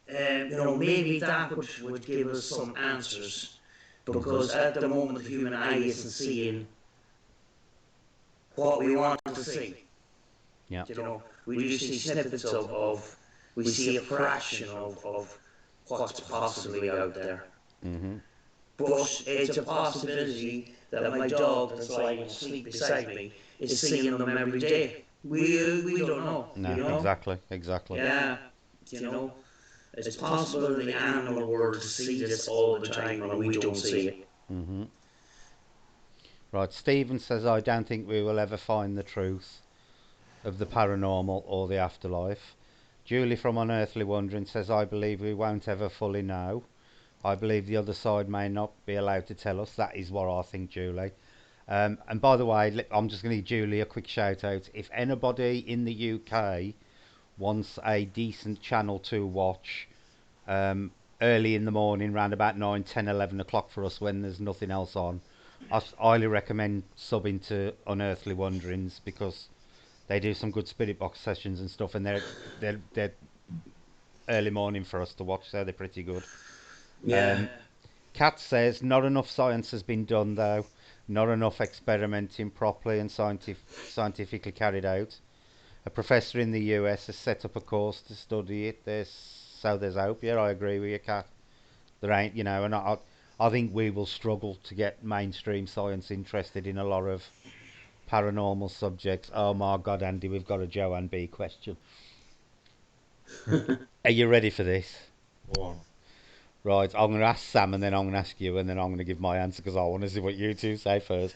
maybe that would give us some answers, because at the moment the human eye isn't seeing what we want to see. Yeah. We do see snippets we see a fraction of what's possibly out there. Mm-hmm. But it's a possibility that my dog that's lying asleep beside me is seeing them every day. We don't know. No, exactly, exactly. Yeah, you know, it's possible in the animal world to see this all the time and we don't see it. Mm-hmm. Right, Stephen says, I don't think we will ever find the truth of the paranormal or the afterlife. Julie from Unearthly Wondering says, I believe we won't ever fully know. I believe the other side may not be allowed to tell us. That is what I think, Julie. And by the way, I'm just going to give Julie a quick shout out. If anybody in the UK wants a decent channel to watch um, early in the morning, round about 9, 10, 11 o'clock for us when there's nothing else on, I highly recommend subbing to Unearthly Wanderings, because they do some good spirit box sessions and stuff, and they're early morning for us to watch, so they're pretty good. Yeah. Kat says, not enough science has been done though, not enough experimenting properly and scientifically carried out. A professor in the US has set up a course to study it. There's hope. Yeah, I agree with you, Kat. There ain't, and I think we will struggle to get mainstream science interested in a lot of paranormal subjects. Oh my God, Andy, we've got a Joanne B question. Are you ready for this? Go on. Right, I'm going to ask Sam, and then I'm going to ask you, and then I'm going to give my answer, because I want to see what you two say first.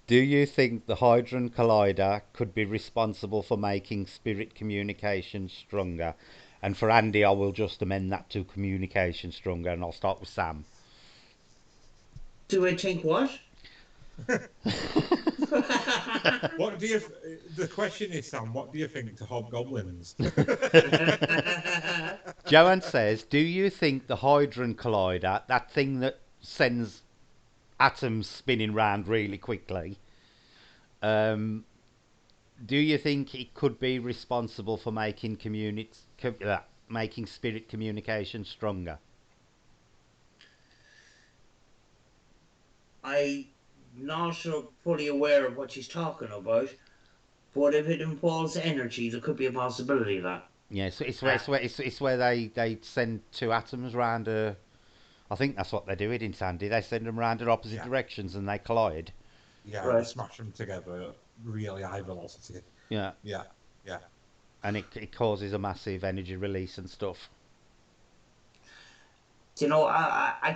Do you think the Hadron Collider could be responsible for making spirit communication stronger? And for Andy, I will just amend that to communication stronger, and I'll start with Sam. Do I think what? What do you? The question is, Sam. What do you think to hobgoblins? Joanne says, do you think the Hadron Collider, that thing that sends atoms spinning round really quickly, um, do you think it could be responsible for making making spirit communication stronger? I'm not so fully aware of what she's talking about, but if it involves energy, there could be a possibility of that. Yeah, so it's where they send two atoms round a. I think that's what they do it in Sandy. They send them round in opposite Yeah. directions and they collide. Yeah, Right. they smash them together at really high velocity. Yeah, Yeah, yeah. and it causes a massive energy release and stuff. I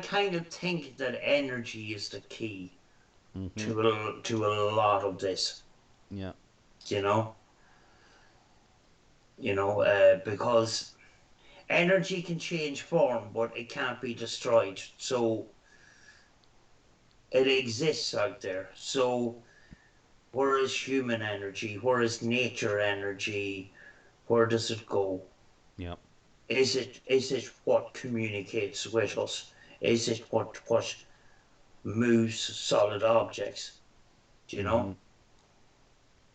kind of think that energy is the key Mhm. to a lot of this. Yeah. You know, because energy can change form, but it can't be destroyed. So it exists out there. So where is human energy? Where is nature energy? Where does it go? Yeah. Is it what communicates with us? Is it what moves solid objects? Do you know?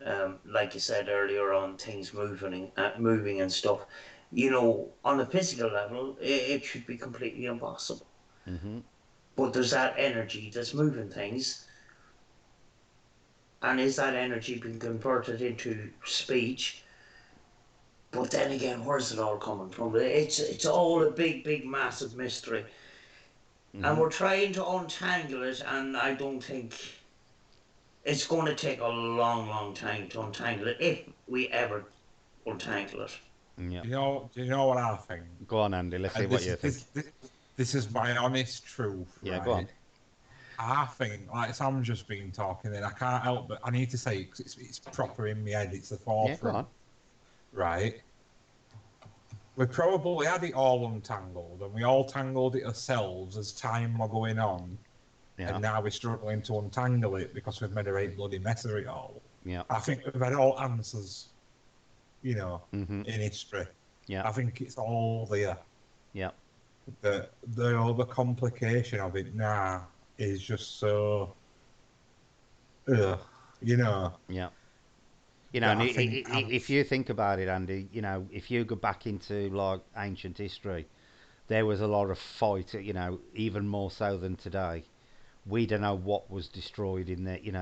Mhm. Like you said earlier on, things moving and stuff. On a physical level, it should be completely impossible. Mhm. But there's that energy that's moving things. and is that energy being converted into speech? But then again, where's it all coming from? It's all a big massive mystery, and we're trying to untangle it. And I don't think it's going to take a long time to untangle it, if we ever untangle it. Yeah. Do you know what I think? Go on, Andy. Let's see And what you think. this is my honest truth, Yeah, right? go on. I think, like Sam's just been talking, and I can't help but I need to say it 'cause it's proper in my head. It's the Yeah, go forefront, on. right? We probably had it all untangled, and we all tangled it ourselves as time were going on, Yeah. and now we're struggling to untangle it because we've made a right bloody mess of it all. Yeah. I think we've had all answers, Mhm. in history. Yeah. I think it's all there. Yeah. The other complication of it now is just so, ugh, Yeah. that And I think if you think about it, Andy, if you go back into like ancient history, there was a lot of fight. Even more so than today. We don't know what was destroyed in there. In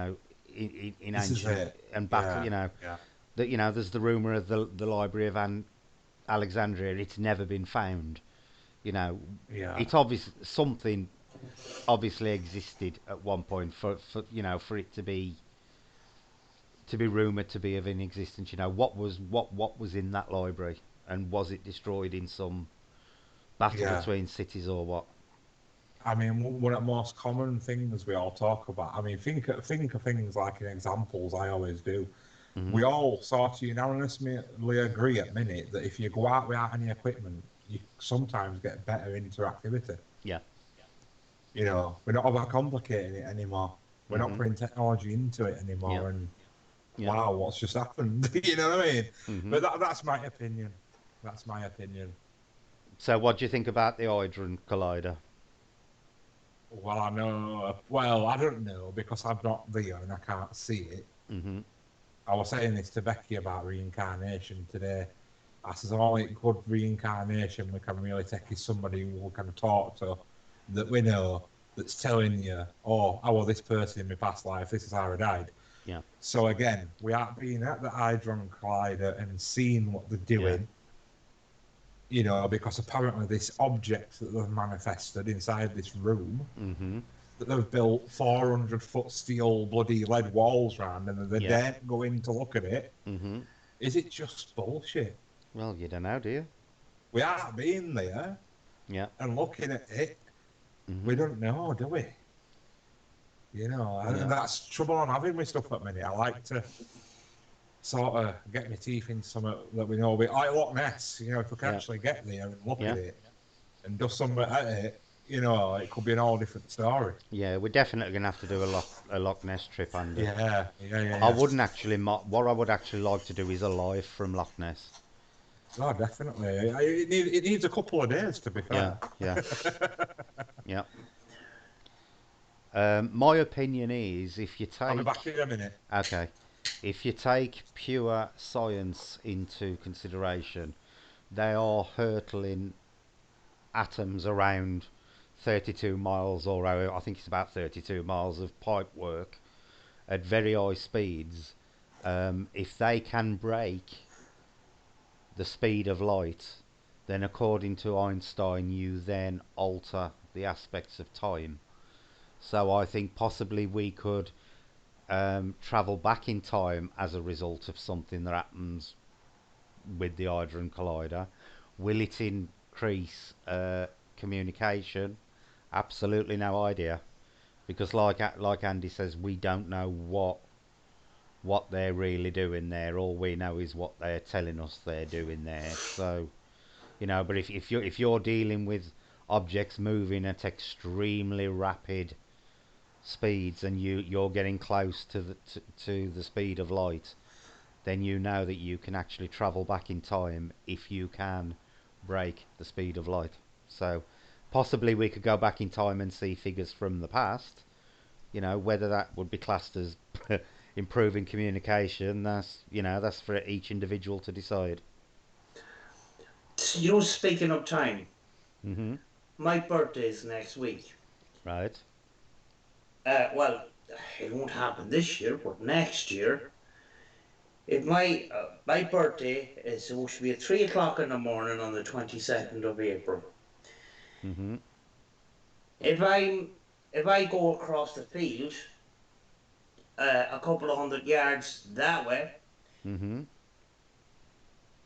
this is ancient it. and battle. Yeah. That there's the rumor of the Library of Alexandria. It's never been found. Yeah. It's obvious something obviously existed at one point for it to be rumored to be of in existence. What was in that library, and was it destroyed in some battle Yeah. between cities or what? I mean, one of the most common things we all talk about. I mean, think of things like in examples. I always do. Hmm. We all sort of unanimously agree at minute that if you go out without any equipment, you sometimes get better interactivity. Yeah. We're not overcomplicating it anymore. We're not Hmm. putting technology into it Yeah. anymore. And Yeah. wow, what's just happened? You know what I mean? Hmm. But that's my opinion. That's my opinion. So, what do you think about the Hadron Collider? Well, I know. Well, I don't know because I'm not there and I can't see it. Hmm. I was saying this to Becky about reincarnation today. I says, only good reincarnation we can really take is somebody who we can talk to that we know that's telling you, oh, I was this person in my past life, this is how I died. Yeah. So again, we aren't being at the Hadron Collider and seeing what they're doing, because apparently this object that they've manifested inside this room, Hmm. that they've built 400-foot steel bloody lead walls around and they Yeah. daren't go in to look at it. Hmm. Is it just bullshit? Well, you don't know, do you? We aren't being there Yeah. and looking at it. Hmm. We don't know, do we? And that's trouble I'm having with stuff at the minute. I like to sort of get my teeth into something that we know. Like Loch Ness, if we can actually get there and look at it and do something at it, it could be an all different story. Yeah, we're definitely gonna have to do a Loch Ness trip, Andy. Yeah. I wouldn't actually. What I would actually like to do is a live from Loch Ness. Oh, definitely. It needs a couple of days, to be fair. Yeah. Yeah. My opinion is if you I'll be take back in a minute. okay, if you take pure science into consideration, they are hurtling atoms around 32 miles, or I think it's about 32 miles of pipe work at very high speeds. If they can break the speed of light, then according to Einstein, you then alter the aspects of time. So I think possibly we could travel back in time as a result of something that happens with the Hadron Collider. Will it increase communication? Absolutely no idea, because like Andy says, we don't know what they're really doing there. All we know is what they're telling us they're doing there. So but if you're dealing with objects moving at extremely rapid speeds, and you're getting close to the speed of light, then you know that you can actually travel back in time if you can break the speed of light. So possibly we could go back in time and see figures from the past. Whether that would be classed as improving communication, that's for each individual to decide. Speaking of time, Hmm. my birthday's next week. Right. Well, it won't happen this year, but next year, if my birthday is supposed to be at 3 o'clock in the morning on the 22nd of April. Mhm. If I go across the field, a couple of 100 yards that way, Mhm.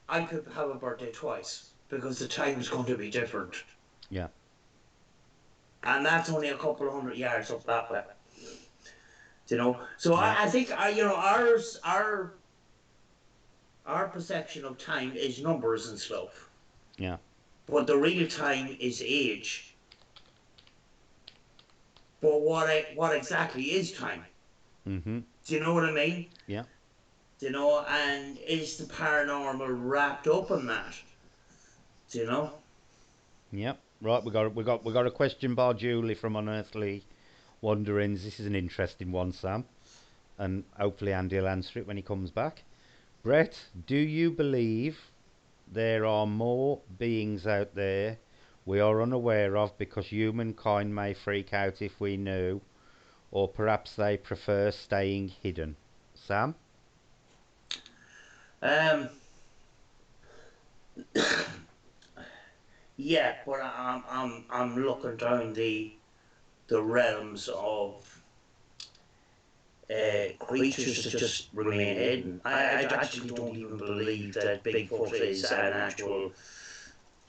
I could have a birthday twice because the time is going to be different, Yeah. and that's only a couple of 100 yards up that way. So Yeah. I think our perception of time is numbers and stuff, Yeah. but the real time is age. But what exactly is time? Mhm. Do you know what I mean? Yeah. And is the paranormal wrapped up in that? Do you know? Yeah. Right. We got a question by Julie from Unearthly Wanderings. This is an interesting one, Sam, and hopefully Andy will answer it when he comes back. Brett, do you believe there are more beings out there we are unaware of because humankind may freak out if we knew, or perhaps they prefer staying hidden? Sam? Um, yeah, but I'm looking down the realms of creatures that just remain hidden. I actually don't even believe that Bigfoot is an actual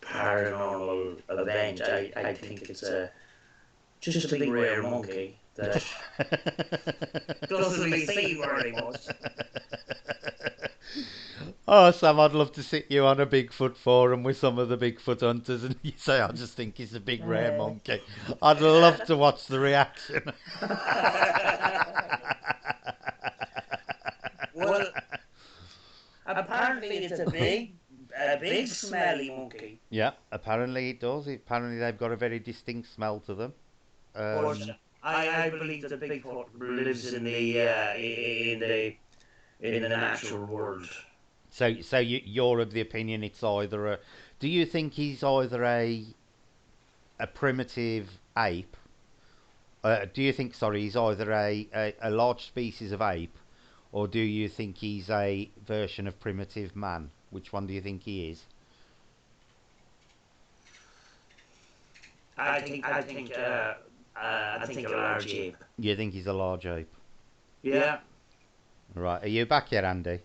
paranormal event. I think it's just a big rare monkey that doesn't really seem very much. Oh, Sam, I'd love to sit you on a Bigfoot forum with some of the Bigfoot hunters and you say, I just think he's a big rare monkey. I'd love to watch the reaction. Well, apparently it's a big smelly monkey. Yeah, apparently it does. Apparently they've got a very distinct smell to them. But Um, I believe that Bigfoot lives in the natural world. so you're of the opinion it's either a. Do you think he's either a primitive ape? Do you think, sorry, he's either a large species of ape, or do you think he's a version of primitive man? Which one do you think he is? I think a large ape. You think he's a large ape? Yeah. Right. Are you back yet, Andy?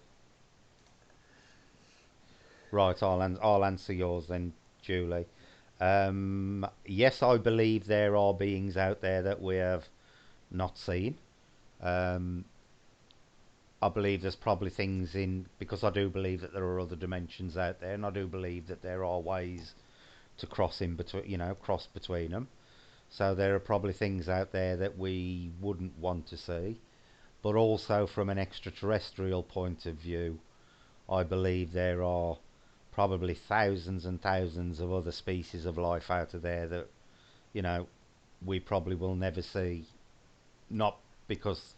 Right. I'll answer yours then, Julie. Yes, I believe there are beings out there that we have not seen. Um, I believe there's probably things in because I do believe that there are other dimensions out there, and I do believe that there are ways to cross in between, cross between them. So there are probably things out there that we wouldn't want to see. But also from an extraterrestrial point of view, I believe there are probably thousands and thousands of other species of life out there that, you know, we probably will never see. Not because,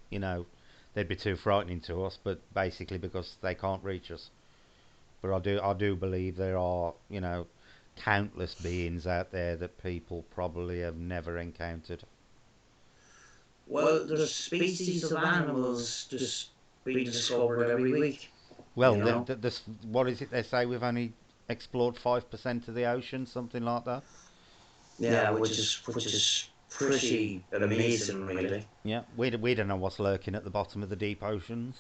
you know, they'd be too frightening to us, but basically because they can't reach us. But I do believe there are, countless beings out there that people probably have never encountered. Well, there's species of animals just being discovered every week. Well, You know. what is it they say? We've only explored 5% of the ocean, something like that. Yeah, which is pretty amazing, really. Yeah, we don't know what's lurking at the bottom of the deep oceans.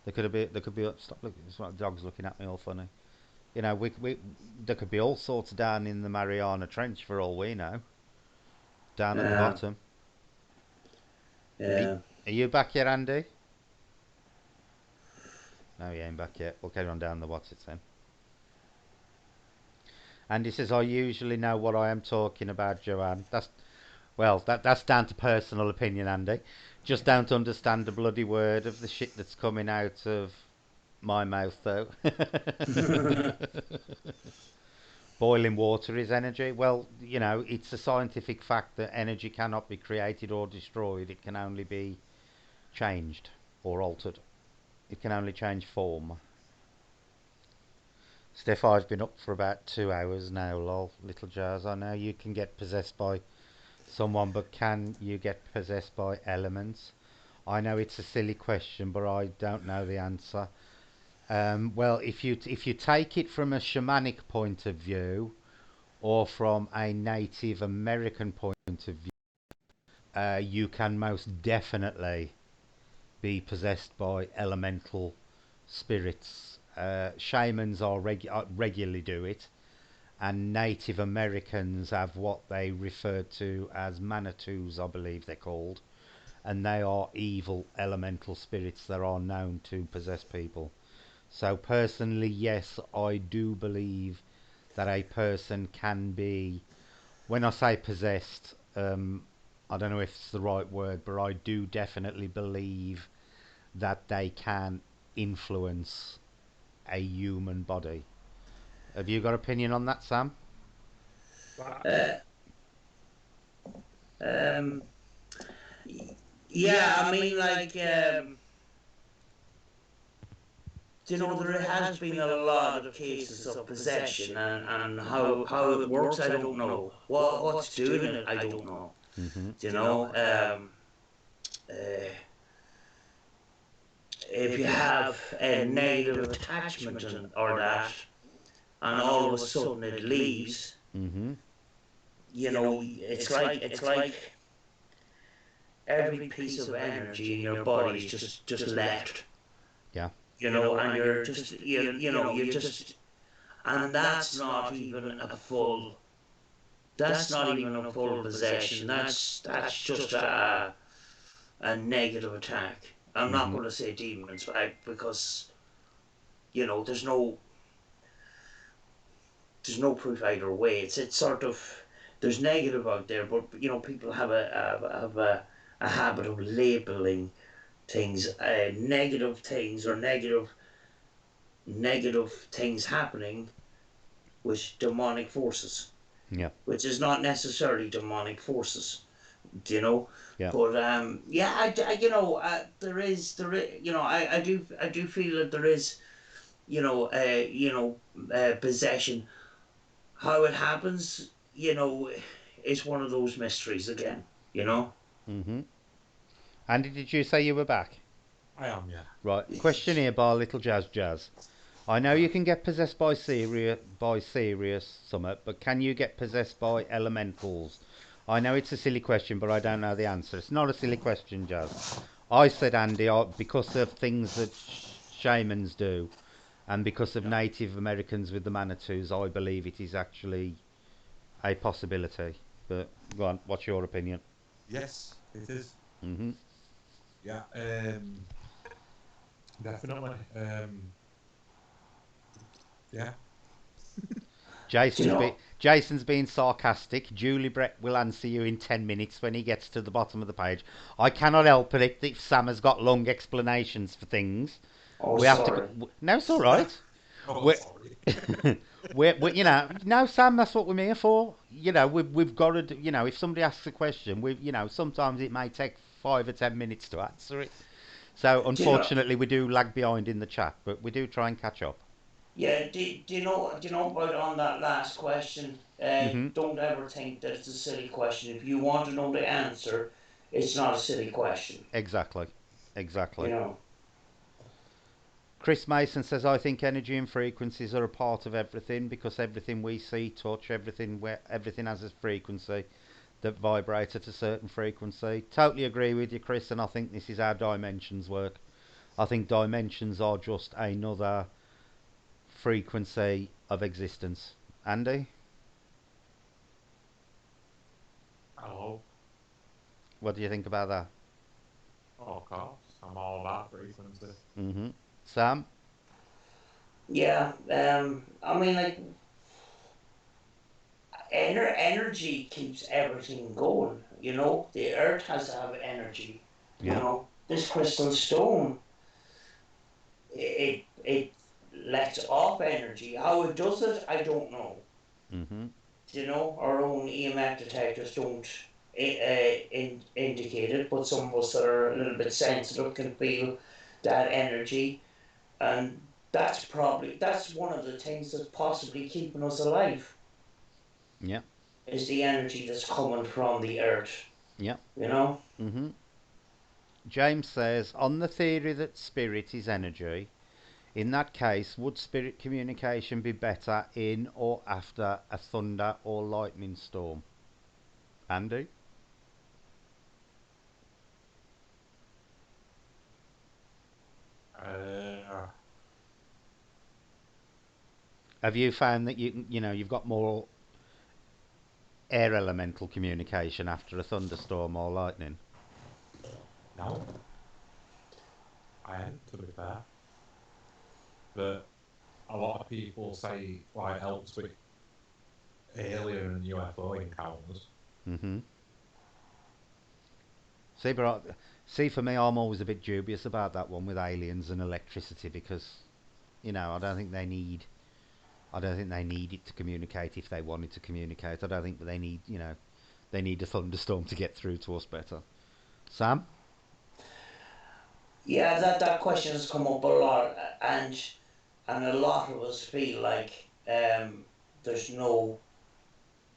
There could be. Stop looking. It's like the dog's looking at me all funny. We there could be all sorts down in the Mariana Trench for all we know. Down at the Yeah, bottom. Are, yeah. are you back yet, Andy? No, you ain't back yet. We'll carry on down the what's it then. Andy says, I usually know what I am talking about, Joanne. That's down to personal opinion, Andy. Just don't understand the bloody word of the shit that's coming out of my mouth, though. Boiling water is energy. Well, it's a scientific fact that energy cannot be created or destroyed. It can only be changed or altered. It can only change form. Steph, I've been up for about 2 hours now, lol. Little jars. I know you can get possessed by Someone, but can you get possessed by elements? I know it's a silly question, but I don't know the answer. Well, if you take it from a shamanic point of view or from a Native American point of view, you can most definitely be possessed by elemental spirits. Shamans regularly do it, and Native Americans have what they refer to as manitous, I believe they're called, and they are evil elemental spirits that are known to possess people. So personally, yes, I do believe that a person can be, when I say possessed, I don't know if it's the right word, but I do definitely believe that they can influence a human body. Have you got opinion on that, Sam? That, Uh, um, yeah, I mean, like, there has been a lot of cases of possession, and how it works, I don't know. What's doing it, I don't know. Mm-hmm. You know, uh, if you have a negative attachment or that, and all of a sudden it leaves, Mm-hmm. it's like every piece of energy in your body is just left. Yeah. And you're just you're just, and that's not even a full possession. That's just a negative attack. I'm not Mm-hmm. going to say demons, right? Because there's no proof either way. It's sort of, there's negative out there, but people have a habit of labeling things, negative things, or negative things happening with demonic forces, Yeah. which is not necessarily demonic forces, you know. Yeah. But yeah, there is, I do feel that there is, possession. How it happens, is one of those mysteries again, you know. Mm-hmm. Andy, did you say you were back? I am, yeah. Right. Question here by Little Jazz Jazz. I know you Right. can get possessed by serious summit, but can you get possessed by elementals? I know it's a silly question, but I don't know the answer. It's not a silly question, Jazz. I said, Andy, because of things that shamans do, and because of Yeah. Native Americans with the Manitous, I believe it is actually a possibility. But go on, what's your opinion? Yes, it is. Hmm. Yeah. Definitely. Yeah. You know, Jason's being sarcastic. Julie Brett will answer you in 10 minutes when he gets to the bottom of the page. I cannot help it if Sam has got long explanations for things. oh, We have to. sorry. No, it's all right. Oh, We're, sorry. no, Sam, that's what we're here for. We've got to, if somebody asks a question, sometimes it may take 5 or 10 minutes to answer it. So, Do you know? unfortunately, we do lag behind in the chat, but we do try and catch up. Yeah. Do you know about on that last question? Hmm. Don't ever think that it's a silly question. If you want to know the answer, it's not a silly question. Exactly. You Exactly. know. Chris Mason says, I think energy and frequencies are a part of everything because everything we see, touch, everything has a frequency that vibrates at a certain frequency. Totally agree with you, Chris, and I think this is how dimensions work. I think dimensions are just another frequency of existence. Andy, Hello. what do you think about that? Oh, of course. I'm all about frequency. Hmm. Sam? Yeah. I mean, like, energy keeps everything going. The earth has to have energy. Yeah. This crystal stone, it lets off energy. How it does it, I don't know. Hmm. Our own EMF detectors don't indicate it, but some of us that are a little bit sensitive can feel that energy, and that's one of the things that's possibly keeping us alive. Yeah. is the energy that's coming from the earth. Yeah. You know? hmm James says, on the theory that spirit is energy, in that case, would spirit communication be better in or after a thunder or lightning storm? Andy? Uh, Have you found that you've got more air elemental communication after a thunderstorm or lightning? no, I ain't, to be fair. But a lot of people say like helps with alien and UFO encounters. hmm See, see, for me, I'm always a bit dubious about that one with aliens and electricity because, I don't think they need. I don't think they need it to communicate if they wanted to communicate. I don't think they need, they need a thunderstorm to get through to us better. Sam? Yeah, that question has come up a lot, and a lot of us feel like there's no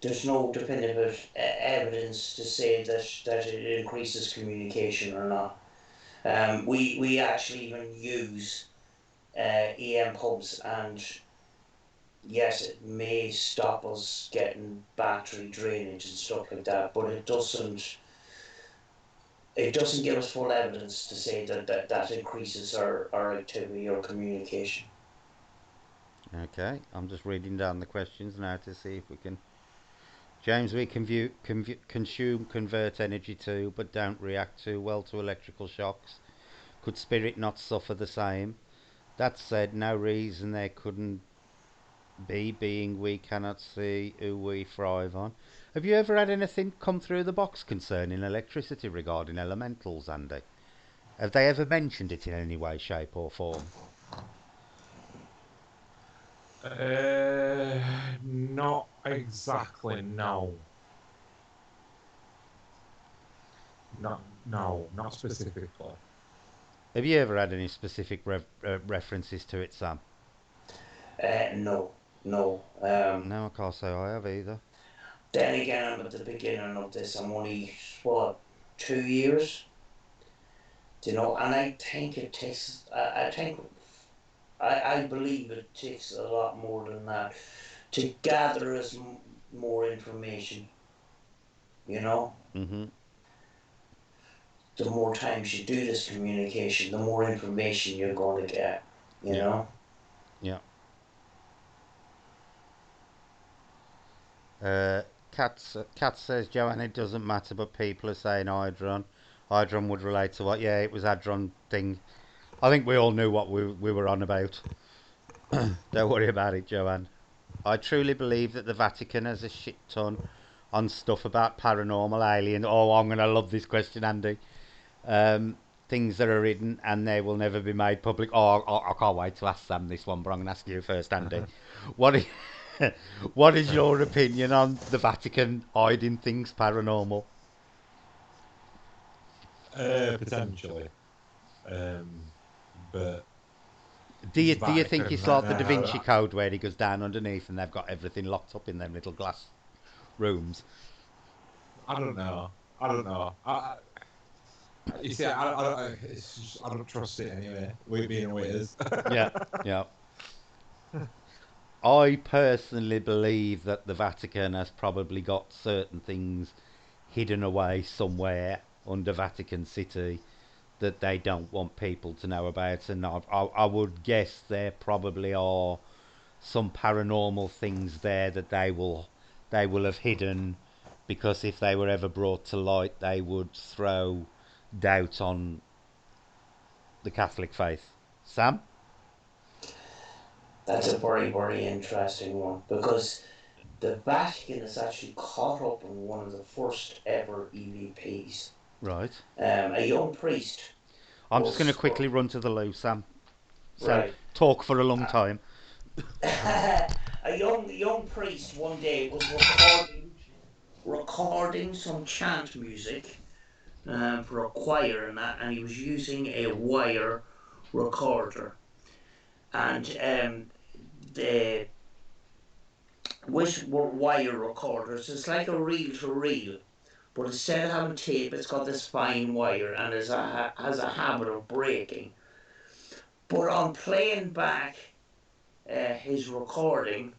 there's no definitive evidence to say that it increases communication or not. We actually even use EM pubs, and yes, it may stop us getting battery drainage and stuff like that, but it doesn't give us full evidence to say that increases our activity or communication. Okay, I'm just reading down the questions now to see if we can. James, we consume, convert energy to, but don't react too well to electrical shocks. Could spirit not suffer the same? That said, no reason there couldn't be, being we cannot see who we thrive on. Have you ever had anything come through the box concerning electricity regarding elementals, Andy? Have they ever mentioned it in any way, shape, or form? Not exactly, no. Not specifically. Have you ever had any specific references to it, Sam? No, no. No, I can't say I have either. Then again, I'm at the beginning of this. I'm only, what, 2 years? And I think it takes. I think I believe it takes a lot more than that to gather more information. You know, hmm the more times you do this communication, the more information you're going to get. You Yeah, know. yeah. Uh, Cat says, Joanne, it doesn't matter, but people are saying Hydron. Hydron would relate to what? Yeah, it was Hadron thing. I think we all knew what we were on about. Don't worry about it, Joanne. I truly believe that the Vatican has a shit ton on stuff about paranormal alien. Oh, I'm gonna love this question, Andy. Things that are hidden and they will never be made public. Oh, I can't wait to ask Sam this one, but I'm gonna ask you first, Andy. What is, what is your opinion on the Vatican hiding things paranormal? Potentially. But Do it's you do you think Vatican. it's like the Da Vinci Code where he goes down underneath and they've got everything locked up in them little glass rooms? I don't know. I don't know. You see, it's just, I don't trust it anyway. We being the way it is. Yeah, yeah. I personally believe that the Vatican has probably got certain things hidden away somewhere under Vatican City that they don't want people to know about, and I would guess there probably are some paranormal things there that they will have hidden because if they were ever brought to light, they would throw doubt on the Catholic faith. Sam? That's a very, very interesting one because the Vatican is actually caught up in one of the first ever EVPs. Right. A young priest I'm just going to was quickly run to the loo, Sam. So right. talk for a long Uh, time. a young priest one day was recording some chant music for a choir and that, and he was using a wire recorder, and the with wire recorders. It's like a reel to reel, but instead of having tape, it's got this fine wire and has a habit of breaking. But on playing back his recording,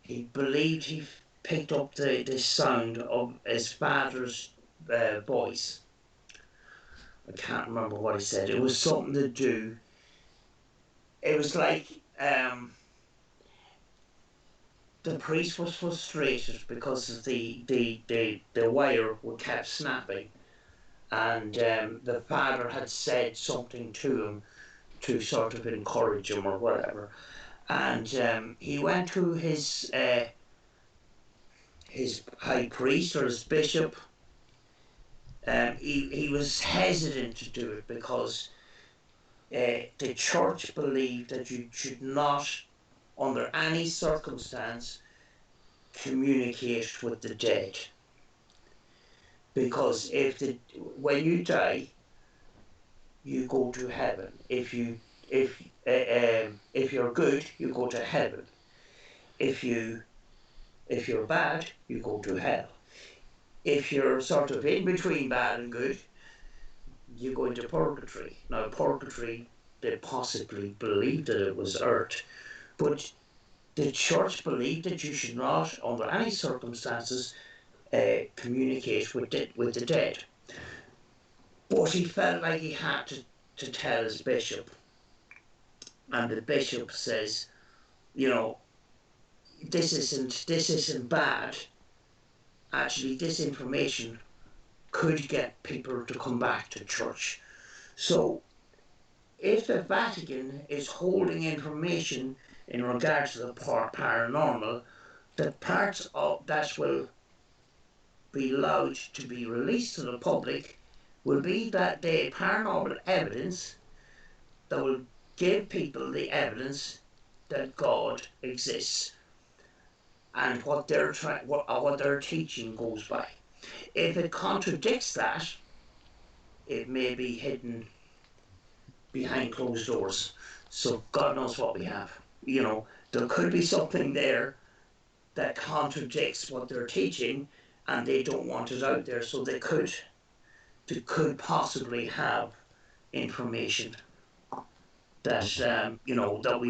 he believed he picked up the sound of his father's voice. I can't remember what he said. It was something to do. It was like the priest was frustrated because the wire kept snapping, and the father had said something to him to sort of encourage him or whatever. And he went to his high priest or his bishop. He was hesitant to do it because the church believed that you should not, under any circumstance, communicate with the dead. Because when you die, you go to heaven. If you're good, you go to heaven. If you're bad, you go to hell. If you're sort of in between bad and good, you go into purgatory. Now, purgatory, they possibly believed that it was earth, but the church believed that you should not, under any circumstances, communicate with the dead. But he felt like he had to tell his bishop, and the bishop says, you know, this isn't bad. Actually, this information could get people to come back to church. So if the Vatican is holding information in regard to the paranormal, the parts of that will be allowed to be released to the public will be that the paranormal evidence that will give people the evidence that God exists and what their teaching goes by. If it contradicts that, it may be hidden behind closed doors. So God knows what we have. You know, there could be something there that contradicts what they're teaching, and they don't want it out there. So they could possibly have information that that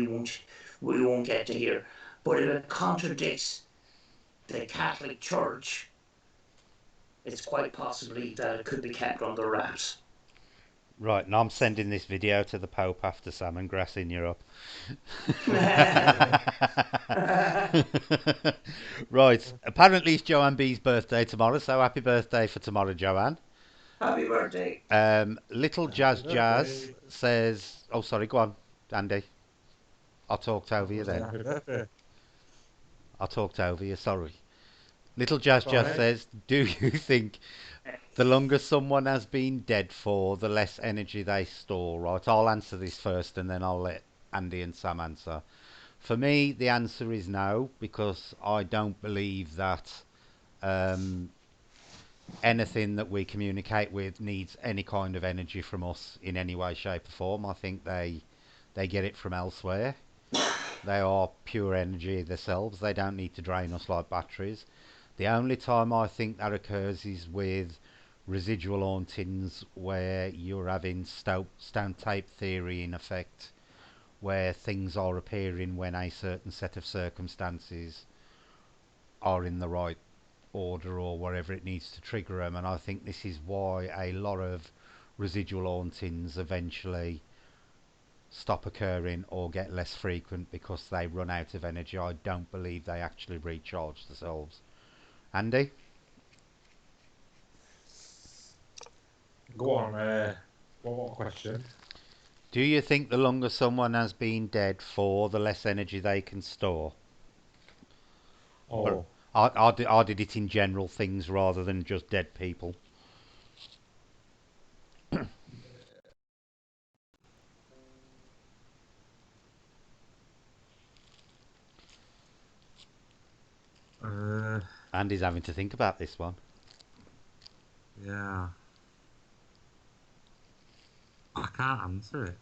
we won't get to hear. But if it contradicts the Catholic Church, it's quite possibly that it could be kept under wraps. Right, and I'm sending this video to the Pope after salmon grassing you up. Right, apparently it's Joanne B's birthday tomorrow, so happy birthday for tomorrow, Joanne. Happy birthday. Little Jazz Jazz says, oh, sorry, go on, Andy. I talked over you then. Happy birthday. I talked over you, sorry. Little Jazz Go Jazz ahead. says, do you think the longer someone has been dead for, the less energy they store? Right, I'll answer this first and then I'll let Andy and Sam answer. For me, the answer is no, because I don't believe that um, anything that we communicate with needs any kind of energy from us in any way, shape or form. I think they get it from elsewhere. They are pure energy themselves. They don't need to drain us like batteries. The only time I think that occurs is with residual hauntings where you're having stone tape theory in effect, where things are appearing when a certain set of circumstances are in the right order or wherever it needs to trigger them. And I think this is why a lot of residual hauntings eventually stop occurring or get less frequent, because they run out of energy. I don't believe they actually recharge themselves. Andy? Go on. What question? Do you think the longer someone has been dead for, the less energy they can store? But Oh, I did it in general things rather than just dead people. Uh, Andy's having to think about this one. yeah. I can't answer it.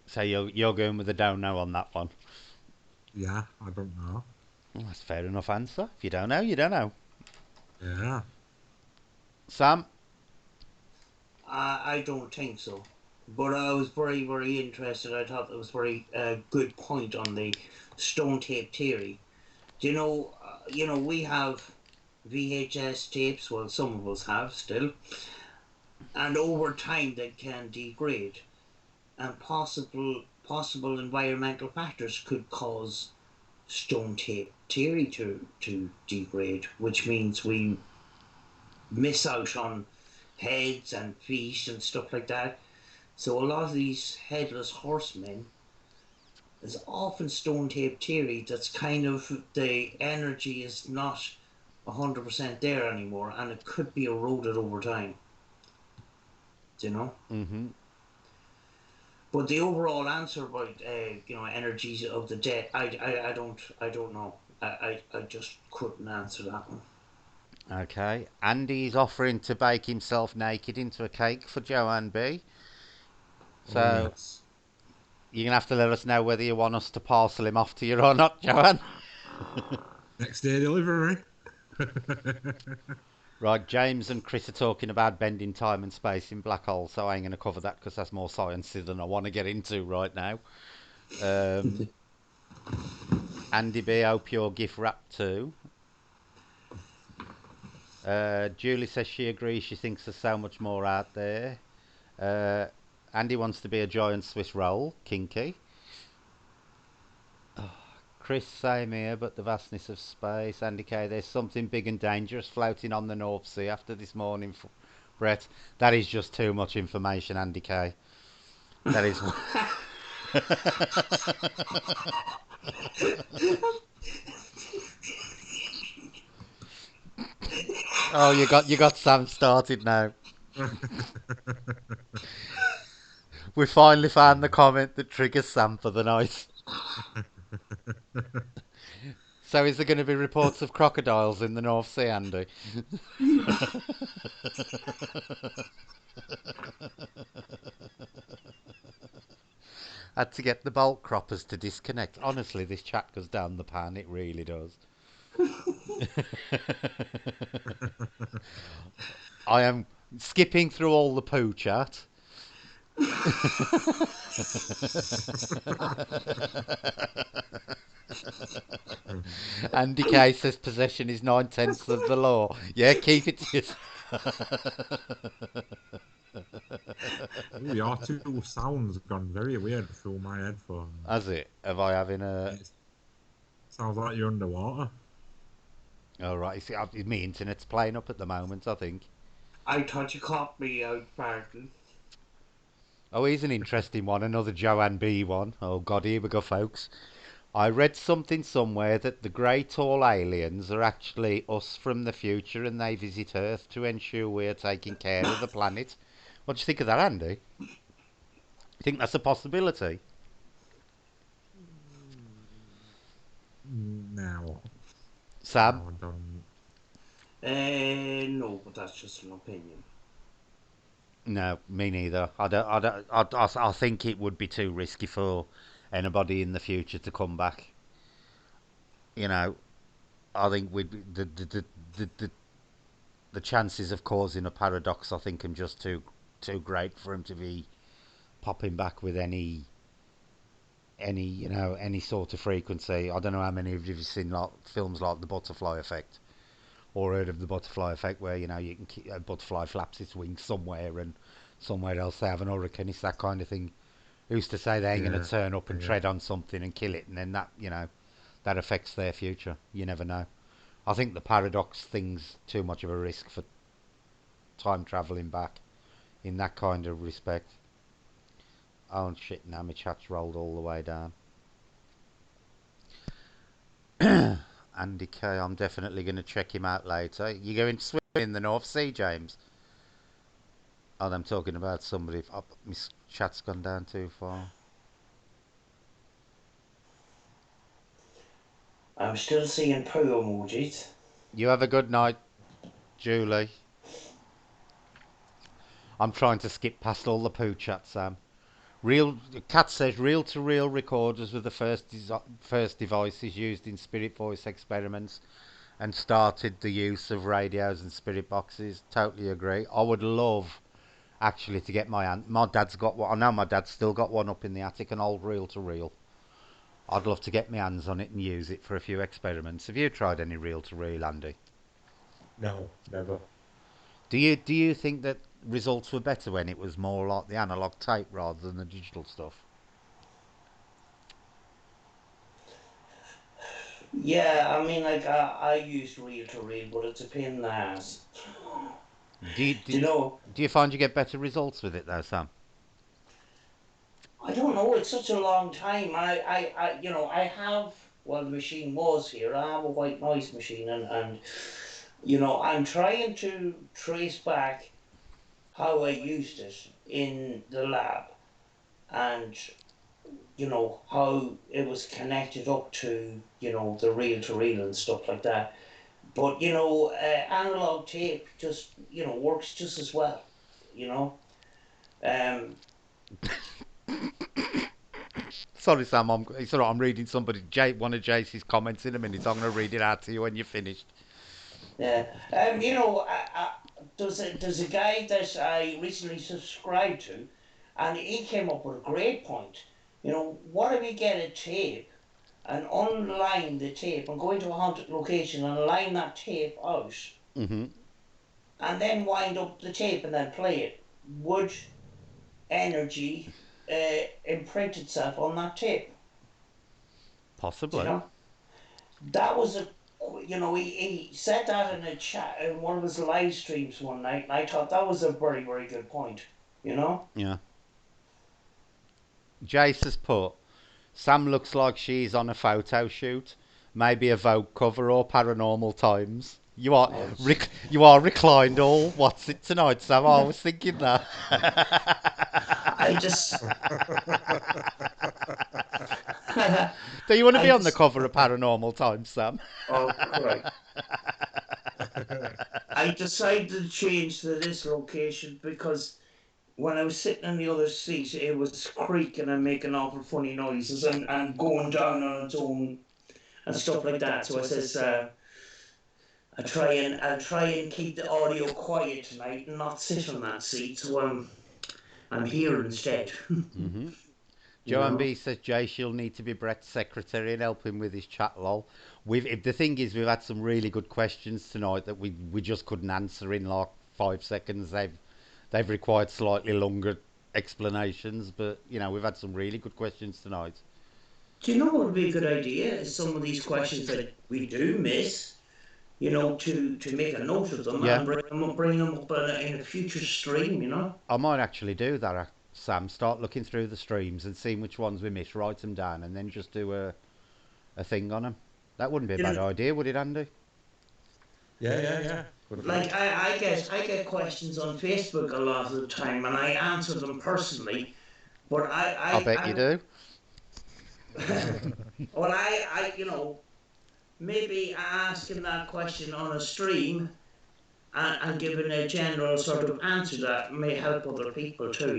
So you're going with a don't know on that one. Yeah, I don't know. Well, that's a fair enough answer. If you don't know, you don't know. Yeah. Sam? I don't think so. But I was very, very interested. I thought that was very good point on the stone tape theory. Do we have VHS tapes. Well, some of us have still, and over time they can degrade, and possible environmental factors could cause stone tape theory to degrade, which means we miss out on heads and feet and stuff like that. So a lot of these headless horsemen is often stone tape theory. That's kind of the energy is not 100% there anymore, and it could be eroded over time. Do you know? Mm-hmm. But the overall answer about energies of the dead, I don't know. I just couldn't answer that one. Okay. Andy's offering to bake himself naked into a cake for Joanne B. Oh So yes. you're going to have to let us know whether you want us to parcel him off to you or not, Joanne. Next day delivery. Right, James and Chris are talking about bending time and space in black holes, so I ain't going to cover that because that's more sciencey than I want to get into right now. Um, Andy B, hope your gift wrapped too. Julie says she agrees, she thinks there's so much more out there. Uh, Andy wants to be a giant Swiss roll, kinky. Chris, same here, but the vastness of space. Andy K, there's something big and dangerous floating on the North Sea after this morning. Brett, that is just too much information, Andy K. That is. Oh, you got Sam started now. We finally found the comment that triggers Sam for the night. So is there going to be reports of crocodiles in the North Sea, Andy? Had to get the bolt croppers to disconnect. Honestly, this chat goes down the pan. It really does. I am skipping through all the poo chat. Andy Kay says possession is 9/10 of the law. Yeah, keep it to yourself. Ooh, your two sounds gone very weird through my headphones. Has it? Have I having a? It sounds like you're underwater. All right. See, my internet's playing up at the moment. I think. I thought you caught me out, Barton. Oh, here's an interesting one. Another Joanne B one. Oh God, here we go, folks. I read something somewhere that the grey tall aliens are actually us from the future and they visit Earth to ensure we're taking care of the planet. What do you think of that, Andy? You think that's a possibility? No, Sam? no, I don't. No, but that's just an opinion. No, me neither. I think it would be too risky for anybody in the future to come back. You know, I think the chances of causing a paradox, I think, are just too great for him to be popping back with any sort of frequency. I don't know how many of you have seen like films like The Butterfly Effect or heard of The Butterfly Effect, where you can keep, a butterfly flaps its wings somewhere and somewhere else they have an hurricane. It's that kind of thing. Who's to say they ain't going to Yeah, turn up and yeah. tread on something and kill it, and then that affects their future. You never know. I think the paradox thing's too much of a risk for time travelling back in that kind of respect. Oh shit! Now my chat's rolled all the way down. Andy K, I'm definitely going to check him out later. You going swimming in the North Sea, James? Oh, I'm talking about somebody. Oh, my chat's gone down too far. I'm still seeing poo emojis. You have a good night, Julie. I'm trying to skip past all the poo chat, Sam. Real Cat says reel-to-reel recorders were the first devices used in spirit voice experiments and started the use of radios and spirit boxes. Totally agree. I would love actually to get my aunt. My dad's got one. I know my dad's still got one up in the attic, an old reel-to-reel. I'd love to get my hands on it and use it for a few experiments. Have you tried any reel-to-reel, Andy? No, never. Do you think that results were better when it was more like the analog tape rather than the digital stuff? Yeah, I mean, like I used reel to reel, but it's a pain in the ass. Do you, do, Do you know? do you find you get better results with it though, Sam? I don't know. It's such a long time. I have. Well, the machine was here. I have a white noise machine, and I'm trying to trace back how I used it in the lab, and how it was connected up to the reel to reel and stuff like that. But analog tape just works just as well. You know. Um, Sorry, Sam. It's all right. I'm reading one of JC's comments in a minute. I'm going to read it out to you when you're finished. yeah. There's a guy that I recently subscribed to, and he came up with a great point. What if we get a tape and unline the tape and go into a haunted location and line that tape out, Hmm. and then wind up the tape and then play it? Would energy imprint itself on that tape? Do you Possibly. know? That was he said that in a chat in one of his live streams one night, and I thought that was a very, very good point. You know? Yeah. Jace has put, Sam looks like she's on a photo shoot, maybe a Vogue cover or Paranormal Times. Oh, You are reclined all. What's it tonight, Sam? I was thinking that. I just, Do you want to I be on the just, cover of Paranormal Times, Sam? oh, Christ. I decided to change to this location because when I was sitting in the other seat, it was creaking and making awful funny noises and going down on its own and stuff like that. So I says, I'll try and keep the audio quiet tonight and not sit on that seat. So I'm here instead. Hmm. You Joanne know. B says Jay she'll need to be Brett's secretary and help him with his chat lol. The thing is we've had some really good questions tonight that we just couldn't answer in like 5 seconds. They've required slightly longer explanations, but we've had some really good questions tonight. Do you know what would be a good idea? Is some of these questions that we do miss, to make a note of them Yeah, and bring them up in a future stream. I might actually do that, Sam. Start looking through the streams and seeing which ones we missed, write them down, and then just do a thing on them. That wouldn't be a You bad know, idea, would it, Andy? Yeah, yeah, yeah. Good like point. I get questions on Facebook a lot of the time, and I answer them personally. But I bet you do. well, maybe asking that question on a stream and giving a general sort of answer that may help other people too.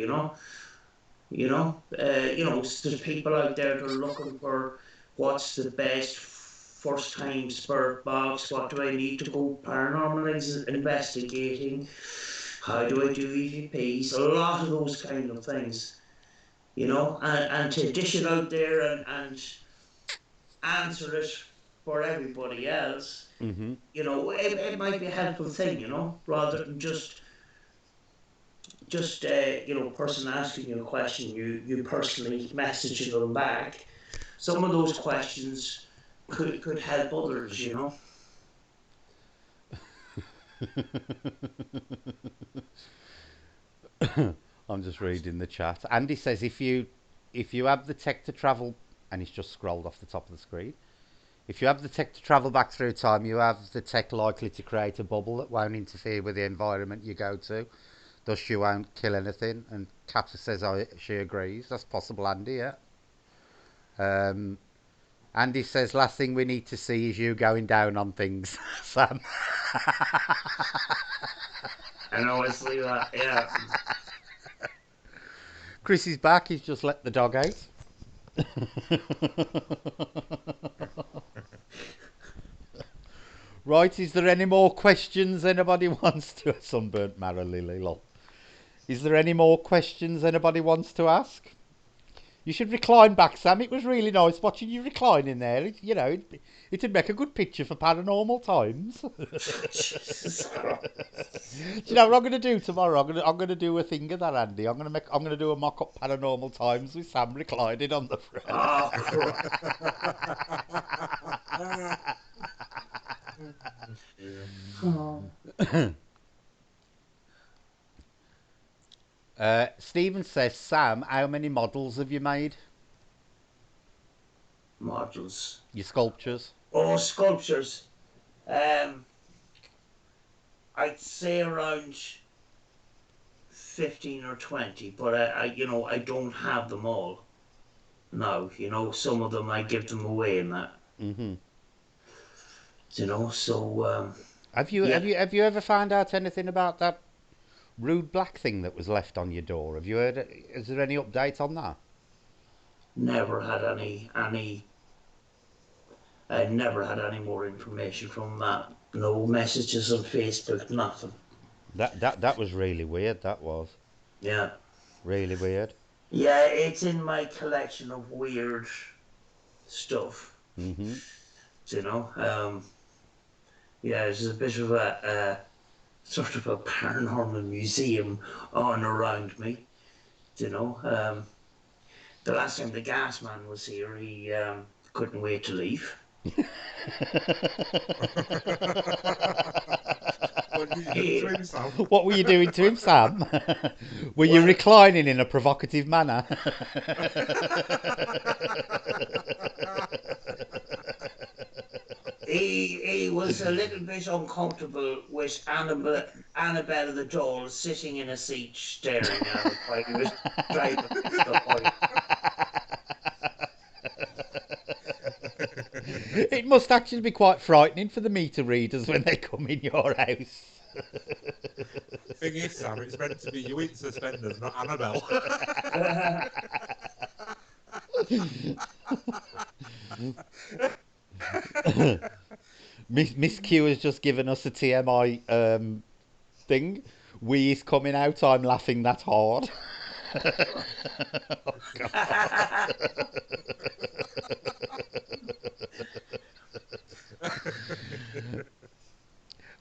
There's people out there that are looking for what's the best first time spirit box, what do I need to go paranormal investigating, how do I do EVPs, a lot of those kind of things, and to dish it out there and answer it for everybody else, Hmm. it might be a helpful thing, rather than just person asking you a question, you personally messaging them back. Some of those questions could help others. I'm just reading the chat. Andy says if you have the tech to travel, and he's just scrolled off the top of the screen. If you have the tech to travel back through time, you have the tech likely to create a bubble that won't interfere with the environment you go to. Thus, she won't kill anything. And Kata says she agrees. That's possible, Andy. Yeah. Um, Andy says last thing we need to see is you going down on things, Sam. And obviously that, yeah. Chris is back. He's just let the dog out. Right, is there any more questions anybody wants to... Sunburnt Marrow Lily, lol. Is there any more questions anybody wants to ask? You should recline back, Sam. It was really nice watching you recline in there. You know, it'd make a good picture for Paranormal Times. Do you know what I'm going to do tomorrow? I'm going to do a thing of that, Andy. I'm going to do a mock-up Paranormal Times with Sam reclining on the front. Oh, cool. Stephen says, Sam, how many models have you made? Models. Your sculptures? Oh, sculptures. I'd say around 15 or 20, but I don't have them all. No, some of them I give them away and that. Mm-hmm. So. Have you ever found out anything about that rude black thing that was left on your door? Have you heard? Is there any update on that? Never had any. I never had any more information from that. No messages on Facebook, nothing. That was really weird. That was. Yeah. Really weird. Yeah, it's in my collection of weird stuff. Mm-hmm. Yeah, there's a bit of a sort of a paranormal museum on around me. The last time the gas man was here, he couldn't wait to leave. What were you doing to him, Sam? Were you reclining in a provocative manner? He was a little bit uncomfortable with Annabelle the doll sitting in a seat staring at him while he was driving the point. It must actually be quite frightening for the meter readers when they come in your house. Thing is, Sam, it's meant to be you in suspenders, not Annabelle. Miss Q has just given us a TMI thing. We is coming out. I'm laughing that hard. Oh, God.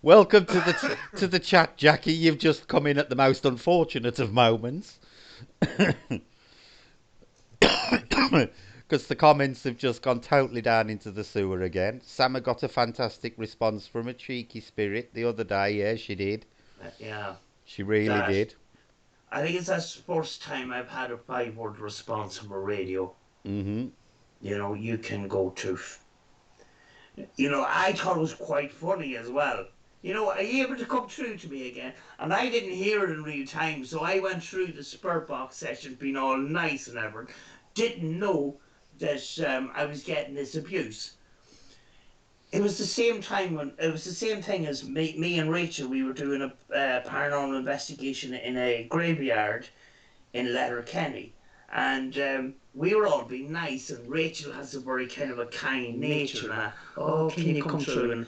Welcome to the chat, Jackie. You've just come in at the most unfortunate of moments. Because the comments have just gone totally down into the sewer again. Sam got a fantastic response from a cheeky spirit the other day. Yeah, she did. Yeah. She really did. I think it's the first time I've had a 5-word response from a radio. Mm-hmm. You can go to... I thought it was quite funny as well. Are you able to come through to me again? And I didn't hear it in real time, so I went through the Spurt Box session being all nice and everything. Didn't know that I was getting this abuse. It was the same thing as me and Rachel. We were doing a paranormal investigation in a graveyard in Letterkenny, and we were all being nice. And Rachel has a very kind of a kind nature, and can you come through and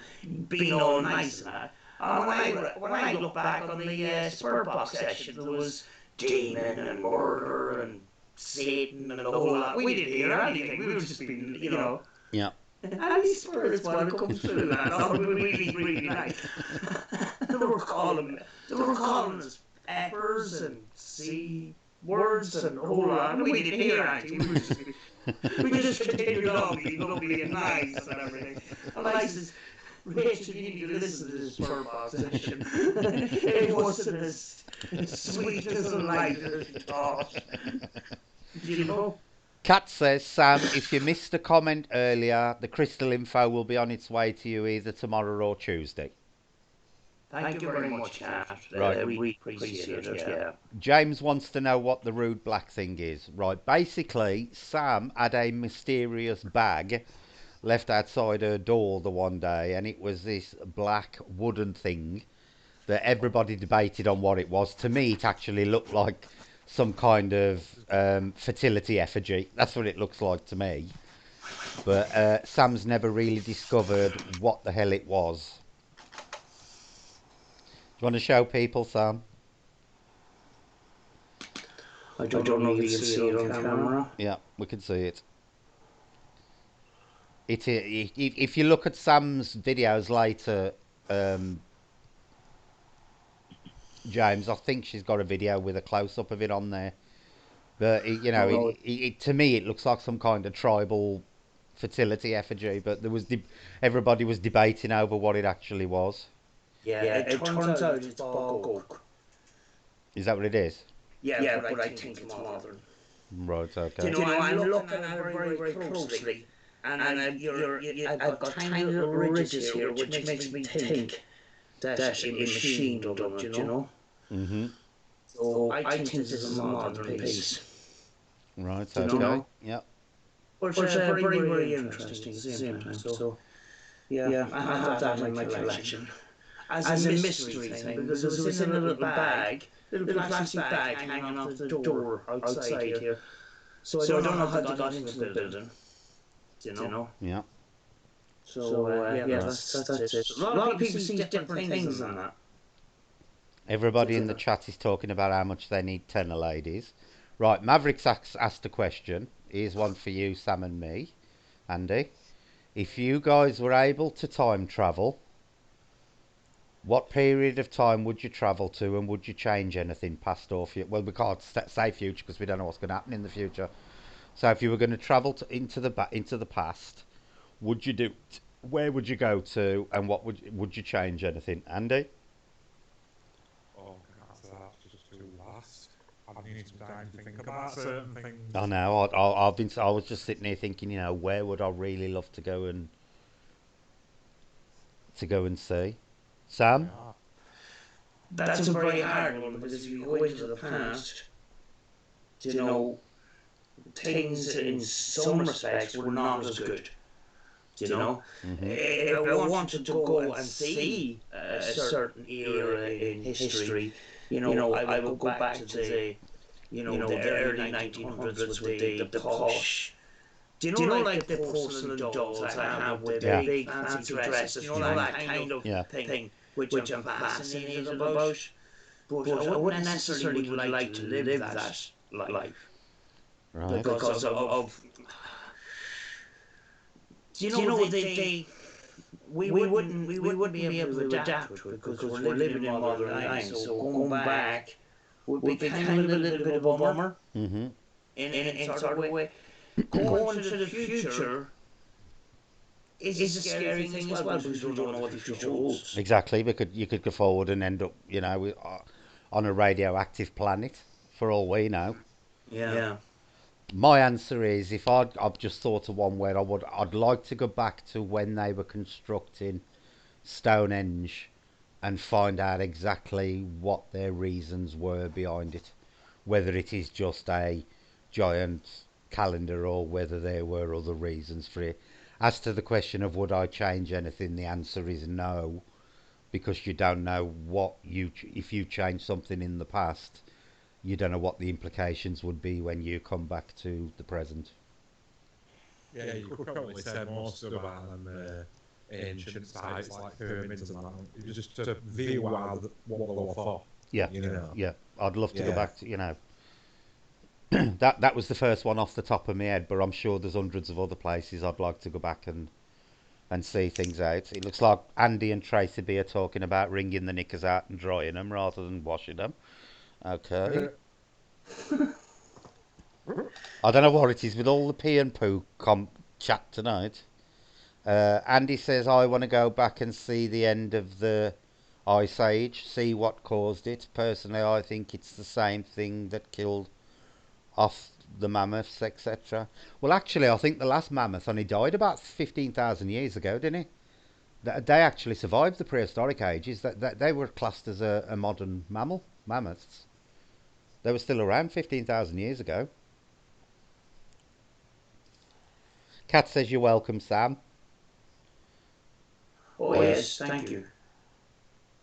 being all nice and that. And when I look back on the Spur Box session, there was demon and murder and Satan and the whole lot. We didn't hear anything. We were just being, Yeah. And these spirits want to come through that. Oh, really, really nice. they were calling us peppers and sea words and a whole lot. And we didn't hear anything. We just continued on being lovely and nice and everything. And I says, Rachel, you need to listen to this Spur Box session. It wasn't as sweet as a light as you thought. Kat says, Sam, if you missed a comment earlier, the crystal info will be on its way to you either tomorrow or Tuesday. Thank you very much, Kat. Right. We appreciate it, yeah. James wants to know what the rude black thing is. Right, basically, Sam had a mysterious bag left outside her door the one day, and it was this black wooden thing that everybody debated on what it was. To me, it actually looked like some kind of fertility effigy. That's what it looks like to me. But Sam's never really discovered what the hell it was. Do you want to show people, Sam? I don't know if you can see it on camera. Yeah, we can see it. If you look at Sam's videos later, um, James, I think she's got a video with a close up of it on there. But to me, it looks like some kind of tribal fertility effigy. But everybody was debating over what it actually was. Yeah, it turns out it's bog oak. Is that what it is? Yeah, but I think it's modern. Right. Okay. Do you know, I'm looking at it very closely, and I've got tiny little ridges here, which makes me think that a machine done it, you know? Mm-hmm. So I think this is a modern piece. Right. Do Okay. you know? Yep. But it's very interesting at the same time. So yeah, I have that in my collection as a mystery thing, because it was in a little plastic bag hanging off the door outside here. So I don't know how they got into the building. Do you know? Yeah. So yeah, that's it. A lot of people see different things than that. Everybody in the chat is talking about how much they need tenor ladies. Right, Mavericks asked a question. Here's one for you, Sam and me. Andy, if you guys were able to time travel, what period of time would you travel to, and would you change anything, past or future? Well, we can't say future because we don't know what's going to happen in the future. So, if you were going to travel into the past, would you do? Where would you go to, and what would you change anything, Andy? Oh, that's just too vast. I need some time to think about certain things. I know. I was just sitting here thinking, where would I really love to go and see? Sam? Yeah. That's a very hard one, because if you go into the past, you know, things in some respects were not as good. You know, if I wanted to go and see a certain era in history, I would go back to the early 1900s with the posh. Do you know, like the porcelain dolls I have with the big fancy dresses? You know, that kind of thing, which I'm fascinated about. But I wouldn't necessarily would like to live that life. Right. Because of we wouldn't be able to adapt to it, because we're living in modern times. So going back would be kind of a little bit of a bummer. Mm-hmm. In sort of a way. Going to the future is a scary thing as well, because we don't know what the future holds. Exactly. You could go forward and end up, on a radioactive planet, for all we know. Yeah. My answer is, if I've just thought of one where I'd like to go back to when they were constructing Stonehenge and find out exactly what their reasons were behind it, whether it is just a giant calendar or whether there were other reasons for it. As to the question of would I change anything, the answer is no, because you don't know if you change something in the past, you don't know what the implications would be when you come back to the present. Yeah, you could probably say more stuff about them ancient sites like pyramids and that. Just to view what they were for. Yeah, know. yeah. I'd love to go back to, that was the first one off the top of my head, but I'm sure there's hundreds of other places I'd like to go back and see things out. It looks like Andy and Tracy B are talking about wringing the knickers out and drying them rather than washing them. Okay. I don't know what it is with all the pee and poo chat tonight. Andy says, I want to go back and see the end of the Ice Age, see what caused it. Personally, I think it's the same thing that killed off the mammoths, etc. Well, actually, I think the last mammoth only died about 15,000 years ago, didn't he? They actually survived the prehistoric ages. They were classed as a modern mammal, mammoths. They were still around 15,000 years ago. Kat says you're welcome, Sam. Oh yes, thank you.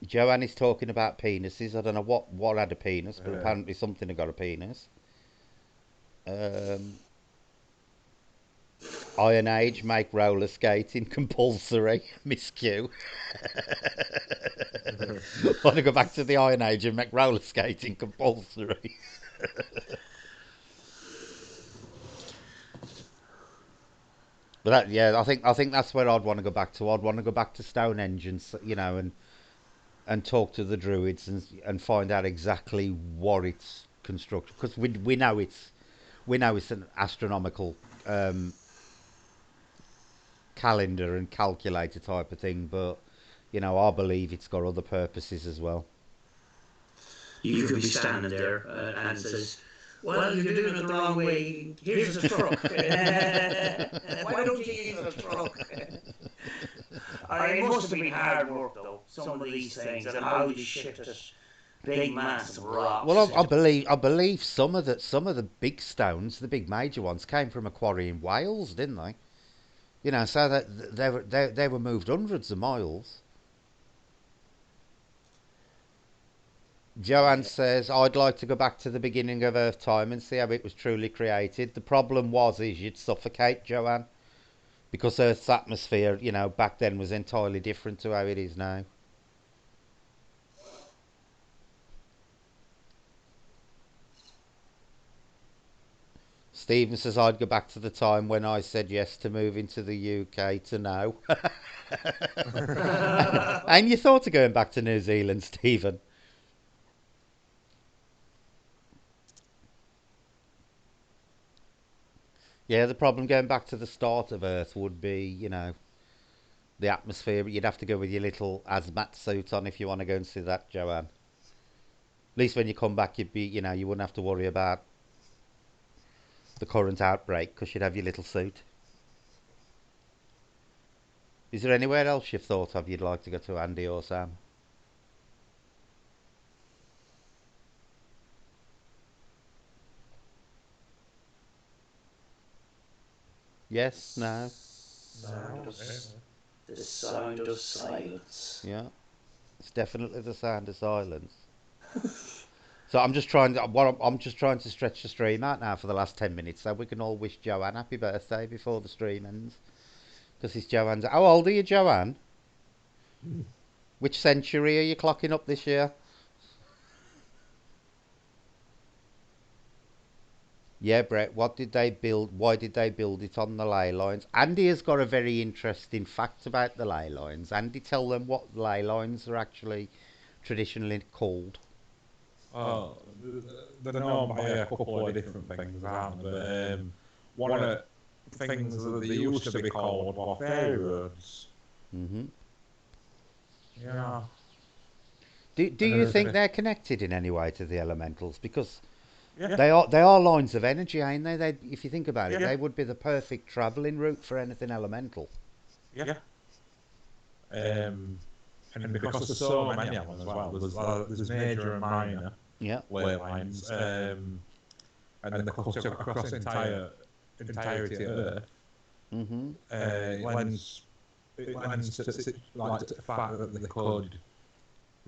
Joanne is talking about penises. I don't know what had a penis, but apparently something had got a penis. Iron Age make roller skating compulsory. Miss Q. Want to go back to the Iron Age and make roller skating compulsory? But that, yeah, I think that's where I'd want to go back to. I'd want to go back to Stonehenge and and talk to the druids and find out exactly what it's constructed, because we know it's an astronomical um, calendar and calculator type of thing, but I believe it's got other purposes as well. You could be standing there and says, well, you're doing it the wrong way. Here's a truck. Why don't you use a truck? It must have been hard work, though, some of these things, and how they shifted big massive rocks. Well, I believe some of the big stones, the big major ones, came from a quarry in Wales, didn't they? So that they were moved hundreds of miles. Joanne says, I'd like to go back to the beginning of Earth time and see how it was truly created. The problem is you'd suffocate, Joanne, because Earth's atmosphere, back then was entirely different to how it is now. Stephen says, I'd go back to the time when I said yes to moving to the UK to now. And you thought of going back to New Zealand, Stephen? Yeah, the problem going back to the start of Earth would be, the atmosphere. You'd have to go with your little hazmat suit on if you want to go and see that, Joanne. At least when you come back, you wouldn't have to worry about the current outbreak because you'd have your little suit. Is there anywhere else you've thought of you'd like to go to, Andy or Sam? Yes? No? Sound of, the sound of silence. Yeah? It's definitely the sound of silence. So I'm just trying to stretch the stream out now for the last 10 minutes so we can all wish Joanne happy birthday before the stream ends. Because it's Joanne's. How old are you, Joanne? Which century are you clocking up this year? Yeah, Brett. What did they build? Why did they build it on the ley lines? Andy has got a very interesting fact about the ley lines. Andy, tell them what ley lines are actually traditionally called. Oh, they're known by a couple of different things, aren't they? But one of the things that they used to be called were fairy roads. Hmm Yeah. Do you think they're connected in any way to the elementals? Because Yeah. they are lines of energy, ain't they? If you think about it, Yeah. they would be the perfect travelling route for anything elemental. Yeah. And because there's so many of them as well, there's major and minor Yeah. ley lines, and they cut across entirety of Earth. Hmm It lends to the fact that they could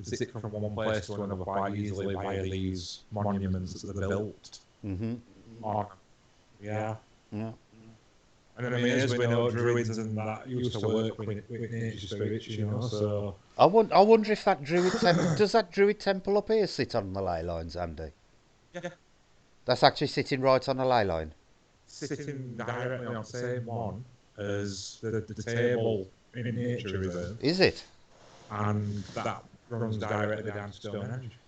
zip from one place to another quite easily via these monuments that they built hmm on. Yeah. Yeah. And I mean, as we know, druids and that used to work with nature spirits, so... I wonder if that druid temple does that druid temple up here sit on the ley lines, Andy? Yeah. That's actually sitting right on a ley line. Sitting directly on the same one as the table in nature reserve, Is it? and that runs directly down to Stonehenge.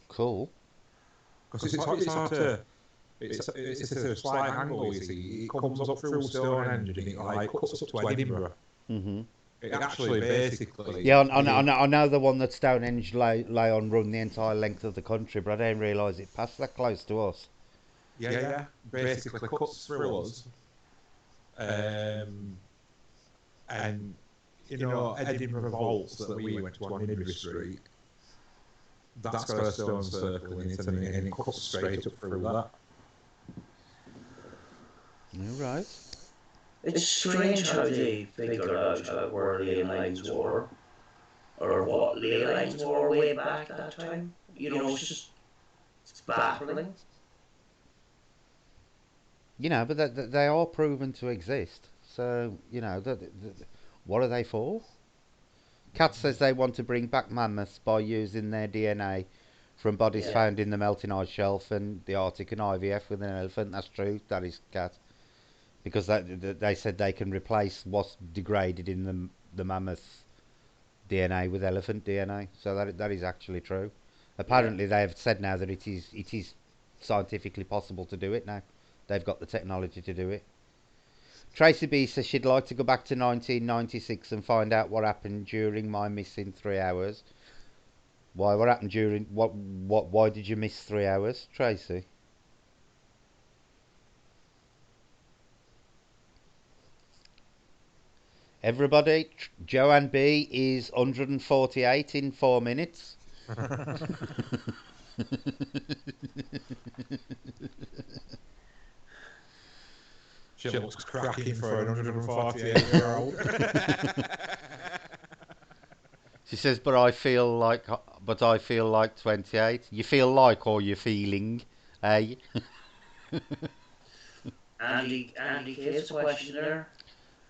Cool. Because it's hard to... It's a slight angle, you see. It comes up through Stonehenge and it cuts up to Edinburgh. Hmm It actually basically... Yeah, I know the one that Stonehenge lay on run the entire length of the country, but I didn't realise it passed that close to us. Yeah. Basically cuts through us. And, Edinburgh Vaults that we went to on Midway Street, that's got a stone circle in it, and it cuts straight up through that. All right. It's strange how they figured out where the lines were. or what ley lines were way back that time. It's just it's baffling. But they are proven to exist. So, what are they for? Cat says they want to bring back mammoths by using their DNA from bodies Yeah. found in the melting ice shelf and the Arctic and IVF with an elephant. That's true. That is Cat. Because they said they can replace what's degraded in the mammoth DNA with elephant DNA. So that is actually true. Yeah. Apparently, they have said now that it is scientifically possible to do it now. They've got the technology to do it. Tracy B says she'd like to go back to 1996 and find out what happened during my missing 3 hours. Why? What happened during what? What? Why did you miss 3 hours, Tracy? Everybody, Joanne B is 148 in 4 minutes. She looks cracking for an 148-year-old. She says, but I feel like 28. You feel like, or you feeling, eh? Andy K's question there.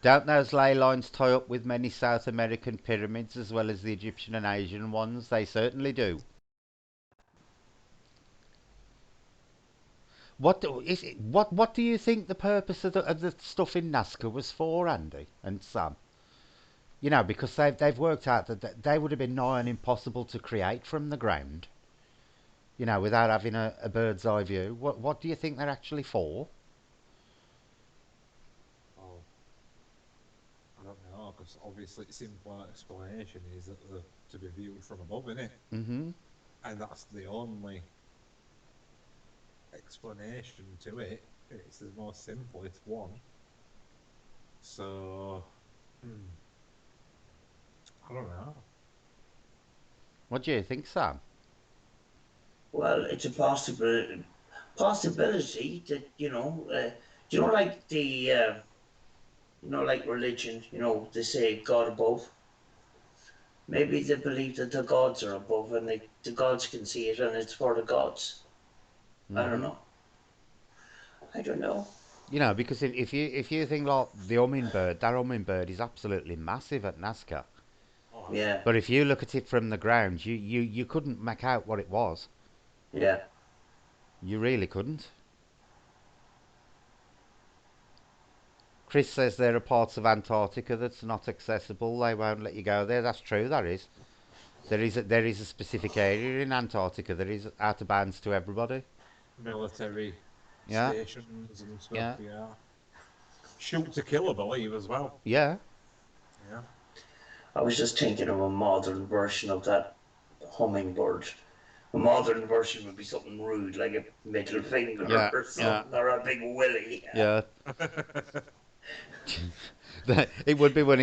Don't those ley lines tie up with many South American pyramids as well as the Egyptian and Asian ones? They certainly do. What do you think the purpose of the stuff in Nazca was for, Andy and Sam? Because they've worked out that they would have been nigh on impossible to create from the ground. Without having a bird's eye view. What do you think they're actually for? Oh, I don't know, because obviously simple explanation is that they're to be viewed from above, innit? Mm-hmm. And that's the only explanation to it. It's the most simplest one. So, I don't know. What do you think, Sam? Well, it's a possibility that like like religion. They say God above. Maybe they believe that the gods are above, and the gods can see it, and it's for the gods. I don't Mm-hmm. know. I don't know. Because if you think like the hummingbird, that hummingbird is absolutely massive at Nazca. Oh, Yeah. But if you look at it from the ground, you couldn't make out what it was. Yeah. You really couldn't. Chris says there are parts of Antarctica that's not accessible. They won't let you go there. That's true. That is. There is a specific area in Antarctica that is out of bounds to everybody. military Yeah. stations and stuff, Yeah. yeah. Shoot to kill, I believe, as well. Yeah. Yeah. I was just thinking of a modern version of that hummingbird. A modern version would be something rude, like a middle finger Yeah. or Yeah. something, or a big willy. Yeah. It would be when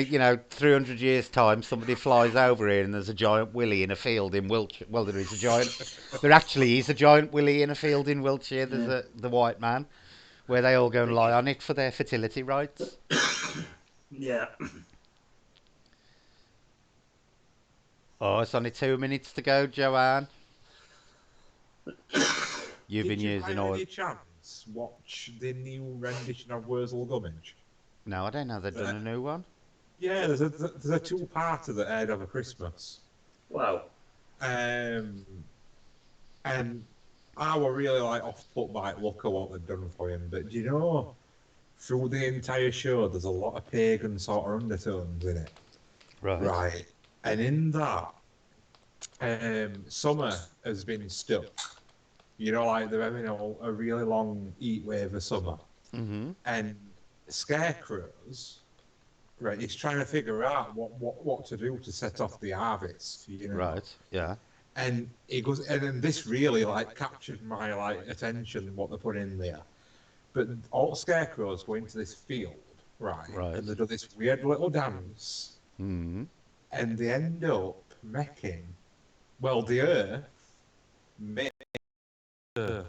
300 years time, somebody flies over here and there's a giant willy in a field in Wiltshire. Well, there actually is a giant willy in a field in Wiltshire. There's Yeah. the White Man, where they all go and lie on it for their fertility rights. Yeah. Oh, it's only 2 minutes to go, Joanne. You've Did been you, using by all. any chance, watch the new rendition of Wurzel Gummidge? No, I don't know. They've done a new one. Yeah, there's a two-parter that aired over Christmas. Wow. And I were really off put by look at what they've done for him. But through the entire show, there's a lot of pagan sort of undertones in it. Right. And in that, summer has been stuck. Like they're having a really long heat wave of summer. Mm-hmm. And scarecrows, right, he's trying to figure out what to do to set off the harvest. Right. Yeah. And he goes, and then this really captured my attention what they put in there. But all scarecrows go into this field, right? Right. And they do this weird little dance, Mm-hmm. and they end up making, the earth made to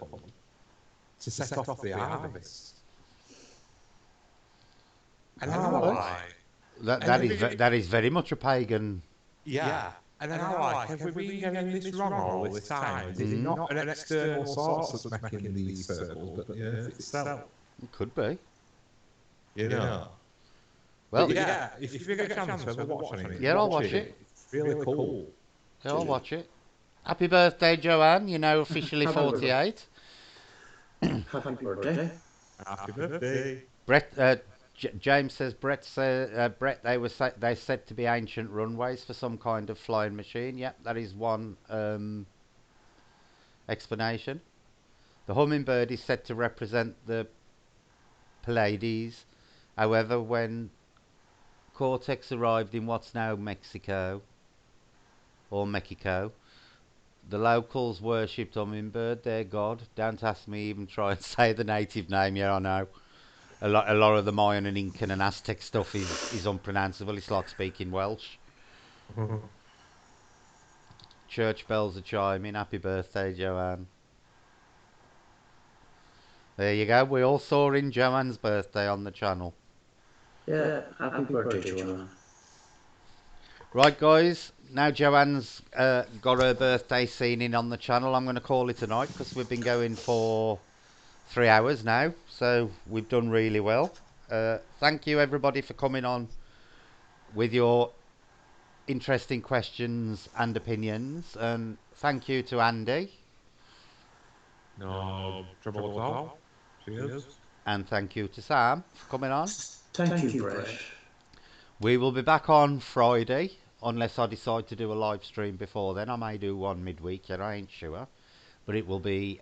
set off the harvest. And I was like, That is very much a pagan Yeah. And then I like, have we been getting this wrong all this time? Is it not an external source that's making these circles, but the Earth itself? It could be. You know? Well, But yeah, if you get a chance to have a watch on it, yeah, I'll watch it. It's really cool. Yeah, I'll watch it. Happy birthday, Joanne. You know, officially 48. Happy birthday. Happy birthday. Brett, James says Brett they said to be ancient runways for some kind of flying machine. Yep, that is one explanation. The hummingbird is said to represent the Pleiades. However, when Cortex arrived in what's now Mexico, the locals worshipped hummingbird, their god. Don't ask me even try and say the native name. Yeah, I know. A lot of the Mayan and Incan and Aztec stuff is unpronounceable. It's like speaking Welsh. Church bells are chiming. Happy birthday, Joanne. There you go. We all saw in Joanne's birthday on the channel. Yeah, happy birthday, Joanne. Right, guys. Now Joanne's got her birthday scene in on the channel. I'm going to call it a night because we've been going for 3 hours now. So we've done really well. Thank you, everybody, for coming on with your interesting questions and opinions. And thank you to Andy. No trouble at all. Cheers. And thank you to Sam for coming on. Thank you, Brett. We will be back on Friday, unless I decide to do a live stream before then. I may do one midweek, yet I ain't sure. But it will be